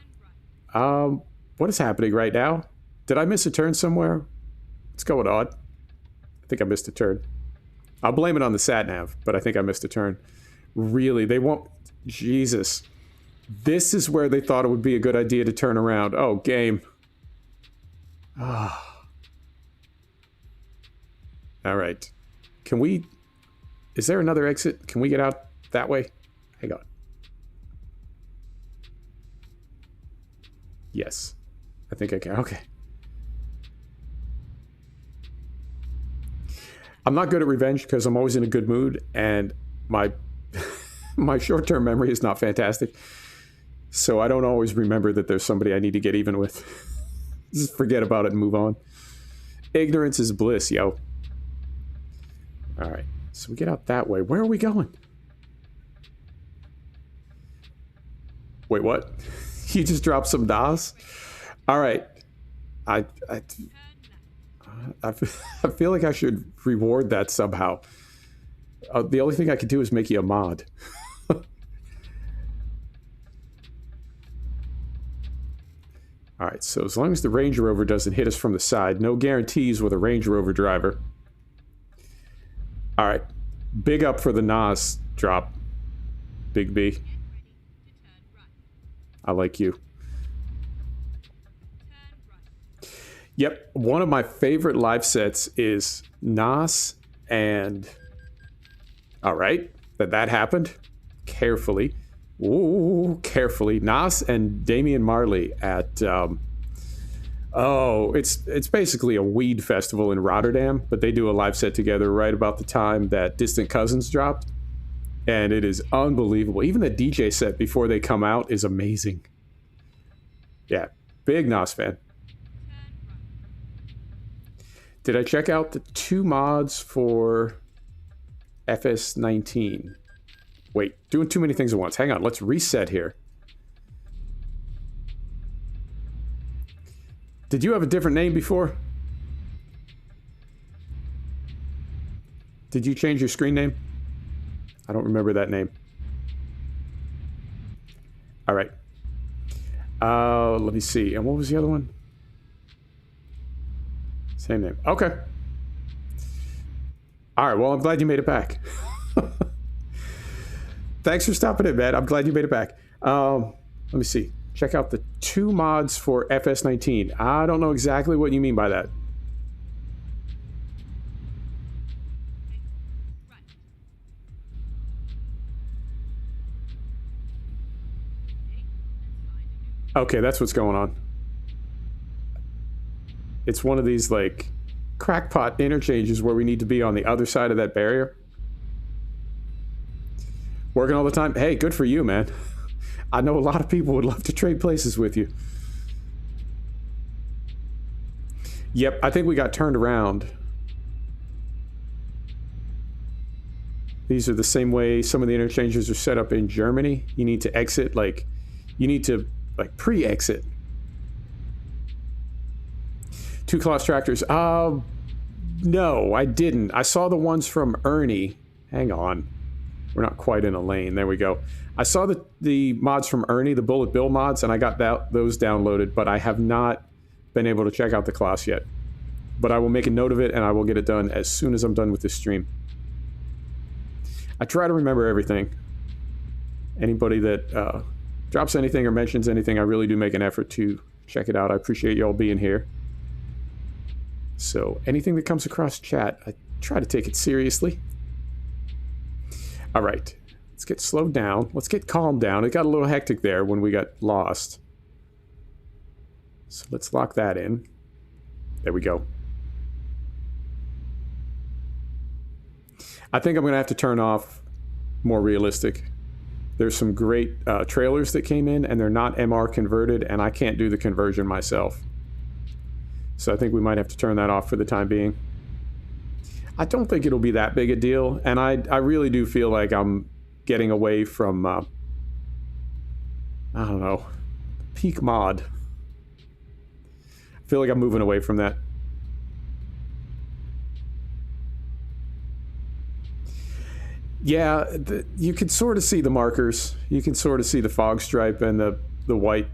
Speaker 1: What is happening right now? Did I miss a turn somewhere? What's going on? I think I missed a turn. I'll blame it on the sat-nav, but I think I missed a turn. Really, they won't... Jesus. This is where they thought it would be a good idea to turn around. Oh, game. Ah. All right. Can we... Is there another exit? Can we get out that way? Hang on. Yes. I think I can. Okay. I'm not good at revenge because I'm always in a good mood, and my my short-term memory is not fantastic. So I don't always remember that there's somebody I need to get even with. Just forget about it and move on. Ignorance is bliss, yo. All right. So we get out that way. Where are we going? Wait, what? You just dropped some DAS? All right. I feel like I should reward that somehow. The only thing I could do is make you a mod. All right, so as long as the Range Rover doesn't hit us from the side, no guarantees with a Range Rover driver. All right, big up for the NAS drop, Big B. I like you. Yep, one of my favorite live sets is Nas and... All right, that happened. Carefully. Ooh, carefully. Nas and Damian Marley at... it's basically a weed festival in Rotterdam, but they do a live set together right about the time that Distant Cousins dropped. And it is unbelievable. Even the DJ set before they come out is amazing. Yeah, big Nas fan. Did I check out the 2 mods for FS19. Wait, doing too many things at once. Hang on, let's reset here. Did you have a different name before? Did you change your screen name? I don't remember that name. All right. Let me see. And what was the other one? Same name. Okay. All right. Well, I'm glad you made it back. Thanks for stopping in, man. I'm glad you made it back. Let me see. Check out the 2 mods for FS19. I don't know exactly what you mean by that. Okay, that's what's going on. It's one of these, like, crackpot interchanges where we need to be on the other side of that barrier. Working all the time? Hey, good for you, man. I know a lot of people would love to trade places with you. Yep, I think we got turned around. These are the same way some of the interchanges are set up in Germany. You need to exit, like, you need to, like, pre-exit. 2 Claas tractors. No, I didn't. I saw the ones from Ernie. Hang on. We're not quite in a lane. There we go. I saw the mods from Ernie, the Bullet Bill mods, and I got those downloaded, but I have not been able to check out the Claas yet. But I will make a note of it, and I will get it done as soon as I'm done with this stream. I try to remember everything. Anybody that drops anything or mentions anything, I really do make an effort to check it out. I appreciate y'all being here. So anything that comes across chat, I try to take it seriously. All right, let's get slowed down. Let's get calmed down. It got a little hectic there when we got lost. So let's lock that in. There we go. I think I'm going to have to turn off more realistic. There's some great trailers that came in, and they're not MR converted, and I can't do the conversion myself. So I think we might have to turn that off for the time being. I don't think it'll be that big a deal, and I really do feel like I'm getting away from, I don't know, peak mod. I feel like I'm moving away from that. Yeah, you can sort of see the markers. You can sort of see the fog stripe and the white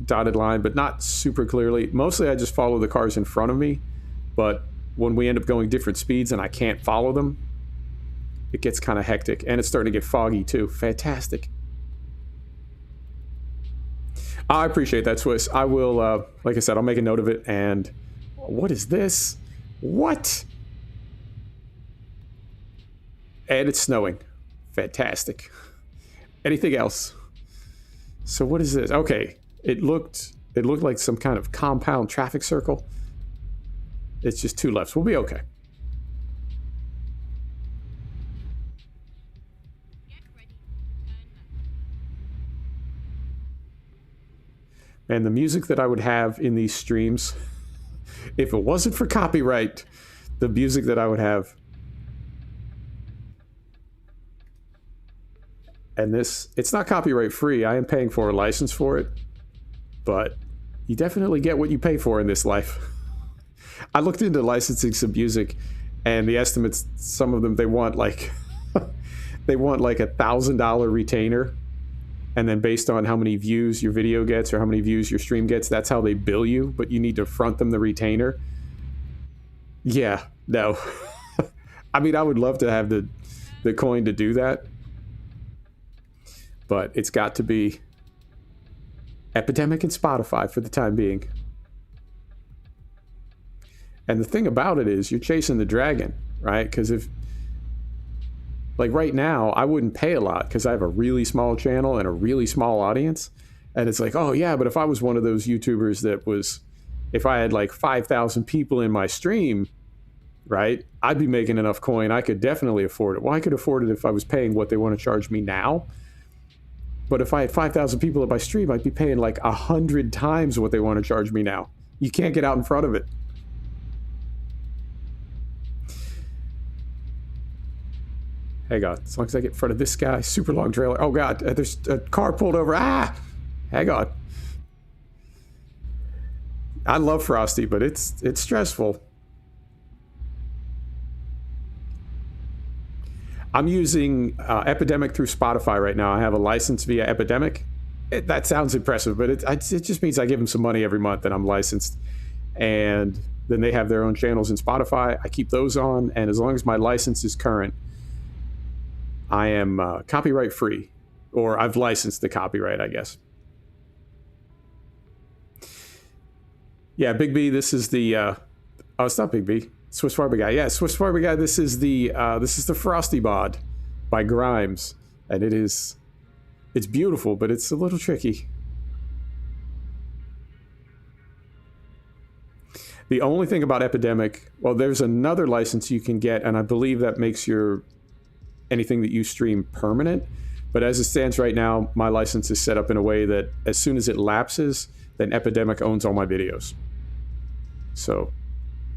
Speaker 1: dotted line, but not super clearly. Mostly I just follow the cars in front of me, but when we end up going different speeds and I can't follow them, it gets kind of hectic, and it's starting to get foggy too. Fantastic. I appreciate that, Swiss. I will, like I said, I'll make a note of it. And what is this? What? And it's snowing. Fantastic. Anything else? So what is this? Okay, it looked like some kind of compound traffic circle. It's just 2 lefts. We'll be okay. And the music that I would have in these streams, if it wasn't for copyright, the music that I would have. And this, it's not copyright free. I am paying for a license for it. But you definitely get what you pay for in this life. I looked into licensing some music, and the estimates, some of them, they want like they want like $1,000 retainer, and then based on how many views your video gets or how many views your stream gets, that's how they bill you, but you need to front them the retainer. Yeah, no. I mean, I would love to have the coin to do that, but it's got to be Epidemic and Spotify for the time being. And the thing about it is you're chasing the dragon, right? Because if, like right now, I wouldn't pay a lot because I have a really small channel and a really small audience. And it's like, oh yeah, but if I was one of those YouTubers that was, if I had like 5,000 people in my stream, right, I'd be making enough coin. I could definitely afford it. Well, I could afford it if I was paying what they want to charge me now. But if I had 5,000 people at my stream, I'd be paying like 100 times what they want to charge me now. You can't get out in front of it. Hang on. As long as I get in front of this guy. Super long trailer. Oh, God. There's a car pulled over. Ah! Hang on. I love Frosty, but it's stressful. I'm using Epidemic through Spotify right now. I have a license via Epidemic. That sounds impressive, but it just means I give them some money every month and I'm licensed. And then they have their own channels in Spotify. I keep those on, and as long as my license is current, I am copyright free. Or I've licensed the copyright, I guess. Yeah, Big B, this is the... oh, it's not Big B. Swiss Farmer Guy. Yeah, Swiss Farmer Guy, this is the Frosty bod by Grimes. And it's beautiful, but it's a little tricky. The only thing about Epidemic, well, there's another license you can get, and I believe that makes anything that you stream permanent. But as it stands right now, my license is set up in a way that as soon as it lapses, then Epidemic owns all my videos. So,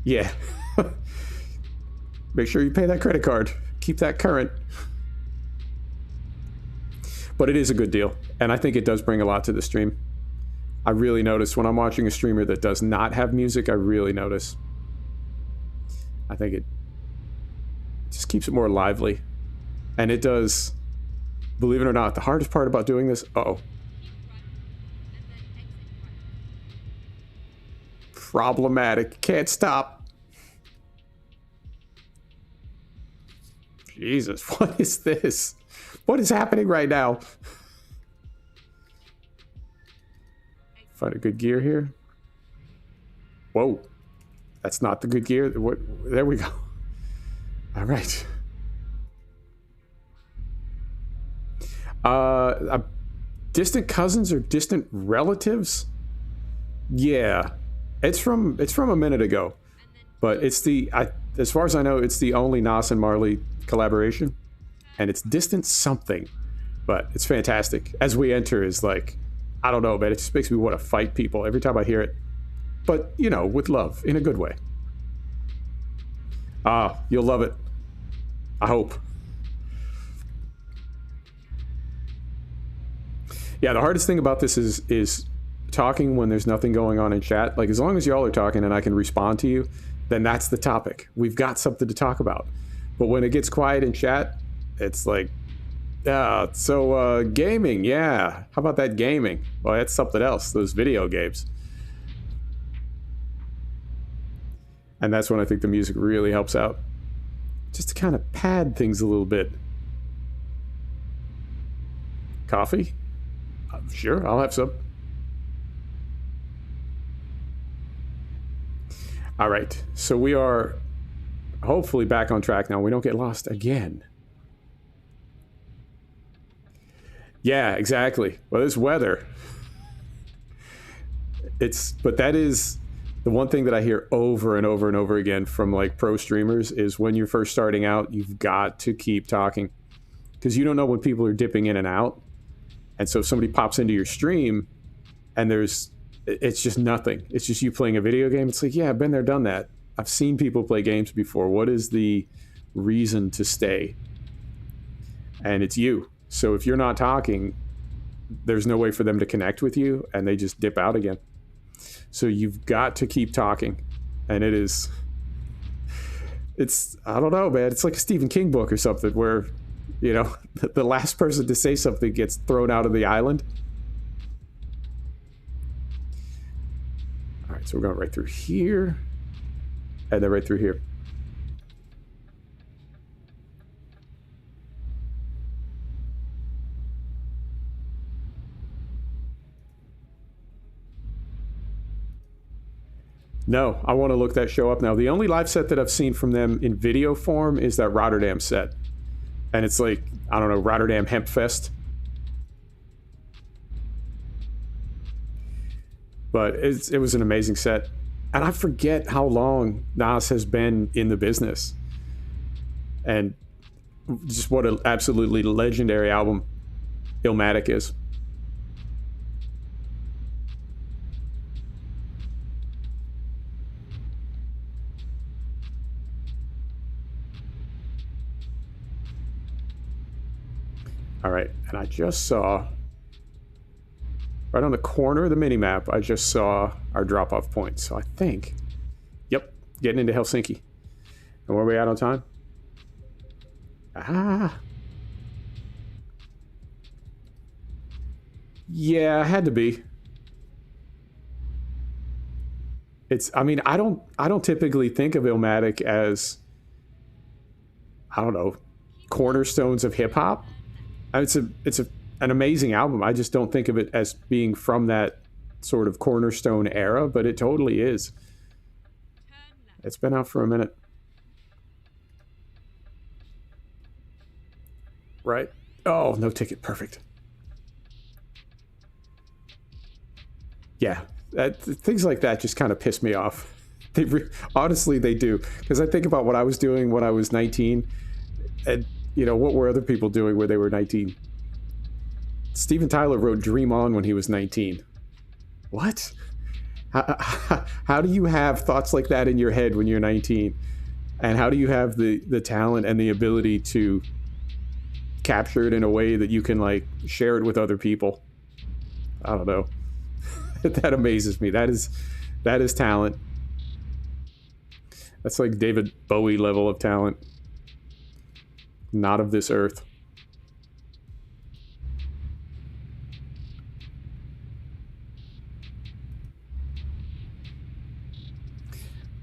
Speaker 1: yeah. Make sure you pay that credit card. Keep that current. But it is a good deal, and I think it does bring a lot to the stream. I really notice when I'm watching a streamer that does not have music, I really notice. I think it just keeps it more lively. And it does, believe it or not, the hardest part about doing this... Uh-oh. Problematic. Can't stop. Jesus, what is this? What is happening right now? Find a good gear here. Whoa. That's not the good gear. What? There we go. All right. Distant cousins or distant relatives? Yeah. It's from a minute ago. But it's as far as I know, it's the only Nas and Marley collaboration. And it's distant something. But it's fantastic. As We Enter is like, I don't know, man. It just makes me want to fight people every time I hear it. But, you know, with love, in a good way. Ah, you'll love it. I hope. Yeah, the hardest thing about this is talking when there's nothing going on in chat. Like, as long as y'all are talking and I can respond to you, then that's the topic. We've got something to talk about. But when it gets quiet in chat, it's like, gaming, yeah. How about that gaming? Well, that's something else, those video games. And that's when I think the music really helps out. Just to kind of pad things a little bit. Coffee? Sure, I'll have some. All right, so we are hopefully back on track now. We don't get lost again. Yeah, exactly. Well, this weather. But that is the one thing that I hear over and over and over again from like pro streamers is when you're first starting out, you've got to keep talking because you don't know when people are dipping in and out. And so if somebody pops into your stream and it's just nothing. It's just you playing a video game. It's like, yeah, I've been there, done that. I've seen people play games before. What is the reason to stay? And it's you. So if you're not talking, there's no way for them to connect with you and they just dip out again. So you've got to keep talking. And it's, I don't know, man. It's like a Stephen King book or something where, you know, the last person to say something gets thrown out of the island. All right, so we're going right through here. And then right through here. No, I want to look that show up now. The only live set that I've seen from them in video form is that Rotterdam set. And it's like, I don't know, Rotterdam Hemp Fest. But it was an amazing set. And I forget how long Nas has been in the business. And just what an absolutely legendary album Illmatic is. All right, and I just saw, right on the corner of the mini-map, I just saw our drop-off point. So I think, yep, getting into Helsinki. And where are we at on time? Ah. Yeah, had to be. It's, I mean, I don't typically think of Illmatic as, I don't know, cornerstones of hip hop. It's an amazing album. I just don't think of it as being from that sort of cornerstone era, but it totally is. It's been out for a minute. Right? Oh, no ticket. Perfect. Yeah, things like that just kind of piss me off. Honestly, they do. Because I think about what I was doing when I was 19, and, you know, what were other people doing when they were 19? Steven Tyler wrote Dream On when he was 19. What? How do you have thoughts like that in your head when you're 19? And how do you have the talent and the ability to capture it in a way that you can, like, share it with other people? I don't know. That amazes me. That is talent. That's like David Bowie level of talent. Not of this earth.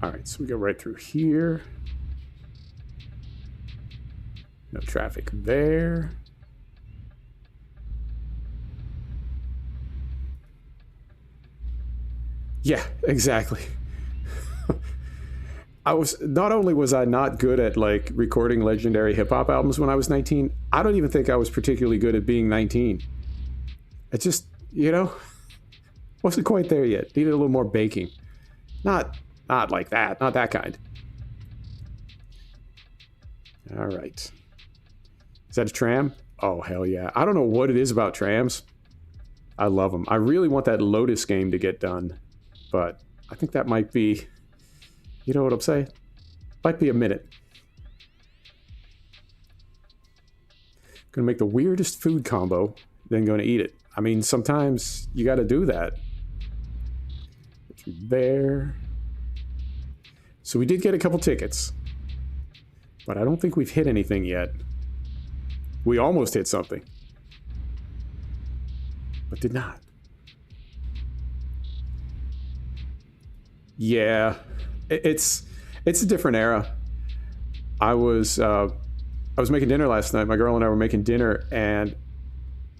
Speaker 1: All right, so we go right through here. No traffic there. Yeah, exactly. Not only was I not good at, like, recording legendary hip hop albums when I was 19, I don't even think I was particularly good at being 19. It just, you know, wasn't quite there yet. Needed a little more baking. Not like that. Not that kind. All right. Is that a tram? Oh, hell yeah. I don't know what it is about trams. I love them. I really want that Lotus game to get done. But I think that might be, you know what I'm saying? Might be a minute. Gonna make the weirdest food combo, then gonna eat it. I mean, sometimes you gotta do that. There. So we did get a couple tickets. But I don't think we've hit anything yet. We almost hit something. But did not. Yeah, it's a different era. I was making dinner last night. My girl and I were making dinner, and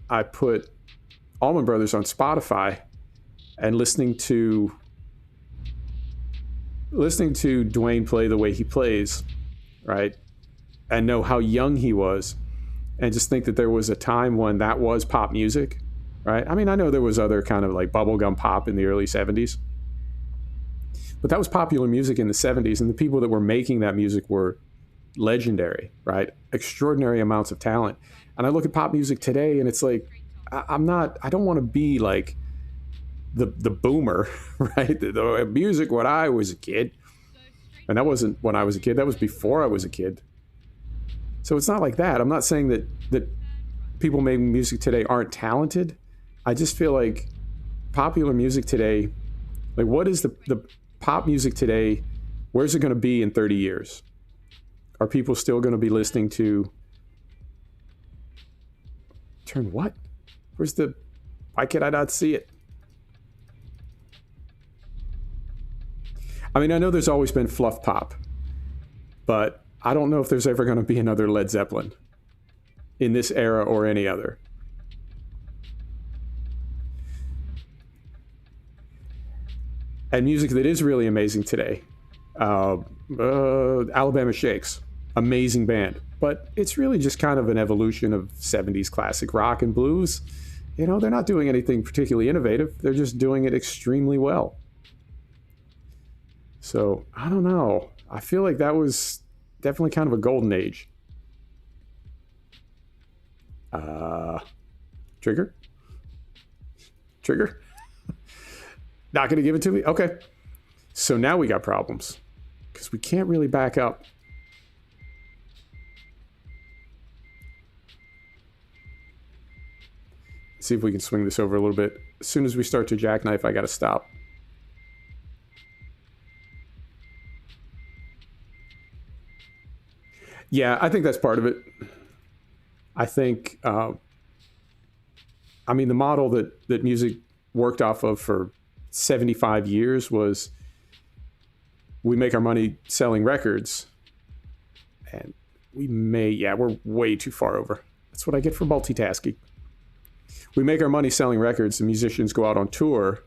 Speaker 1: I put Allman Brothers on Spotify and listening to Dwayne play the way he plays, right? And know how young he was, and just think that there was a time when that was pop music, right? I mean, I know there was other kind of like bubblegum pop in the early 70s. But that was popular music in the 70s, and the people that were making that music were legendary, right? Extraordinary amounts of talent. And I look at pop music today, and it's like, I don't want to be like the boomer, right? The music when I was a kid. And that wasn't when I was a kid. That was before I was a kid. So it's not like that. I'm not saying that people making music today aren't talented. I just feel like popular music today, like, what is the pop music today, where's it going to be in 30 years? Are people still going to be listening to... Turn what? Why can I not see it? I mean, I know there's always been fluff pop, but I don't know if there's ever going to be another Led Zeppelin in this era or any other. And music that is really amazing today. Alabama Shakes. Amazing band. But it's really just kind of an evolution of 70s classic rock and blues. You know, they're not doing anything particularly innovative. They're just doing it extremely well. So, I don't know. I feel like that was definitely kind of a golden age. Trigger? Not going to give it to me? Okay. So now we got problems. Because we can't really back up. see if we can swing this over a little bit. As soon as we start to jackknife, I got to stop. Yeah, I think that's part of it. I think, I mean, the model that music worked off of for 75 years was we make our money selling records. And we're way too far over. That's what I get for multitasking. We make our money selling records. The musicians go out on tour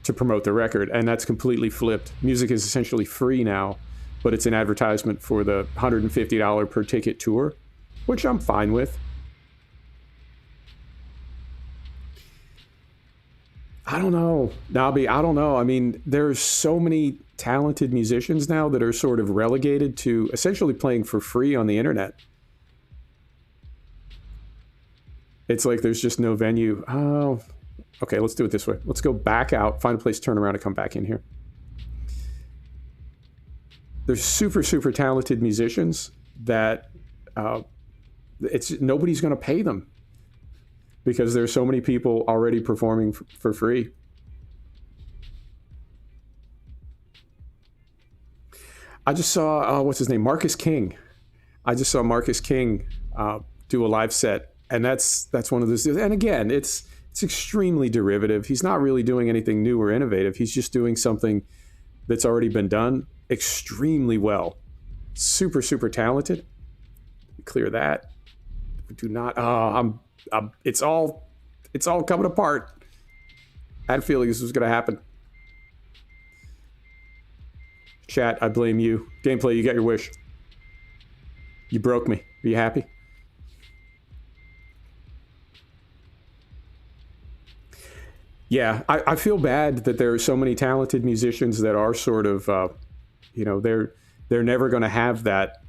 Speaker 1: to promote the record, and that's completely flipped. Music is essentially free now, but it's an advertisement for the $150 per ticket tour, which I'm fine with. I don't know, Nobby. I don't know. I mean, there's so many talented musicians now that are sort of relegated to essentially playing for free on the internet. It's like there's just no venue. Oh, okay, let's do it this way. Let's go back out, find a place, turn around, and come back in here. There's super, super talented musicians that nobody's going to pay them because there's so many people already performing for free. I just saw, what's his name? Marcus King. I just saw Marcus King do a live set, and that's one of those. And again, it's extremely derivative. He's not really doing anything new or innovative. He's just doing something that's already been done extremely well. Super, super talented. Clear that. Do not. It's all coming apart. I had a feeling this was going to happen. Chat, I blame you. Gameplay, you got your wish. You broke me. Are you happy? Yeah, I feel bad that there are so many talented musicians that are sort of, they're never going to have that.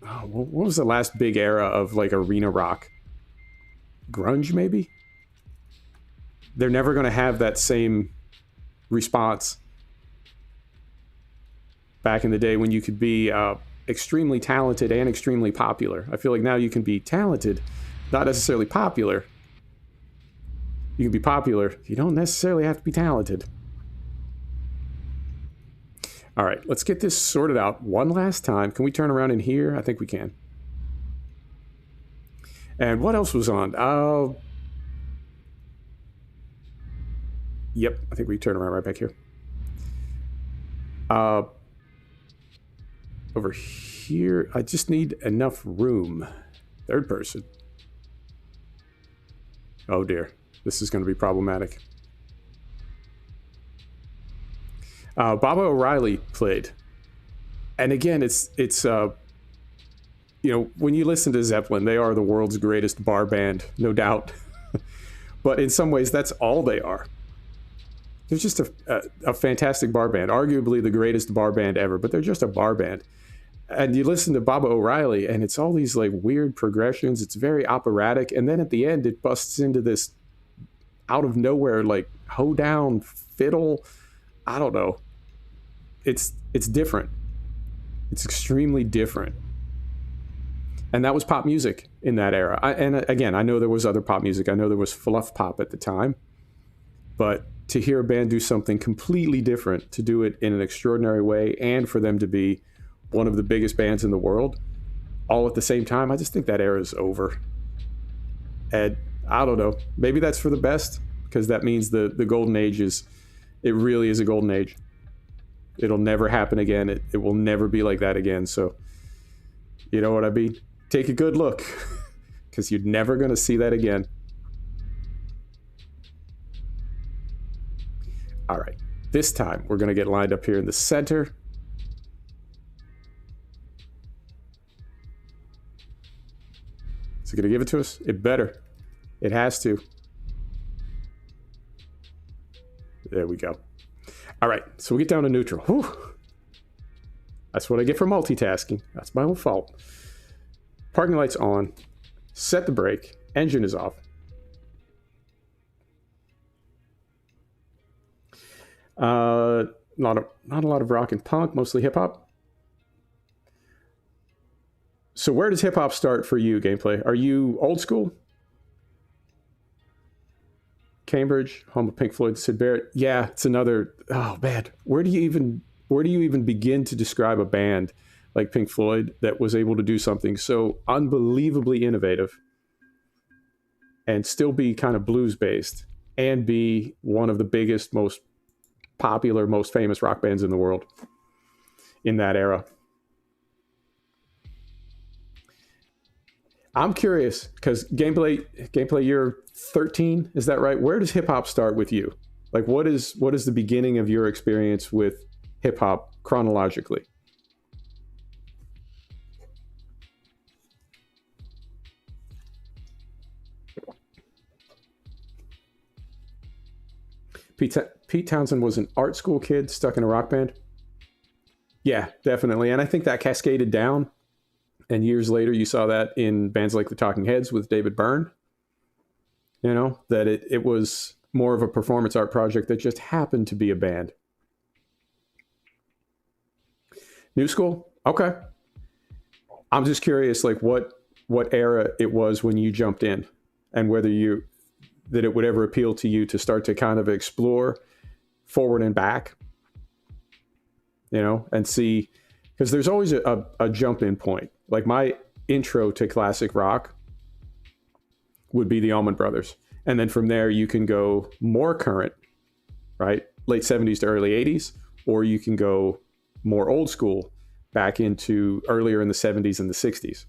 Speaker 1: Oh, what was the last big era of like arena rock? Grunge, maybe? They're never going to have that same response back in the day when you could be extremely talented and extremely popular. I feel like now you can be talented, not necessarily popular. You can be popular. You don't necessarily have to be talented. All right, let's get this sorted out one last time. Can we turn around in here? I think we can. And what else was on? Oh, yep, I think we turn around right back here. Over here, I just need enough room. Third person. Oh dear, this is going to be problematic. Baba O'Reilly played, and again, it's when you listen to Zeppelin, they are the world's greatest bar band, no doubt. But in some ways, that's all they are. They're just a fantastic bar band, arguably the greatest bar band ever, but they're just a bar band. And you listen to Baba O'Reilly, and it's all these like weird progressions. It's very operatic, and then at the end, it busts into this out of nowhere like hoedown fiddle. I don't know. It's different. It's extremely different. And that was pop music in that era. And again, I know there was other pop music. I know there was fluff pop at the time. But to hear a band do something completely different, to do it in an extraordinary way, and for them to be one of the biggest bands in the world, all at the same time, I just think that era is over. And I don't know. Maybe that's for the best, because that means the golden age it really is a golden age. It'll never happen again. It will never be like that again. So, you know what I mean? Take a good look, because you're never going to see that again. All right. This time, we're going to get lined up here in the center. Is it going to give it to us? It better. It has to. There we go. All right, so we get down to neutral. Whew. That's what I get for multitasking. That's my own fault. Parking lights on. Set the brake. Engine is off. Not a lot of rock and punk, mostly hip hop. So where does hip hop start for you, Gameplay? Are you old school? Cambridge, home of Pink Floyd, Sid Barrett. Yeah, it's another. Oh man, where do you even begin to describe a band like Pink Floyd that was able to do something so unbelievably innovative and still be kind of blues based and be one of the biggest, most popular, most famous rock bands in the world in that era? I'm curious because gameplay, you're 13, is that right? Where does hip hop start with you? Like, what is the beginning of your experience with hip hop chronologically? Pete Townsend was an art school kid stuck in a rock band. Yeah, definitely. And I think that cascaded down. And years later, you saw that in bands like the Talking Heads with David Byrne. You know, that it was more of a performance art project that just happened to be a band. New school? Okay. I'm just curious, like what era it was when you jumped in, and whether that it would ever appeal to you to start to kind of explore forward and back, you know, and see, because there's always a jump in point. Like my intro to classic rock would be the Allman Brothers. And then from there, you can go more current, right? Late 70s to early 80s, or you can go more old school back into earlier in the 70s and the 60s.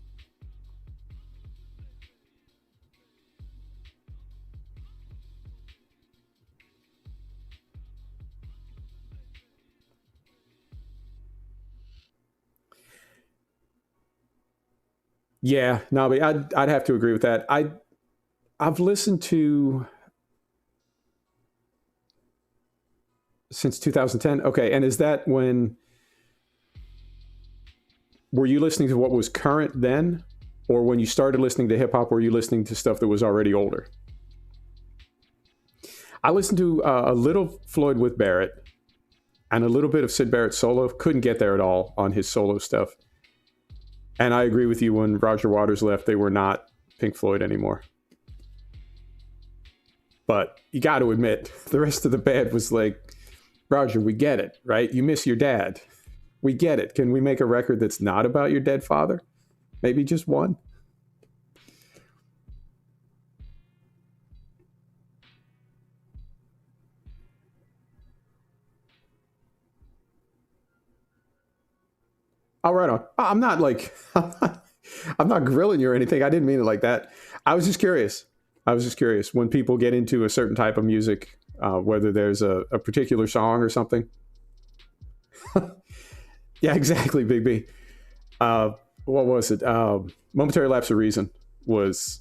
Speaker 1: Yeah, no, but I'd have to agree with that. I've listened to since 2010. Okay, and is that when were you listening to what was current then, or when you started listening to hip hop, were you listening to stuff that was already older? I listened to a little Floyd with Barrett and a little bit of Sid Barrett solo. Couldn't get there at all on his solo stuff. And I agree with you, when Roger Waters left, they were not Pink Floyd anymore. But you got to admit, the rest of the band was like, Roger, we get it, right? You miss your dad. We get it. Can we make a record that's not about your dead father? Maybe just one? Oh, right on. I'm not like, I'm not grilling you or anything. I didn't mean it like that. I was just curious. I was just curious when people get into a certain type of music, whether there's a particular song or something. Yeah, exactly, Big B. What was it? Momentary Lapse of Reason was,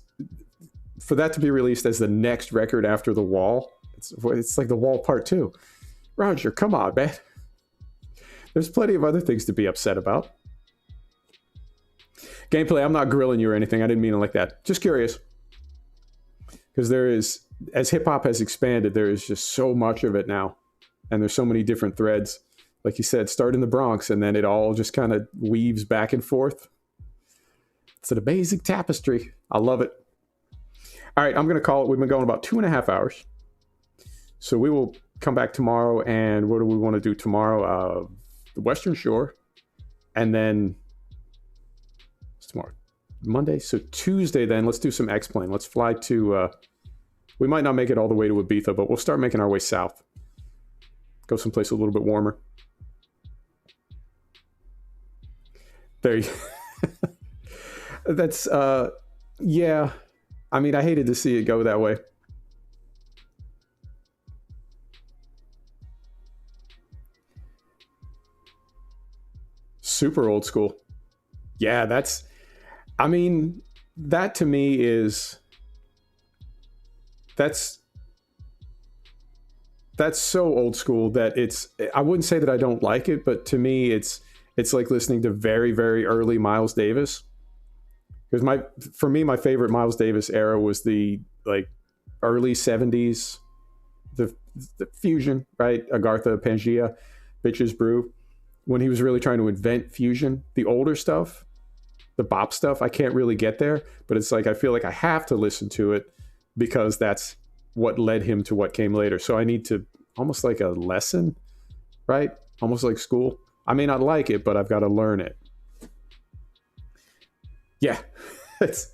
Speaker 1: for that to be released as the next record after The Wall. It's like The Wall Part 2. Roger, come on, man. There's plenty of other things to be upset about. Gameplay, I'm not grilling you or anything. I didn't mean it like that. Just curious. Because there is, as hip hop has expanded, there is just so much of it now. And there's so many different threads. Like you said, start in the Bronx, and then it all just kind of weaves back and forth. It's an amazing tapestry. I love it. All right, I'm going to call it. We've been going about 2.5 hours. So we will come back tomorrow. And what do we want to do tomorrow? The Western Shore. And then it's tomorrow, Monday. So Tuesday, then let's do some X-Plane. Let's fly to, we might not make it all the way to Ibiza, but we'll start making our way south. Go someplace a little bit warmer. There you That's, yeah. I mean, I hated to see it go that way. Super old school. Yeah, I mean, that to me is, that's so old school that I wouldn't say that I don't like it, but to me, it's like listening to very, very early Miles Davis. Because for me, my favorite Miles Davis era was the like early 70s, the fusion, right? Agartha, Pangea, Bitches Brew. When he was really trying to invent fusion, the older stuff, the bop stuff, I can't really get there. But it's like, I feel like I have to listen to it because that's what led him to what came later. So I need to, almost like a lesson, right? Almost like school. I may not like it, but I've got to learn it. Yeah, it's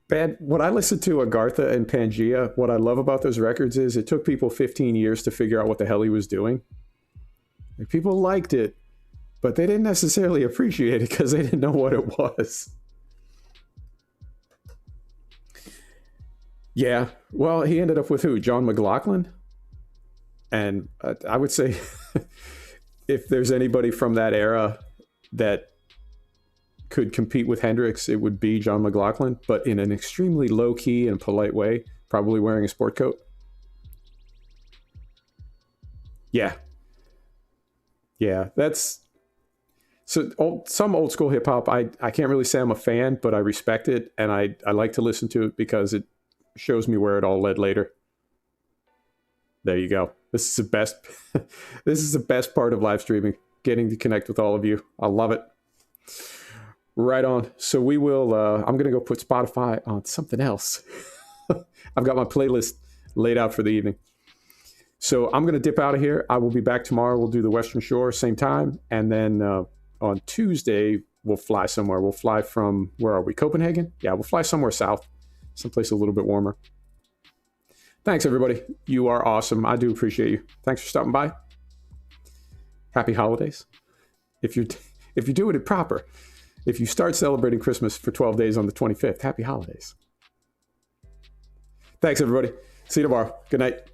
Speaker 1: bad. When I listen to Agartha and Pangea, what I love about those records is it took people 15 years to figure out what the hell he was doing. And people liked it, but they didn't necessarily appreciate it because they didn't know what it was. Yeah, well, he ended up with who? John McLaughlin? And I would say if there's anybody from that era that could compete with Hendrix, it would be John McLaughlin, but in an extremely low-key and polite way, probably wearing a sport coat. Yeah. Yeah, that's... So some old school hip-hop, I can't really say I'm a fan, but I respect it, and I like to listen to it because it shows me where it all led later. There you go. This is the best. This is the best part of live streaming, getting to connect with all of you. I love it. Right on. So we will, I'm going to go put Spotify on something else. I've got my playlist laid out for the evening. So I'm going to dip out of here. I will be back tomorrow. We'll do the Western Shore, same time. And then on Tuesday, we'll fly somewhere. We'll fly from, where are we? Copenhagen? Yeah, we'll fly somewhere south, someplace a little bit warmer. Thanks, everybody. You are awesome. I do appreciate you. Thanks for stopping by. Happy holidays. If you're doing it proper, if you start celebrating Christmas for 12 days on the 25th, happy holidays. Thanks, everybody. See you tomorrow. Good night.